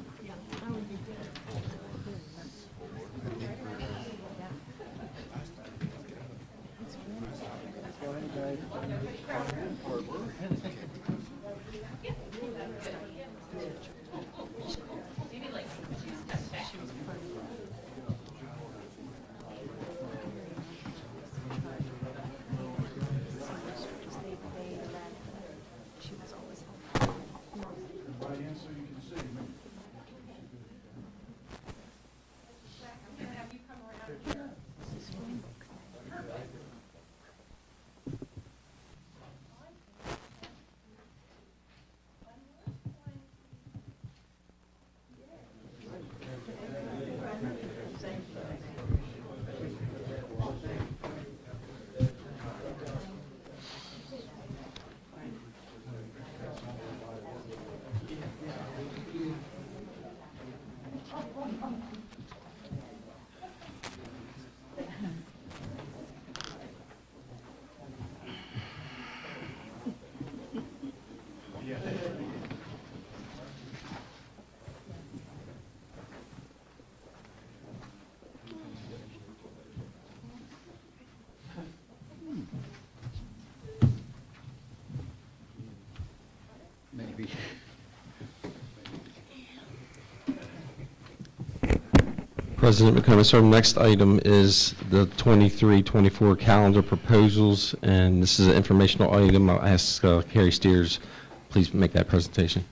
President McComas. Our next item is the 23-24 calendar proposals, and this is an informational item. I'll ask Carrie Steers, please make that presentation.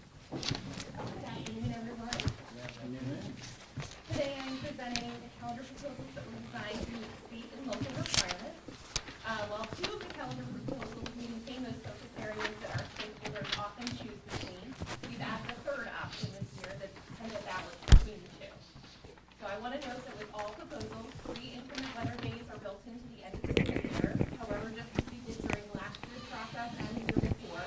Today I'm presenting the calendar proposals that were designed to meet state and local requirements. While two of the calendar proposals maintain those focus areas that our stakeholders often choose between, we've added a third option this year that's kind of a balance between the two. So I want to note that with all proposals, 3 increment letter days are built into the end of the school year. However, just as we did during last year's process and the year before,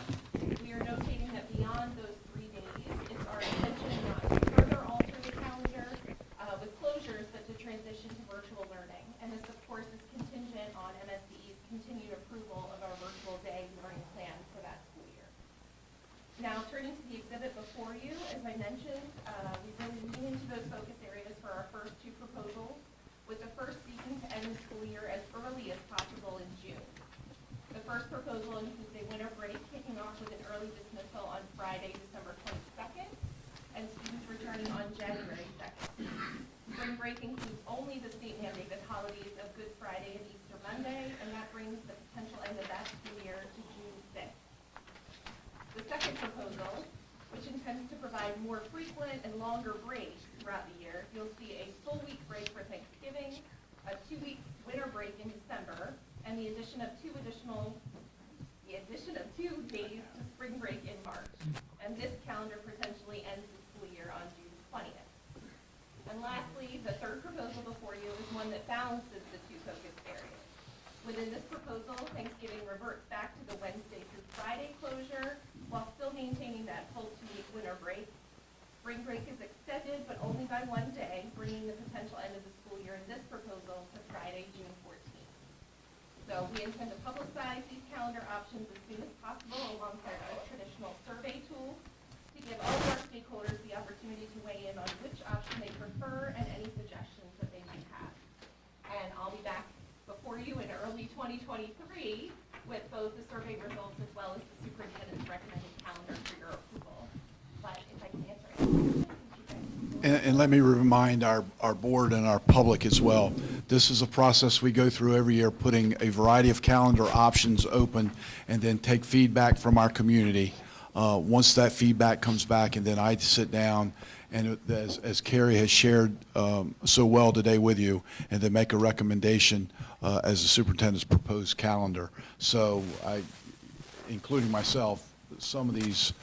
we are notating that beyond those 3 days, it's our intention not to further alter the calendar with closures, but to transition to virtual learning. And this, of course, is contingent on MSDE's continued approval of our virtual day learning plan for that school year. Now, turning to the exhibit before you, as I mentioned, we really lean into those focus areas for our first 2 proposals, with the first seeking to end the school year as early as possible in June. The first proposal includes a winter break kicking off with an early dismissal on Friday, December 22nd, and students returning on January 2nd. Spring break includes only the state-mandated holidays of Good Friday and Easter Monday, and that brings the potential end of that school year to June 5th. The second proposal, which intends to provide more frequent and longer breaks throughout the year, you'll see a full week break for Thanksgiving, a 2-week winter break in December, and the addition of 2 days to spring break in March. And this calendar potentially ends the school year on June 20th. And lastly, the third proposal before you is one that balances the 2 focus areas. Within this proposal, Thanksgiving reverts back to the Wednesday through Friday closure while still maintaining that full 2-week winter break. Spring break is extended, but only by 1 day, bringing the potential end of the school year in this proposal to Friday, June 14th. So we intend to publicize these calendar options as soon as possible alongside our traditional survey tool to give all of our stakeholders the opportunity to weigh in on which option they prefer and any suggestions that they might have. And I'll be back before you in early 2023 with both the survey results as well as the superintendent's recommended calendar for your approval. But if I can answer any questions. And let me remind our board and our public as well, this is a process we go through every year, putting a variety of calendar options open and then take feedback from our community. Once that feedback comes back, and then I sit down and as Carrie has shared so well today with you, and then make a recommendation as the superintendent's proposed calendar. So including myself, some of these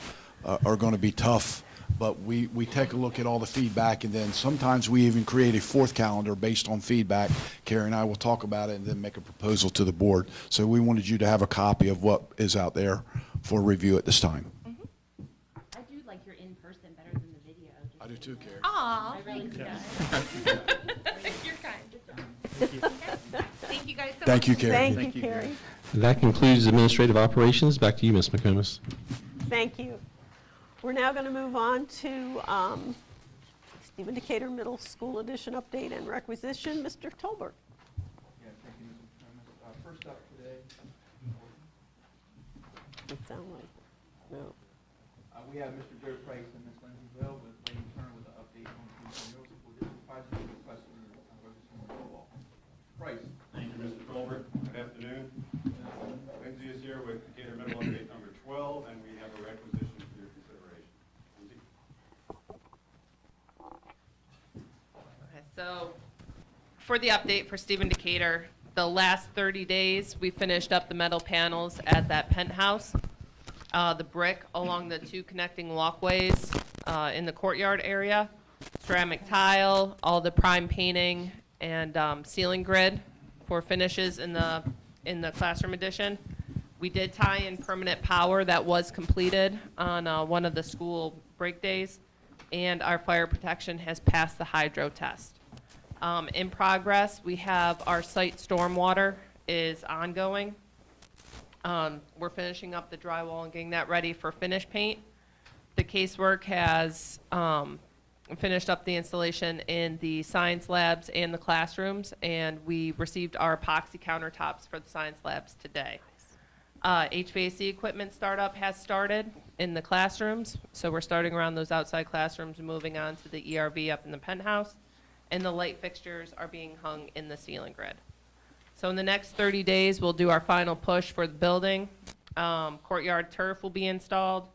are going to be tough, but we take a look at all the feedback, and then sometimes we even create a 4th calendar based on feedback. Carrie and I will talk about it and then make a proposal to the board. So we wanted you to have a copy of what is out there for review at this time. I do like your in-person better than the video. I do too, Carrie. Aw, I really thanks, do. guys. You're kind. Thank you guys so much. Thank you, Carrie. Thank you, Carrie. That concludes administrative operations. Back to you, Ms. McComas. Thank you. We're now going to move on to Stephen Decatur Middle School Edition update and requisition. Mr. Tolbert. Yeah, thank you, Mrs. Thomas. First up today. It sounds like, no. We have Mr. Joe Price and Ms. Lindsay Bell with Lady Turner with an update on Kingston Middle School District project requesting requisition on roll. Price. Thank you, Mr. Tolbert. Good afternoon. Lindsay is here with Decatur Middle update number 12, and we have a requisition for your consideration. Lindsay? Okay, so for the update for Stephen Decatur, the last 30 days, we finished up the metal panels at that penthouse, the brick along the 2 connecting walkways in the courtyard area, ceramic tile, all the prime painting, and ceiling grid for finishes in the classroom addition. We did tie in permanent power that was completed on one of the school break days, and our fire protection has passed the hydro test. In progress, we have our site stormwater is ongoing. We're finishing up the drywall and getting that ready for finish paint. The casework has finished up the installation in the science labs and the classrooms, and we received our epoxy countertops for the science labs today. HVAC equipment startup has started in the classrooms, so we're starting around those outside classrooms and moving on to the ERV up in the penthouse. and the light fixtures are being hung in the ceiling grid. So in the next 30 days, we'll do our final push for the building. Courtyard turf will be installed,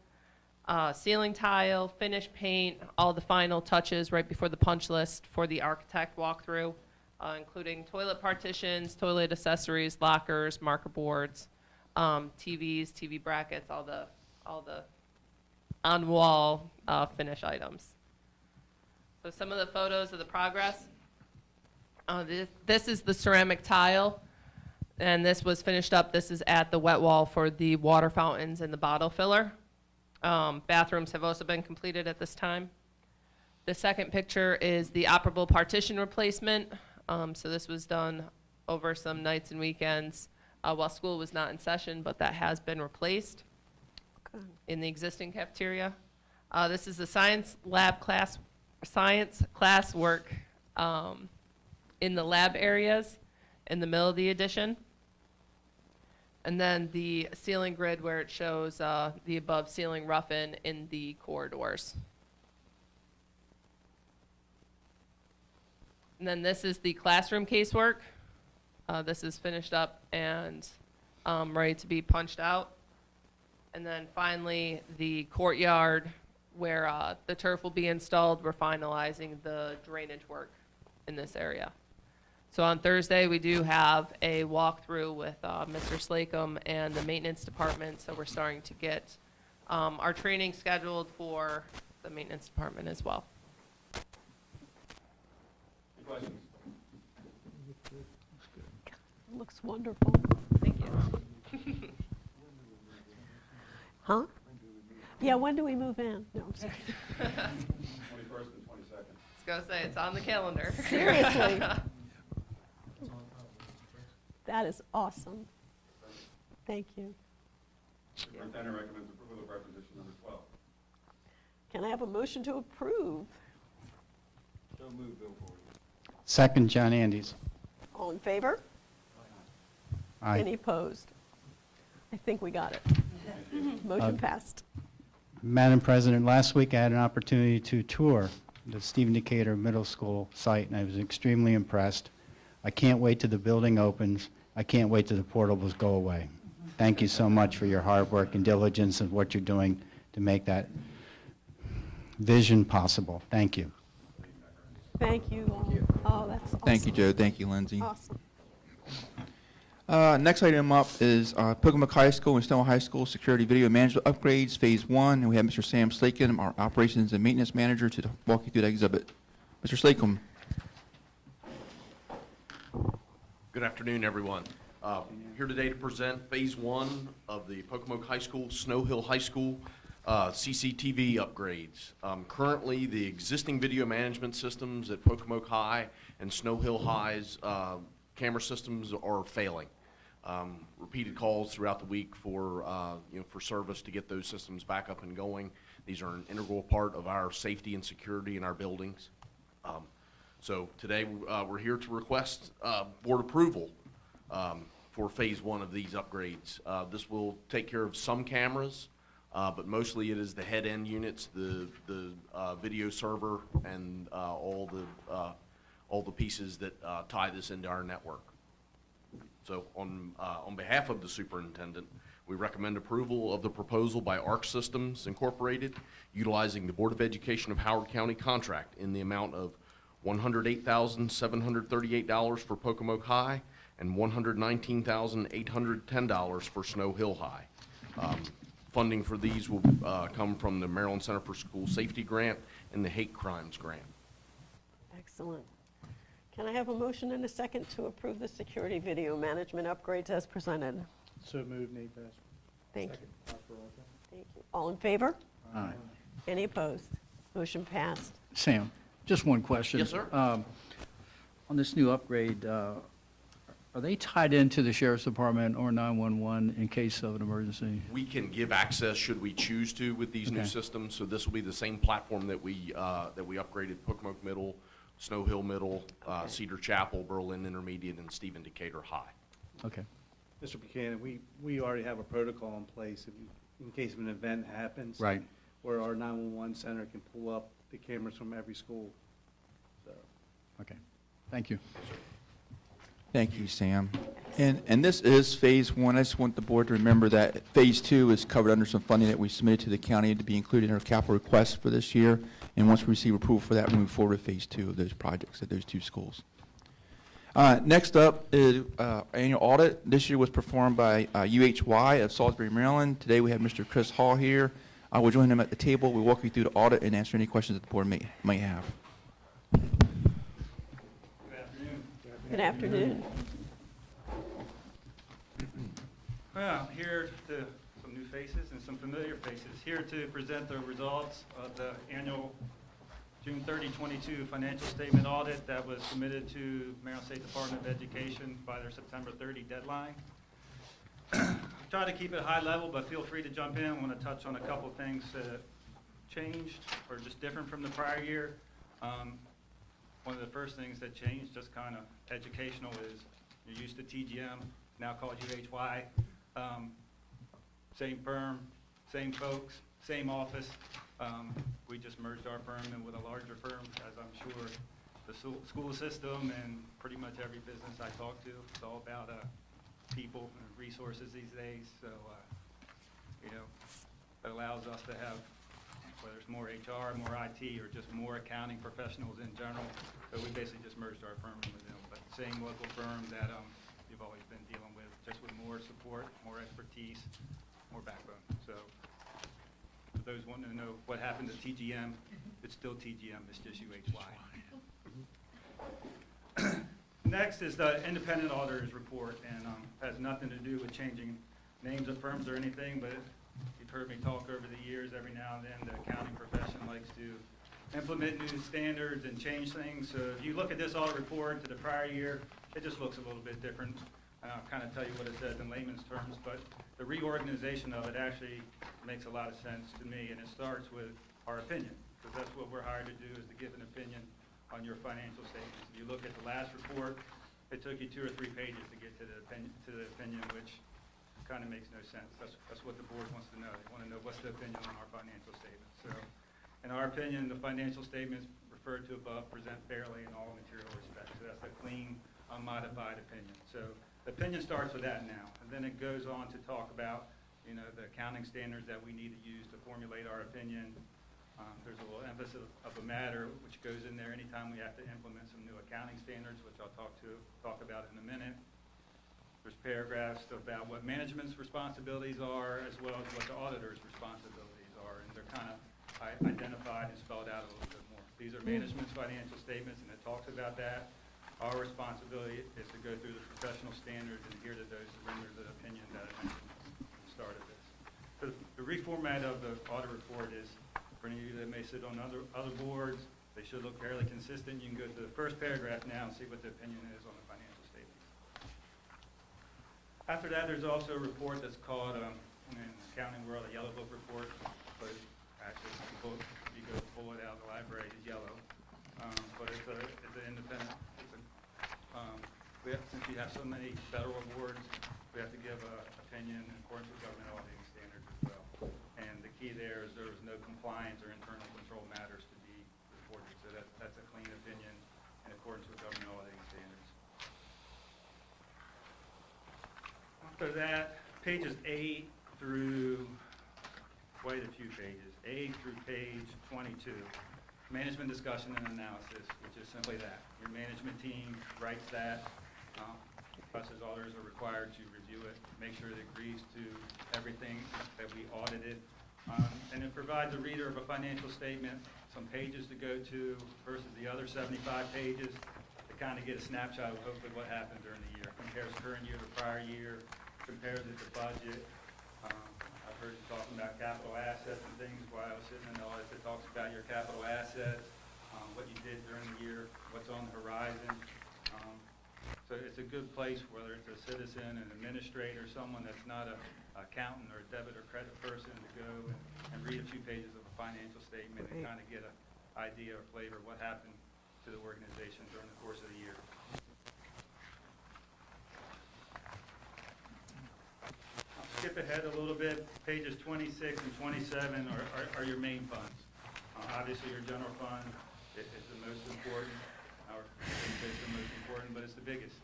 ceiling tile, finish paint, all the final touches right before the punch list for the architect walkthrough, including toilet partitions, toilet accessories, lockers, marker boards, TVs, TV brackets, all the on-wall finish items. So some of the photos of the progress. This is the ceramic tile, and this was finished up. This is at the wet wall for the water fountains and the bottle filler. Bathrooms have also been completed at this time. The second picture is the operable partition replacement. So this was done over some nights and weekends while school was not in session, but that has been replaced in the existing cafeteria. This is the science class work in the lab areas in the middle of the addition. And then the ceiling grid where it shows the above ceiling rough-in the corridors. And then this is the classroom casework. This is finished up and ready to be punched out. And then finally, the courtyard where the turf will be installed. We're finalizing the drainage work in this area. So on Thursday, we do have a walkthrough with Mr. Slacum and the maintenance department. So we're starting to get our training scheduled for the maintenance department as well. Any questions? Looks wonderful. Thank you. Huh? Yeah, when do we move in? No, I'm sorry. 21st and 22nd. I was going to say, it's on the calendar. Seriously. That is awesome. Thank you. Superintendent recommends approval of requisition number 12. Can I have a motion to approve? So moved, Bill Ford. Second, John Andes. All in favor? Aye. Any opposed? I think we got it. Motion passed. Madam President, last week I had an opportunity to tour the Stephen Decatur Middle School site, and I was extremely impressed. I can't wait till the building opens. I can't wait till the portables go away. Thank you so much for your hard work and diligence and what you're doing to make that vision possible. Thank you. Thank you. Oh, that's awesome. Thank you, Joe. Thank you, Lindsay. Awesome. Next item up is Pocomoke High School and Stonewall High School security video management upgrades, Phase 1. And we have Mr. Sam Slacum, our Operations and Maintenance Manager, to walk you through the exhibit. Mr. Slacum. Good afternoon, everyone. Here today to present Phase 1 of the Pocomoke High School, Snow Hill High School CCTV upgrades. Currently, the existing video management systems at Pocomoke High and Snow Hill High's camera systems are failing. Repeated calls throughout the week for for service to get those systems back up and going. These are an integral part of our safety and security in our buildings. So today we're here to request board approval for Phase 1 of these upgrades. This will take care of some cameras, but mostly it is the head end units, the video server, and all the pieces that tie this into our network. So on behalf of the superintendent, we recommend approval of the proposal by ARC Systems Incorporated, utilizing the Board of Education of Howard County contract in the amount of $108,738 for Pocomoke High and $119,810 for Snow Hill High. Funding for these will come from the Maryland Center for School Safety Grant and the Hate Crimes Grant. Excellent. Can I have a motion and a second to approve the security video management upgrades as presented? So moved, Nate Bass. Thank you. Thank you. All in favor? Aye. Any opposed? Motion passed. Sam, just one question. Yes, sir. On this new upgrade, are they tied into the Sheriff's Department or 911 in case of an emergency? We can give access should we choose to with these new Okay. systems. So this will be the same platform that we upgraded Pocomoke Middle, Snow Hill Middle, Cedar Chapel, Berlin Intermediate, and Stephen Decatur High. Okay. Mr. Buchanan, we already have a protocol in place in case of an event happens. Right. Where our 911 center can pull up the cameras from every school. So Okay, thank you. Thank you, Sam. And this is Phase 1. I just want the board to remember that Phase 2 is covered under some funding that we submitted to the county to be included in our capital request for this year. And once we receive approval for that, we move forward with Phase 2 of those projects at those two schools. Next up is annual audit. This year was performed by UHY of Salisbury, Maryland. Today we have Mr. Chris Hall here. I will join him at the table. We'll walk you through the audit and answer any questions that the board may have. Good afternoon. Well, here to some new faces and some familiar faces. Here to present the results of the annual June 30, 22 financial statement audit that was submitted to Maryland State Department of Education by their September 30 deadline. Try to keep it high level, but feel free to jump in. I want to touch on a couple of things that changed or just different from the prior year. One of the first things that changed, just kind of educational, is you're used to TGM, now called UHY. Same firm, same folks, same office. We just merged our firm in with a larger firm, as I'm sure the school system and pretty much every business I talk to, it's all about people and resources these days. So, you know, it allows us to have, whether it's more HR, more IT, or just more accounting professionals in general. So we basically just merged our firm in with them, but same local firm that you've always been dealing with, just with more support, more expertise, more backbone. So for those wanting to know what happened to TGM, it's still TGM, it's just UHY. Next is the independent auditor's report, and has nothing to do with changing names of firms or anything, but you've heard me talk over the years. Every now and then the accounting profession likes to implement new standards and change things. So if you look at this audit report to the prior year, it just looks a little bit different. And I'll kind of tell you what it says in layman's terms, but the reorganization of it actually makes a lot of sense to me, and it starts with our opinion, because that's what we're hired to do, is to give an opinion on your financial statements. If you look at the last report, it took you 2 or 3 pages to get to the opinion, which kind of makes no sense. That's what the board wants to know. They want to know what's the opinion on our financial statements. So, in our opinion, the financial statements referred to above present fairly in all material respects. So that's a clean, unmodified opinion. So the opinion starts with that now, and then it goes on to talk about, you know, the accounting standards that we need to use to formulate our opinion. There's a little emphasis of a matter which goes in there anytime we have to implement some new accounting standards, which I'll talk about in a minute. There's paragraphs about what management's responsibilities are, as well as what the auditor's responsibilities are, and they're kind of identified and spelled out a little bit more. These are management's financial statements, and it talks about that. Our responsibility is to go through the professional standards and adhere to those to render the opinion that I mentioned at the start of this. So the reformat of the audit report is, for any of you that may sit on other boards, they should look fairly consistent. You can go to the first paragraph now and see what the opinion is on the financial statements. After that, there's also a report that's called, in the accounting world, a yellow book report, but actually, you go pull it out of the library, it's yellow. But it's an independent, since we have so many federal awards, we have to give an opinion in accordance with government auditing standards as well. And the key there is there was no compliance or internal control matters to be reported. So that's a clean opinion in accordance with government auditing standards. After that, pages 8 through quite a few pages, 8 through page 22, management discussion and analysis, which is simply that. Your management team writes that. Us as auditors are required to review it, make sure it agrees to everything that we audited. And it provides the reader of a financial statement some pages to go to versus the other 75 pages to kind of get a snapshot of hopefully what happened during the year. Compares current year to prior year, compares it to budget. I've heard you talking about capital assets and things while I was sitting in the audit. It talks about your capital assets, what you did during the year, what's on the horizon. So it's a good place, whether it's a citizen, an administrator, someone that's not an accountant or a debit or credit person, to go and read a few pages of a financial statement and kind of get an idea or flavor of what happened to the organization during the course of the year. I'll skip ahead a little bit. Pages 26 and 27 are your main funds. Obviously, your general fund is the most important. I wouldn't say it's the most important, but it's the biggest.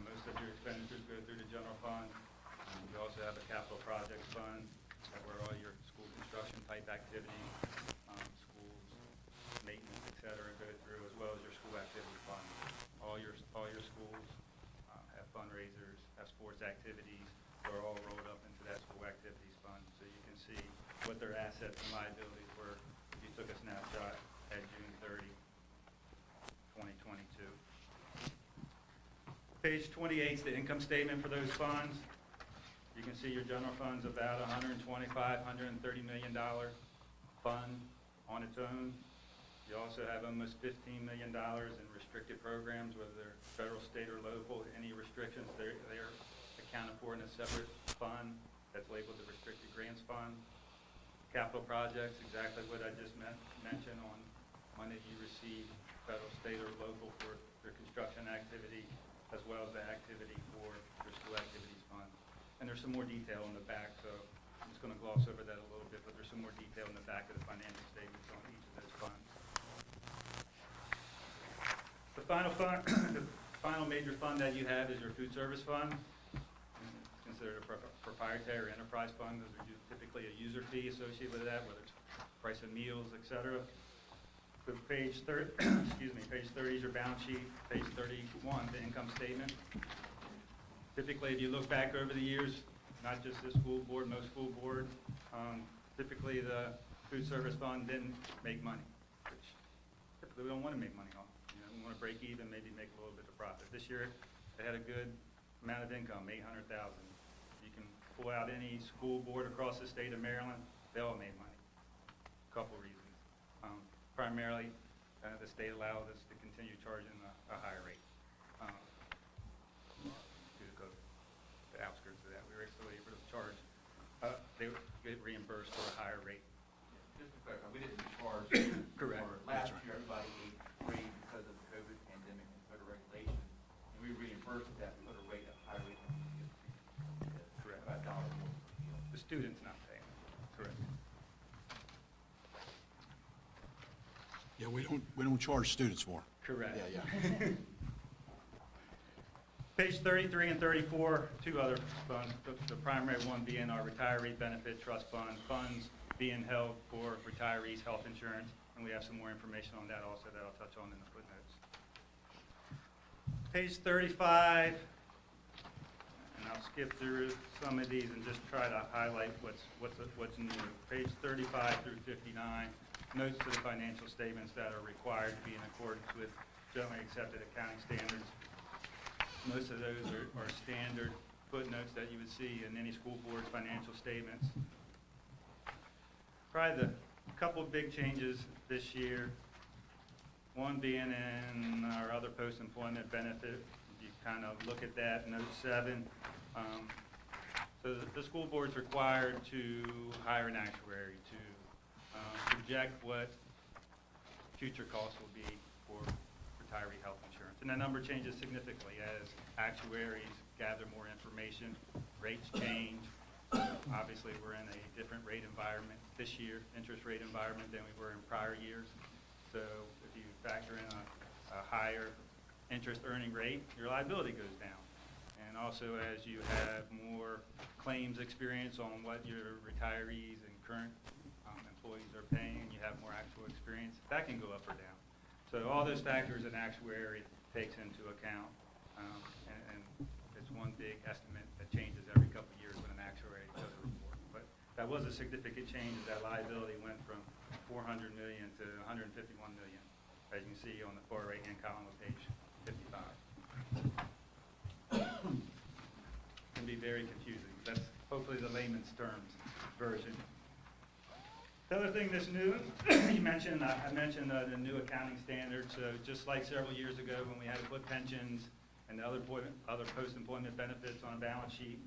Most of your expenditures go through the general fund. We also have a capital projects fund where all your school construction type activities, schools, maintenance, et cetera, go through, as well as your school activity fund. All your schools have fundraisers, have sports activities. They're all rolled up into that school activities fund. So you can see what their assets and liabilities were if you took a snapshot at June 30, 2022. Page 28 is the income statement for those funds. You can see your general fund's about $125, $130 million fund on its own. You also have almost $15 million in restricted programs, whether they're federal, state, or local. Any restrictions, they're accounted for in a separate fund that's labeled the Restricted Grants Fund. Capital projects, exactly what I just mentioned on money you receive, federal, state, or local for their construction activity, as well as the activity for your school activities fund. And there's some more detail in the back, so I'm just going to gloss over that a little bit, but there's some more detail in the back of the financial statements on each of those funds. The final fund, the final major fund that you have is your food service fund. It's considered a proprietary or enterprise fund. There's typically a user fee associated with that, whether it's price of meals, et cetera. So page 30, page 30 is your balance sheet. Page 31, the income statement. Typically, if you look back over the years, not just this school board, most school boards, typically the food service fund didn't make money, which typically we don't want to make money on. We want to break even, maybe make a little bit of profit. This year, they had a good amount of income, $800,000. You can pull out any school board across the state of Maryland, they all made money. A couple reasons. Primarily, the state allowed us to continue charging a higher rate. Due to the outskirts of that, we were still able to charge. They would get reimbursed for a higher rate. Just to clarify, we didn't charge. Correct. Last year, everybody ate free because of the COVID pandemic and federal regulation, and we reimbursed that for the rate of high rate. Correct. About $1 more. The student's not paying. Correct. Yeah, we don't charge students more. Correct. Yeah, yeah. Page 33 and 34, two other funds, the primary one being our retiree benefit trust fund, funds being held for retirees' health insurance, and we have some more information on that also that I'll touch on in the footnotes. Page 35, and I'll skip through some of these and just try to highlight what's new. Page 35 through 59, notes to the financial statements that are required to be in accordance with generally accepted accounting standards. Most of those are standard footnotes that you would see in any school board's financial statements. Probably the couple of big changes this year, one being in our other post-employment benefit. If you kind of look at that, note 7. So the school board's required to hire an actuary to project what future costs will be for retiree health insurance. And that number changes significantly as actuaries gather more information, rates change. Obviously, we're in a different rate environment this year, interest rate environment, than we were in prior years. So if you factor in a higher interest earning rate, your liability goes down. And also as you have more claims experience on what your retirees and current employees are paying, and you have more actual experience, that can go up or down. So all those factors an actuary takes into account, and it's one big estimate that changes every couple of years when an actuary does a report. But that was a significant change. That liability went from $400 million to $151 million, as you can see on the far right-hand column of page 55. It can be very confusing. That's hopefully the layman's terms version. The other thing that's new, I mentioned the new accounting standards. So just like several years ago when we had to put pensions and other post-employment benefits on a balance sheet,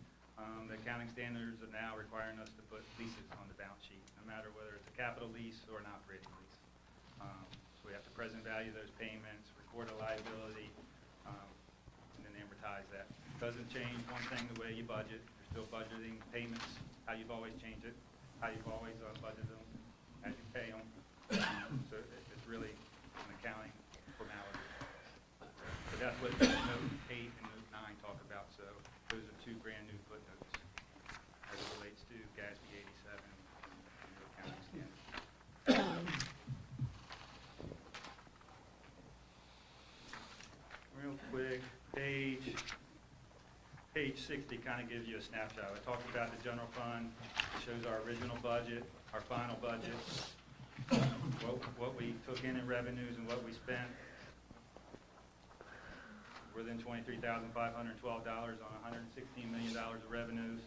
the accounting standards are now requiring us to put leases on the balance sheet, no matter whether it's a capital lease or an operating lease. So we have to present value those payments, record a liability, and then amortize that. It doesn't change one thing the way you budget. You're still budgeting payments, how you've always changed it, how you've always budgeted them, as you pay them. So it's really an accounting formality. So that's what note 8 and note 9 talk about. So those are two brand-new footnotes as it relates to GASB 87 and the accounting standard. Real quick, page 60 kind of gives you a snapshot. I talked about the general fund. It shows our original budget, our final budget, what we took in revenues and what we spent. Within $23,512 on $116 million of revenues.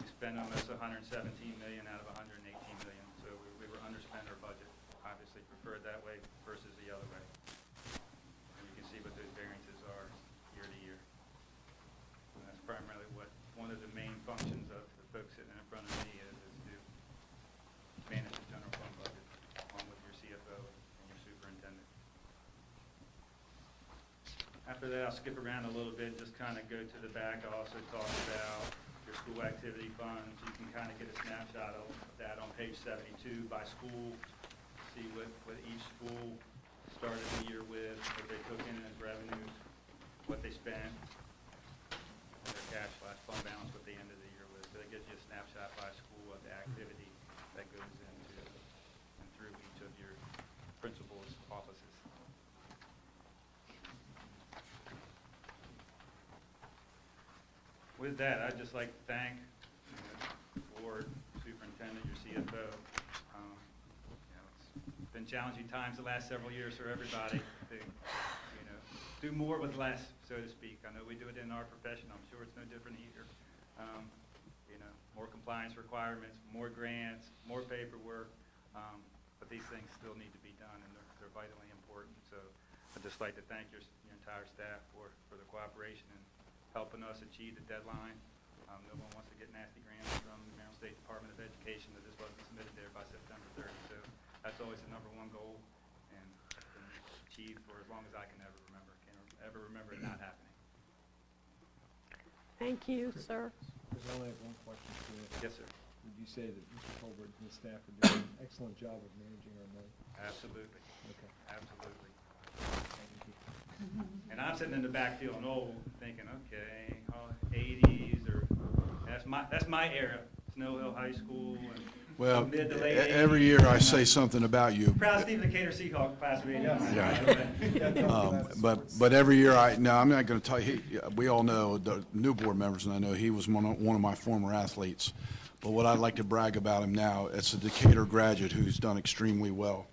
We spent almost $117 million out of $118 million, so we were underspent our budget. Obviously preferred that way versus the other way. And you can see what those variances are year to year. And that's primarily what one of the main functions of the folks sitting in front of me is to manage the general fund budget along with your CFO and your superintendent. After that, I'll skip around a little bit, just kind of go to the back. I'll also talk about your school activity funds. You can kind of get a snapshot of that on page 72 by school. See what each school started the year with, what they took in as revenues, what they spent, and their cash/fund balance, what they ended the year with. So that gives you a snapshot by school of the activity that goes into and through each of your principals' offices. With that, I'd just like to thank the board, superintendent, your CFO. It's been challenging times the last several years for everybody to, do more with less, so to speak. I know we do it in our profession. I'm sure it's no different here. More compliance requirements, more grants, more paperwork, but these things still need to be done, and they're vitally important. So I'd just like to thank your entire staff for the cooperation and helping us achieve the deadline. No one wants to get nasty grants from the Maryland State Department of Education that this wasn't submitted there by September 30. So that's always the #1 goal, and it's been achieved for as long as I can ever remember. Can't ever remember it not happening. Thank you, sir. There's only one question to it. Yes, sir. Would you say that Mr. Colbert and his staff are doing an excellent job of managing our money? Absolutely. Okay. Absolutely. Thank you. And I'm sitting in the back feeling old, thinking, okay, 80s, or that's my era, Snow Hill High School, and Well, mid to late every 80s. year I say something about you. Proud Stephen Decatur Seahawk class of 89. Yeah. But every year I'm not going to tell you, we all know, the new board members, and I know he was one of my former athletes. But what I'd like to brag about him now, it's a Decatur graduate who's done extremely well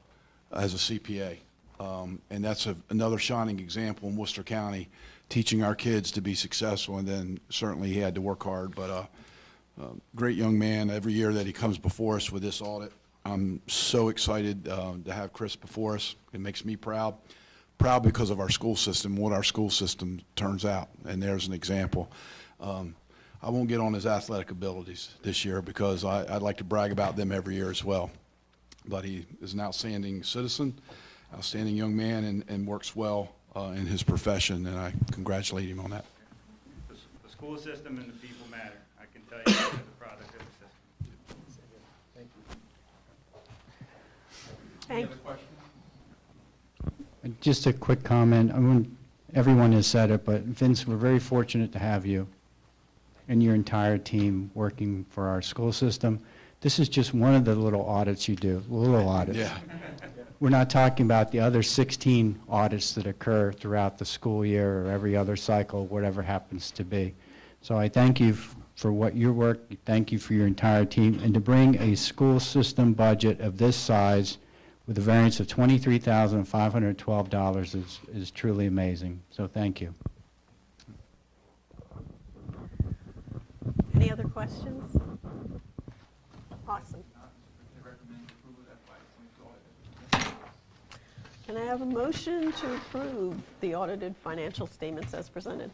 as a CPA. And that's another shining example in Worcester County, teaching our kids to be successful, and then certainly he had to work hard. But great young man. Every year that he comes before us with this audit, I'm so excited to have Chris before us. It makes me proud. Proud because of our school system, what our school system turns out, and there's an example. I won't get on his athletic abilities this year because I'd like to brag about them every year as well. But he is an outstanding citizen, outstanding young man, and works well in his profession, and I congratulate him on that. The school system and the people matter. I can tell you as a product of the system. Thank you. Thank Any other questions? Just a quick comment. Everyone has said it, but Vince, we're very fortunate to have you and your entire team working for our school system. This is just one of the little audits you do, little audits. Yeah. We're not talking about the other 16 audits that occur throughout the school year or every other cycle, whatever happens to be. So I thank you for what your work, thank you for your entire team, and to bring a school system budget of this size with a variance of $23,512 is truly amazing. So thank you. Any other questions? Awesome. Can I have a motion to approve the audited financial statements as presented?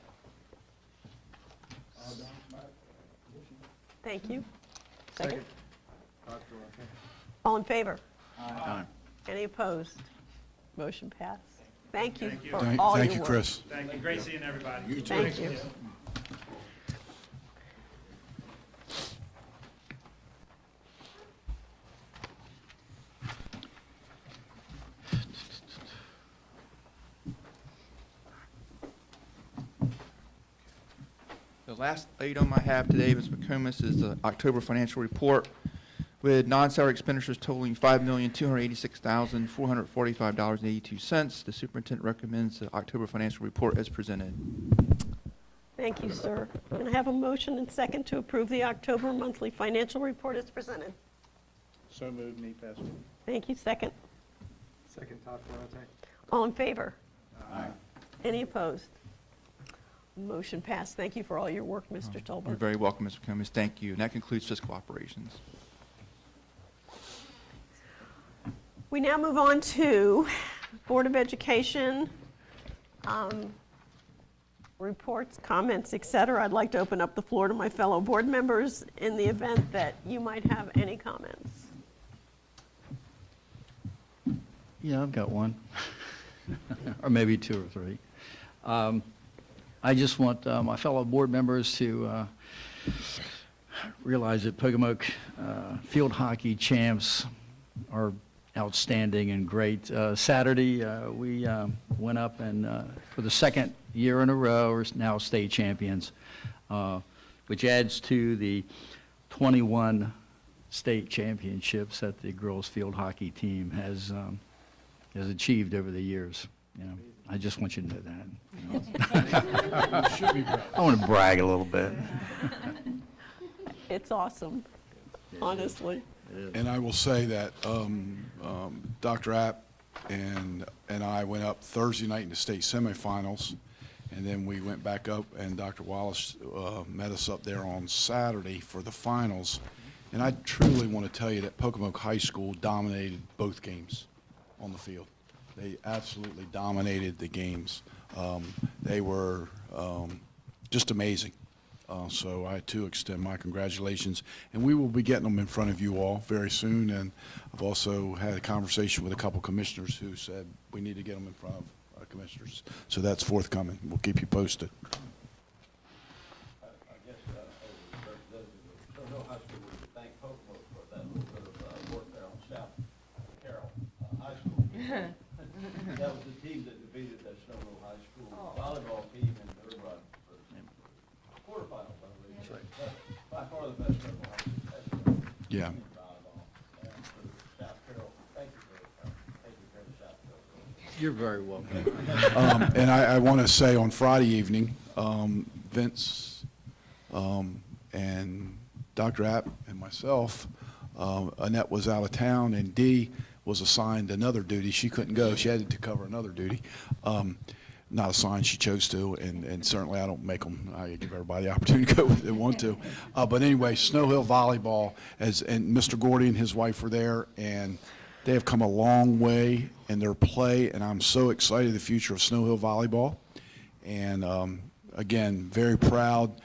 Thank you. Second. All in favor? Aye. Any opposed? Motion passed. Thank you Thank you. for all your work. Thank you, Chris. Thank you. Great seeing everybody. You too. Thank you. last item I have today, Ms. McComas, is the October financial report with non-salary expenditures totaling $5,286,445.82. The superintendent recommends the October financial report as presented. Thank you, sir. Can I have a motion and second to approve the October monthly financial report as presented? So moved, me, Pastor. Thank you. Second. Second, Todd Ferrante. All in favor? Aye. Any opposed? Motion passed. Thank you for all your work, Mr. You're Tolbert. very welcome, Ms. McComas. Thank you. And that concludes fiscal operations. We now move on to Board of Education reports, comments, et cetera. I'd like to open up the floor to my fellow board members in the event that you might have any comments. Yeah, I've got one, or maybe two or three. I just want my fellow board members to realize that Pocomoke field hockey champs are outstanding and great. Saturday, we went up and for the second year in a row, are now state champions, which adds to the 21 state championships that the girls field hockey team has achieved over the years. You know, I just want you to know that. You know. I want to brag a little bit. It's awesome, honestly. And I will say that Dr. App and I went up Thursday night in the state semifinals, and then we went back up, and Dr. Wallace met us up there on Saturday for the finals. And I truly want to tell you that Pocomoke High School dominated both games on the field. They absolutely dominated the games. They were just amazing. So I, too, extend my congratulations. And we will be getting them in front of you all very soon. And I've also had a conversation with a couple commissioners who said we need to get them in front of our commissioners. So that's forthcoming. We'll keep you posted. I guess Snow Hill High School would thank Pocomoke for that little bit of work there on South Carroll High School. That was the team that defeated that Snow Hill High School volleyball team in their quarterfinals, I believe. That's right. By far the best Snow Hill High School. Yeah. South Carroll, thank you for taking care of South Carroll. You're very welcome. And I want to say on Friday evening, Vince and Dr. App and myself, Annette was out of town, and Dee was assigned another duty. She couldn't go. She had to cover another duty. Not assigned, she chose to, and certainly I don't make them. I give everybody the opportunity to go if they want to. But anyway, Snow Hill Volleyball, and Mr. Gordy and his wife were there, and they have come a long way in their play, and I'm so excited the future of Snow Hill Volleyball. And again, very proud.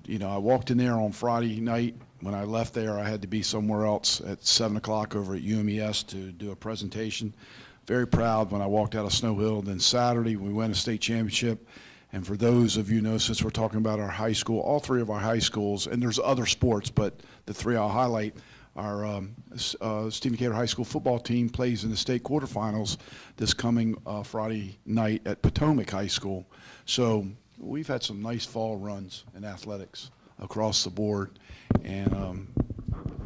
You know, I walked in there on Friday night. When I left there, I had to be somewhere else at 7 o'clock over at UMES to do a presentation. Very proud when I walked out of Snow Hill. Then Saturday, we won a state championship. And for those of you know, since we're talking about our high school, all three of our high schools, and there's other sports, but the three I'll highlight, our Stephen Decatur High School football team plays in the state quarterfinals this coming Friday night at Potomac High School. So we've had some nice fall runs in athletics across the board. And,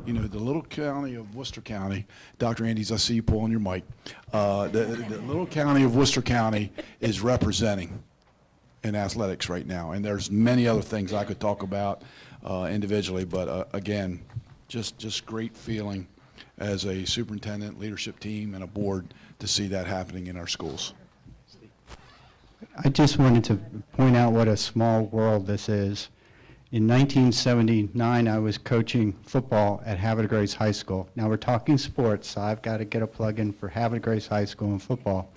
you know, the little county of Worcester County, Dr. Andes, I see you pulling your mic. The little county of Worcester County is representing in athletics right now. And there's many other things I could talk about individually, but again, just great feeling as a superintendent, leadership team, and a board to see that happening in our schools. I just wanted to point out what a small world this is. In 1979, I was coaching football at Havre de Grace High School. Now we're talking sports, so I've got to get a plug in for Havre de Grace High School in football.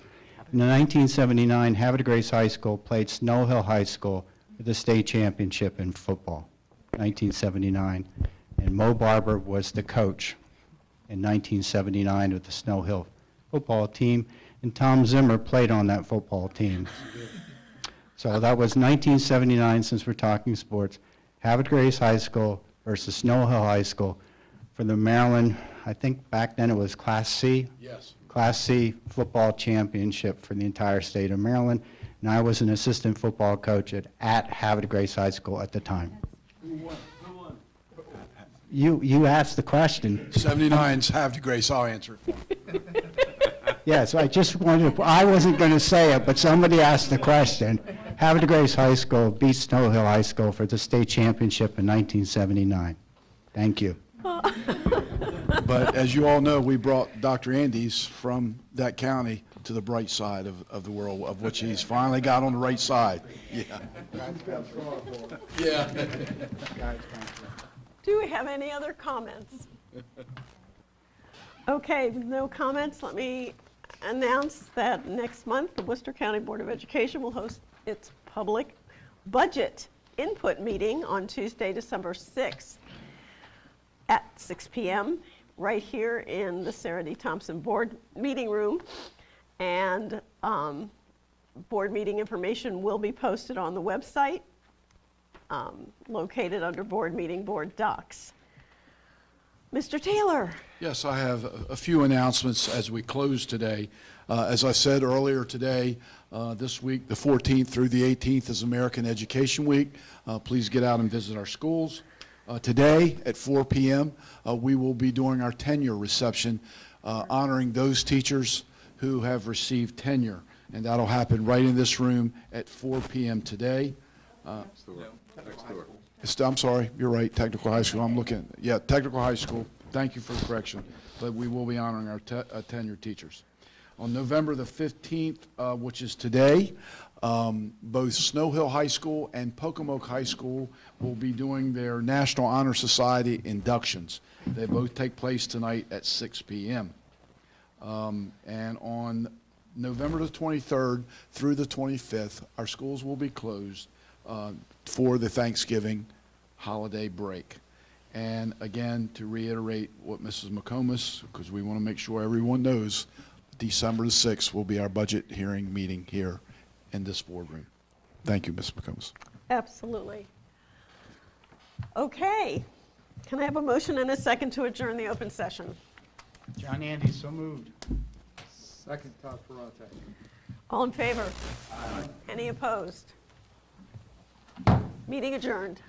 In 1979, Havre de Grace High School played Snow Hill High School for the state championship in football, 1979. And Mo Barber was the coach in 1979 of the Snow Hill football team, and Tom Zimmer played on that football team. So that was 1979, since we're talking sports. Havre de Grace High School versus Snow Hill High School for the Maryland, I think back then it was Class C? Yes. Class C football championship for the entire state of Maryland. and I was an assistant football coach at Havre Grace High School at the time. You asked the question. 79's Havre Grace, I'll answer it for you. Yes, I just wanted, I wasn't going to say it, but somebody asked the question. Havre Grace High School beat Snow Hill High School for the state championship in 1979. Thank you. But as you all know, we brought Dr. Andes from that county to the bright side of the world, of which he's finally got on the right side. Yeah. Yeah. Do we have any other comments? Okay, with no comments, let me announce that next month, the Worcester County Board of Education will host its public budget input meeting on Tuesday, December 6th at 6 p.m. right here in the Sarah D. Thompson Board Meeting Room. And board meeting information will be posted on the website, located under Board Meeting Board Docs. Mr. Taylor. Yes, I have a few announcements as we close today. As I said earlier today, this week, the 14th through the 18th is American Education Week. Please get out and visit our schools. Today at 4 p.m., we will be doing our tenure reception, honoring those teachers who have received tenure. And that'll happen right in this room at 4 p.m. today. Next door. I'm sorry, you're right, Technical High School. I'm looking, yeah, Technical High School. Thank you for the correction. But we will be honoring our tenured teachers. On November the 15th, which is today, both Snow Hill High School and Pocomoke High School will be doing their National Honor Society inductions. They both take place tonight at 6 p.m. And on November the 23rd through the 25th, our schools will be closed for the Thanksgiving holiday break. And again, to reiterate what Mrs. McComas, because we want to make sure everyone knows, December the 6th will be our budget hearing meeting here in this boardroom. Thank you, Mrs. McComas. Absolutely. Okay. Can I have a motion and a second to adjourn the open session? John Andy, so moved. Second, Todd Ferrante. All in favor? Any opposed? Meeting adjourned.